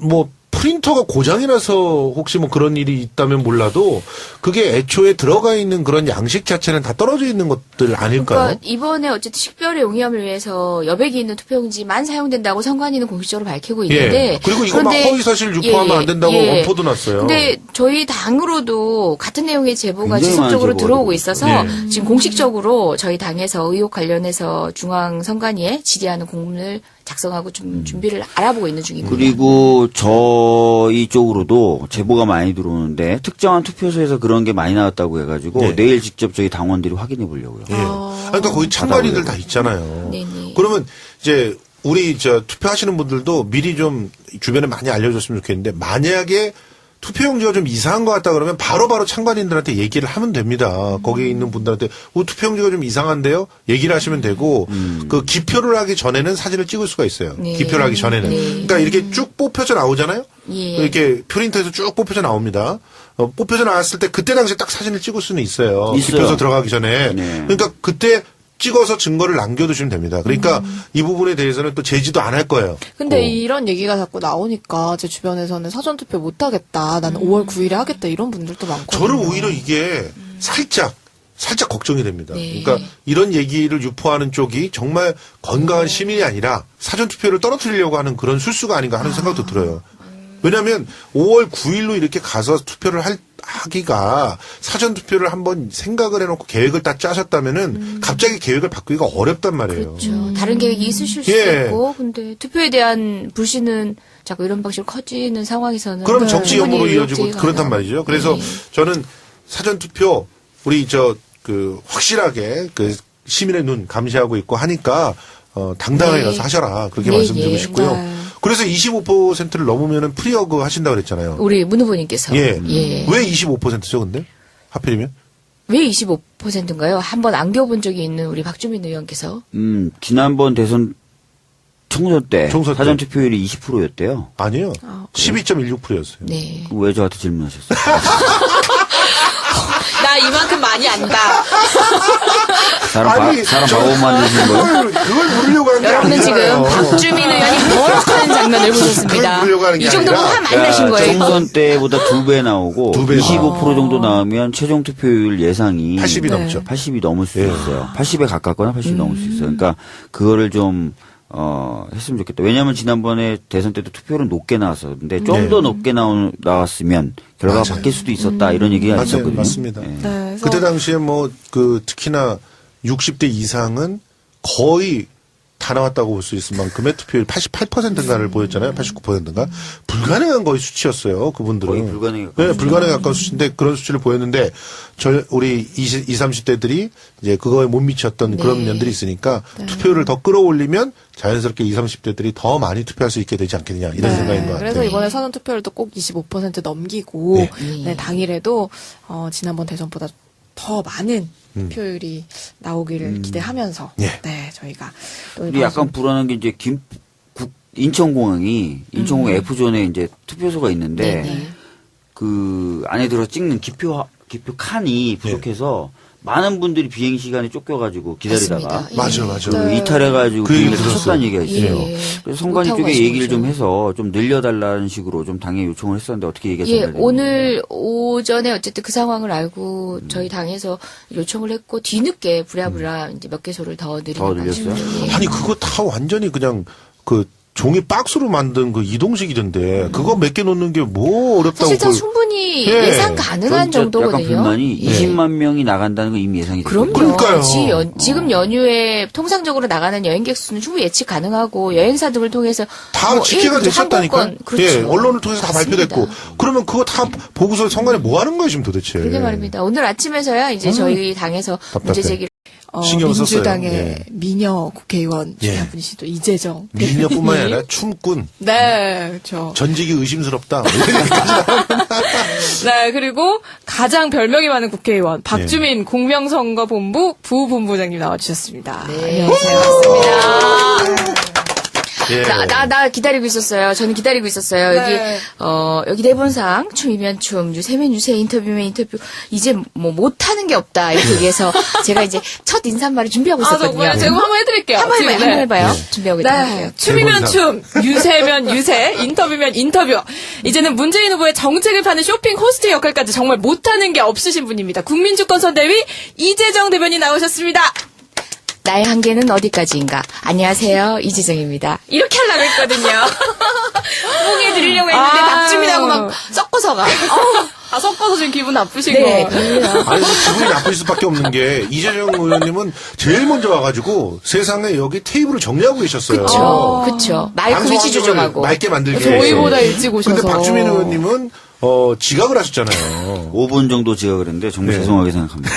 뭐 프린터가 고장이 나서 혹시 뭐 그런 일이 있다면 몰라도 그게 애초에 들어가 있는 그런 양식 자체는 다 떨어져 있는 것들 아닐까요? 그러니까 이번에 어쨌든 식별의 용이함을 위해서 여백이 있는 투표용지만 사용된다고 선관위는 공식적으로 밝히고 있는데 그리고 이거 막 그런데 허위사실 유포하면 안 된다고 엄포도 났어요. 근데 저희 당으로도 같은 내용의 제보가 굉장히 지속적으로 많은 들어오고 제보가 있어서 지금 공식적으로 저희 당에서 의혹 관련해서 중앙선관위에 질의하는 공문을 작성하고 좀 준비를 알아보고 있는 중입니다. 그리고 저희 쪽으로도 제보가 많이 들어오는데 특정한 투표소에서 그런 게 많이 나왔다고 해가지고 네. 내일 직접 저희 당원들이 확인해 보려고요. 예. 그러니까 거기 참관인들 다 있잖아요. 네네. 그러면 이제 우리 투표하시는 분들도 미리 좀 주변에 많이 알려줬으면 좋겠는데 만약에 투표용지가 좀 이상한 것 같다 그러면 바로바로 참관인들한테 얘기를 하면 됩니다. 거기에 있는 분들한테 투표용지가 좀 이상한데요? 얘기를 하시면 되고 그 기표를 하기 전에는 사진을 찍을 수가 있어요. 네. 기표를 하기 전에는. 네. 그러니까 이렇게 쭉 뽑혀져 나오잖아요? 예. 이렇게 프린터에서 쭉 뽑혀져 나옵니다. 뽑혀져 나왔을 때 그때 당시에 딱 사진을 찍을 수는 있어요. 있어요. 기표소 들어가기 전에. 네. 그러니까 그때 찍어서 증거를 남겨두시면 됩니다. 그러니까 이 부분에 대해서는 또 제지도 안 할 거예요. 근데 이런 얘기가 자꾸 나오니까 제 주변에서는 사전투표 못하겠다. 나는 5월 9일에 하겠다. 이런 분들도 많거든요. 저는 오히려 이게 살짝 걱정이 됩니다. 네. 그러니까 이런 얘기를 유포하는 쪽이 정말 건강한 시민이 아니라 사전투표를 떨어뜨리려고 하는 그런 술수가 아닌가 하는 생각도 들어요. 왜냐하면 5월 9일로 이렇게 가서 투표를 하기가 사전투표를 한번 생각을 해놓고 계획을 딱 짜셨다면은 갑자기 계획을 바꾸기가 어렵단 말이에요. 그렇죠. 다른 계획이 있으실 수도 예. 있고, 근데 투표에 대한 불신은 자꾸 이런 방식으로 커지는 상황에서는 그럼 정치 혐오로 충분히 이어지고 의혹제기가 그렇단 가능하고. 말이죠. 그래서 네. 저는 사전투표 우리 확실하게 그 시민의 눈 감시하고 있고 하니까 당당하게 네. 가서 하셔라 그렇게 네, 말씀드리고 네. 싶고요. 네. 그래서 25%를 넘으면은 프리어그 하신다고 그랬잖아요. 우리 문 후보님께서 예. 예. 왜 25%죠, 근데? 하필이면? 왜 25%인가요? 한번 안겨본 적이 있는 우리 박주민 의원께서 지난번 대선 총선 때 총선 때. 사전 투표율이 20%였대요. 아니요. 12.16%였어요. 네. 왜 저한테 질문하셨어요? 나 이만큼 많이 안다. 사람 바보 만드시는 거예요? 그걸 물으려고 하는 게 여러분은 지금 아니잖아요. 박주민 의원이 버럭하는 장면을 보셨습니다. 그걸 보려고 하는 게 이 정도면 아니라 화 많이 나신 거예요. 총선 때보다 2배 나오고 두 배. 25% 정도 나오면 최종 투표율 예상이 80이 네. 넘죠. 80이 넘을 수 예. 있어요. 80에 가깝거나 80이 넘을 수 있어요. 그러니까 그거를 좀 했으면 좋겠다. 왜냐하면 지난번에 대선 때도 투표율은 높게 나왔었는데 좀 더 높게 나왔으면 결과가 맞아요. 바뀔 수도 있었다 이런 얘기가 맞아요. 있었거든요. 맞습니다. 예. 네, 그래서 그때 당시에 특히나 60대 이상은 거의 다 나왔다고 볼 수 있을 만큼의 투표율 88%인가를 보였잖아요. 89%인가. 불가능한 거의 수치였어요. 그분들은. 거의 불가능에 가까운 네, 불가능에 가까운 수치인데 그런 수치를 보였는데 우리 20, 30대들이 이제 그거에 못 미쳤던 그런 면들이 있으니까 투표율을 더 끌어올리면 자연스럽게 20, 30대들이 더 많이 투표할 수 있게 되지 않겠느냐 이런 생각인 것 같아요. 그래서 이번에 사전투표율도 꼭 25% 넘기고 네. 네, 당일에도 지난번 대선보다 더 많은 투표율이 나오기를 기대하면서 예. 네, 저희가 또 우리 약간 불안한 게 이제 인천공항이 인천공항 F존에 이제 투표소가 있는데 네네. 그 안에 들어 찍는 기표 칸이 부족해서 많은 분들이 비행 시간에 쫓겨가지고 기다리다가 맞습니다. 맞아. 그 이탈해가지고 그 얘기 비행기를 들었어요. 타셨다는 얘기가 있어요. 예. 그래서 선관위 못 타고 쪽에 가신 얘기를 좀 거죠. 해서 좀 늘려달라는 식으로 좀 당에 요청을 했었는데 어떻게 얘기가 예, 전달됐나요? 오늘 오전에 어쨌든 그 상황을 알고 저희 당에서 요청을 했고 뒤늦게 부랴부랴 이제 몇 개소를 더 늘리는 더 늘렸어요? 방식으로, 예. 아니 그거 다 완전히 그냥 그 종이 박스로 만든 그 이동식이던데 그거 몇 개 놓는 게 뭐 어렵다고 사실상 그걸- 충분히 예. 예상 가능한 전 진짜 약간 정도거든요. 불만이 예. 20만 명이 나간다는 건 이미 예상이 됐어요. 그럼요. 그러니까요. 지금 연휴에 통상적으로 나가는 여행객 수는 충분히 예측 가능하고 여행사 등을 통해서 다 뭐 집계가 예, 됐었다니까. 항공권, 그렇죠. 예, 언론을 통해서 다 발표됐고. 맞습니다. 그러면 그거 다 보고서 선관위 뭐 하는 거예요, 지금 도대체. 그러게 말입니다. 오늘 아침에서야 이제 저희 당에서 문제 답답해. 제기를 신경을 썼어요. 민주당의 예. 미녀 국회의원 중에 예. 한 분이시죠. 이재정. 미녀뿐만이 대표님. 아니라 춤꾼. 네, 그렇죠. 전직이 의심스럽다. 네, 그리고 가장 별명이 많은 국회의원 박주민 공명선거본부 부본부장님 나와주셨습니다. 네. 안녕하세요. 반갑습니다. 예. 나 기다리고 있었어요. 저는 기다리고 있었어요. 네. 여기 대본상 춤이면 춤, 유세면 유세, 인터뷰면 인터뷰. 이제 뭐 못하는 게 없다. 이렇게 얘기해서 제가 이제 첫 인사말을 준비하고 아, 있었거든요. 정말 제가 한번 해드릴게요. 한번 해봐요. 지금, 한번 해봐요. 네. 준비하고 있을게요. 네. 춤이면 춤, 유세면 유세, 인터뷰면 인터뷰. 이제는 문재인 후보의 정책을 파는 쇼핑 호스트 역할까지 정말 못하는 게 없으신 분입니다. 국민주권선대위 이재정 대변인 나오셨습니다. 나의 한계는 어디까지인가? 안녕하세요. 이지정입니다. 이렇게 하려고 했거든요. 뽕해 드리려고 했는데 아. 박주민하고 막 섞어서가. 아, 섞어서 지금 기분 나쁘신 네. 거. 아니, 뭐 기분이 나쁠 수밖에 없는 게, 이재정 의원님은 제일 먼저 와가지고 세상에 여기 테이블을 정리하고 계셨어요. 그쵸. 마이크 방송 위치 환경을 조정하고. 맑게 만들게. 저희보다 일찍 오셔서. 근데 박주민 의원님은, 지각을 하셨잖아요. 5분 정도 지각을 했는데 정말 네. 죄송하게 생각합니다.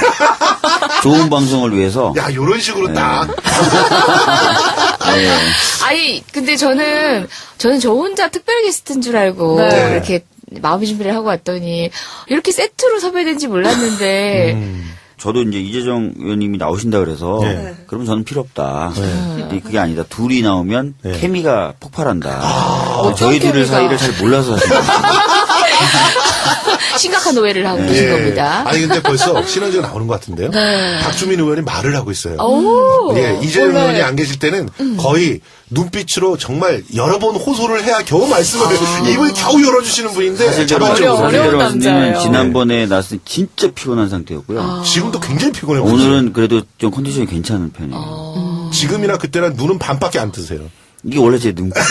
좋은 방송을 위해서 야, 요런 식으로 딱. 아니, 근데 저는 저 혼자 특별 게스트인 줄 알고 네. 이렇게 마음의 준비를 하고 왔더니 이렇게 세트로 섭외된지 몰랐는데 저도 이제 이재정 의원님이 나오신다 그래서 네. 그러면 저는 필요 없다. 근데 그게 아니다. 둘이 나오면 네. 케미가 폭발한다. 어떤 저희 둘의 케미가? 사이를 잘 몰라서 하십니다. 심각한 오해를 하고 계신 겁니다. 아니, 근데 벌써 시너지가 나오는 것 같은데요. 박주민 의원이 말을 하고 있어요. 오. 예, 이재정 의원이 안 계실 때는 거의 눈빛으로 정말 여러 번 호소를 해야 겨우 말씀을, 입을 겨우 열어주시는 분인데, 사실대로 자발적으로. 어려운 말씀드리면 남자예요. 지난번에 났을 때 진짜 피곤한 상태였고요. 지금도 굉장히 피곤해 보이죠. 오늘은 그래도 좀 컨디션이 괜찮은 편이에요. 지금이나 그때나 눈은 반밖에 안 뜨세요. 이게 원래 제 눈빛이에요.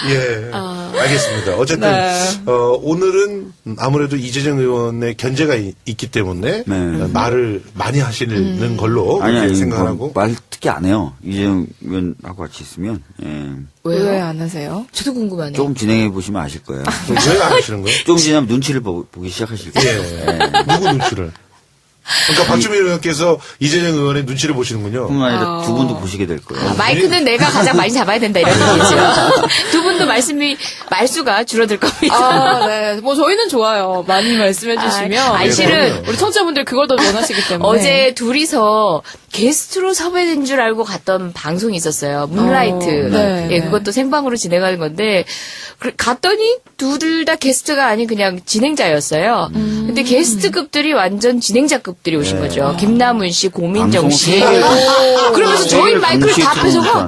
예, 알겠습니다. 어쨌든 네. 오늘은 아무래도 이재정 의원의 견제가 있기 때문에 네. 말을 많이 하시는 걸로 아니, 그렇게 아니, 생각하고. 말 특히 안 해요. 이재정 의원하고 같이 있으면. 예. 왜요? 왜 안 하세요? 저도 궁금하네요. 조금 진행해 보시면 아실 거예요. 왜 안 하시는 거예요? 조금 지나면 눈치를 보기 시작하실 거예요. 예, 누구 눈치를? 그러니까 박주민 의원께서 이재정 의원의 눈치를 보시는군요. 뿐만 아니라 두 분도 보시게 될 거예요. 마이크는 내가 가장 많이 잡아야 된다 이런 얘기죠. 두 분도 말수가 줄어들 겁니다. 아, 네. 뭐 저희는 좋아요. 많이 말씀해 주시면. 아니, 실은 우리 청취자분들 그걸 더 원하시기 때문에. 어제 둘이서 게스트로 섭외된 줄 알고 갔던 방송이 있었어요. 문라이트. 네, 예, 네. 그것도 생방으로 진행하는 건데 갔더니 둘 다 게스트가 아닌 그냥 진행자였어요. 근데 게스트급들이 완전 진행자급들이 오신 거죠. 김남훈 씨, 고민정 씨. 그러면서 저희 마이크를 다 뺏어가.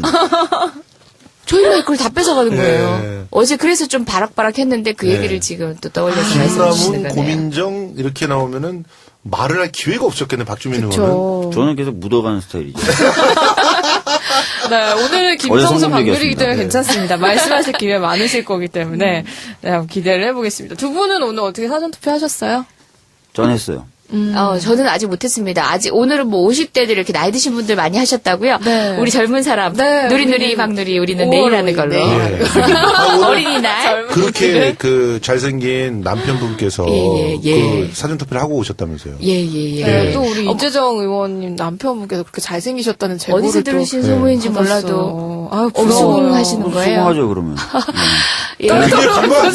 저희 마이크를 다 뺏어가는 거예요. 네. 어제 그래서 좀 바락바락했는데 그 네. 얘기를 지금 또 떠올려서 말씀해 주시는 김남훈, 거네요. 고민정 이렇게 나오면은 말을 할 기회가 없었겠네, 박주민 의원은. 그렇죠. 저는 계속 묻어가는 스타일이죠. 네, 오늘은 김성수 성공적이었습니다. 방글이기 때문에 네. 괜찮습니다. 말씀하실 기회 많으실 거기 때문에 네, 한번 기대를 해보겠습니다. 두 분은 오늘 어떻게 사전투표 하셨어요? 전 했어요. 저는 아직 못했습니다. 오늘은 뭐 50대들 이렇게 나이 드신 분들 많이 하셨다고요. 네. 우리 젊은 사람. 네, 누리누리 우리는- 박누리 우리는 오, 내일 하는 걸로. 네. 아, 오늘 어린이날. 그렇게 그 잘생긴 남편분께서 예, 예. 그 사전투표를 하고 오셨다면서요. 예. 네, 또 우리 이재정 의원님 남편분께서 그렇게 잘생기셨다는 제보를 어디서 또 들으신 소문인지 받았어요. 몰라도 아유, 수긍 부러워요. 하시는 거예요. 수긍하죠, 그러면. 예. 이게 정말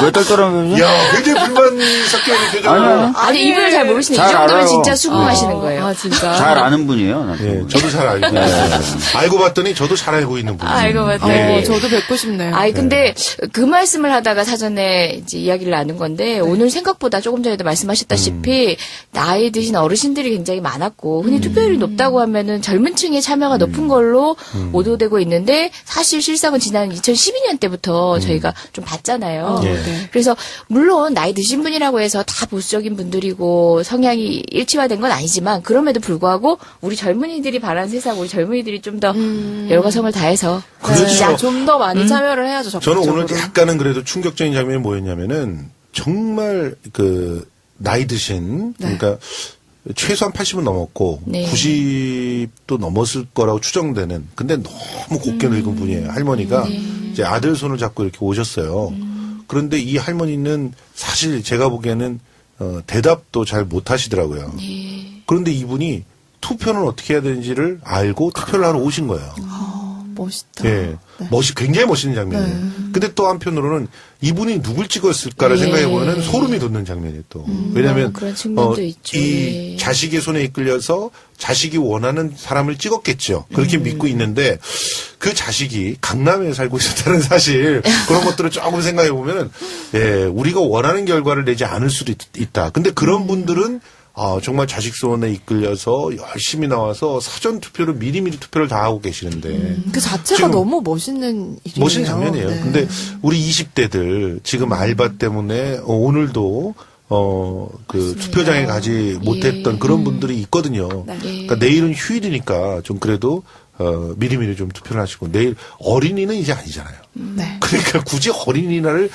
왜 떨떠름해요? 야, 굉장히 불만이 섞여 있는 표정으로. 아니요. 아니, 이분을 잘 모르시네. 이 잘 정도면 알아요. 진짜 수긍하시는 거예요. 아, 진짜. 잘 아는 분이에요. 나도. 예, 저도 잘 알고 있어요. 알고 봤더니 저도 잘 알고 있는 분이에요. 알고 봤더니. 저도 뵙고 싶네요. 아이, 근데 그 말씀을 하다가 사전에 이제 이야기를 나눈 건데, 오늘 생각보다 조금 전에도 말씀하셨다시피, 나이 드신 어르신들이 굉장히 많았고, 흔히 투표율이 높다고 하면은 젊은 층의 참여가 높은 걸로 보도되고 있는데, 사실 실상은 지난 2012년 때부터 저희가 좀 봤잖아요. 예. 네. 그래서, 물론 나이 드신 분이라고 해서 다 보수적인 분들이고, 성향이 일치화된 건 아니지만, 그럼에도 불구하고, 우리 젊은이들이 바라는 세상, 우리 젊은이들이 좀 더 열과성을 다해서, 그렇죠. 좀 더 많이 참여를 해야죠. 저는 적극적으로. 오늘 약간은 그래도 충격적인 장면이 뭐였냐면은 정말 그 나이 드신 그러니까 최소한 80은 넘었고 네. 90도 넘었을 거라고 추정되는 근데 너무 곱게 늙은 분이에요. 할머니가 이제 아들 손을 잡고 이렇게 오셨어요. 그런데 이 할머니는 사실 제가 보기에는 대답도 잘 못하시더라고요. 그런데 이분이 투표는 어떻게 해야 되는지를 알고 투표를 하러 오신 거예요. 멋있다. 예. 굉장히 멋있는 장면이에요. 근데 또 한편으로는 이분이 누굴 찍었을까를 예. 생각해보면 소름이 돋는 장면이에요, 또. 왜냐면, 그런 측면도 있죠. 이 예. 자식의 손에 이끌려서 자식이 원하는 사람을 찍었겠죠. 그렇게 믿고 있는데 그 자식이 강남에 살고 있었다는 사실 그런 것들을 조금 생각해보면 예, 우리가 원하는 결과를 내지 않을 수도 있다. 근데 그런 분들은 정말 자식 소원에 이끌려서 열심히 나와서 사전 투표를 미리미리 투표를 다 하고 계시는데 그 자체가 지금 너무 멋있는 일이에요. 멋있는 장면이에요. 네. 근데 우리 20대들 지금 알바 때문에 오늘도 그 투표장에 가지 못했던 그런 분들이 있거든요. 그러니까 내일은 휴일이니까 좀 그래도 미리미리 좀 투표를 하시고 내일 어린이는 이제 아니잖아요. 네. 그러니까 굳이 어린이날을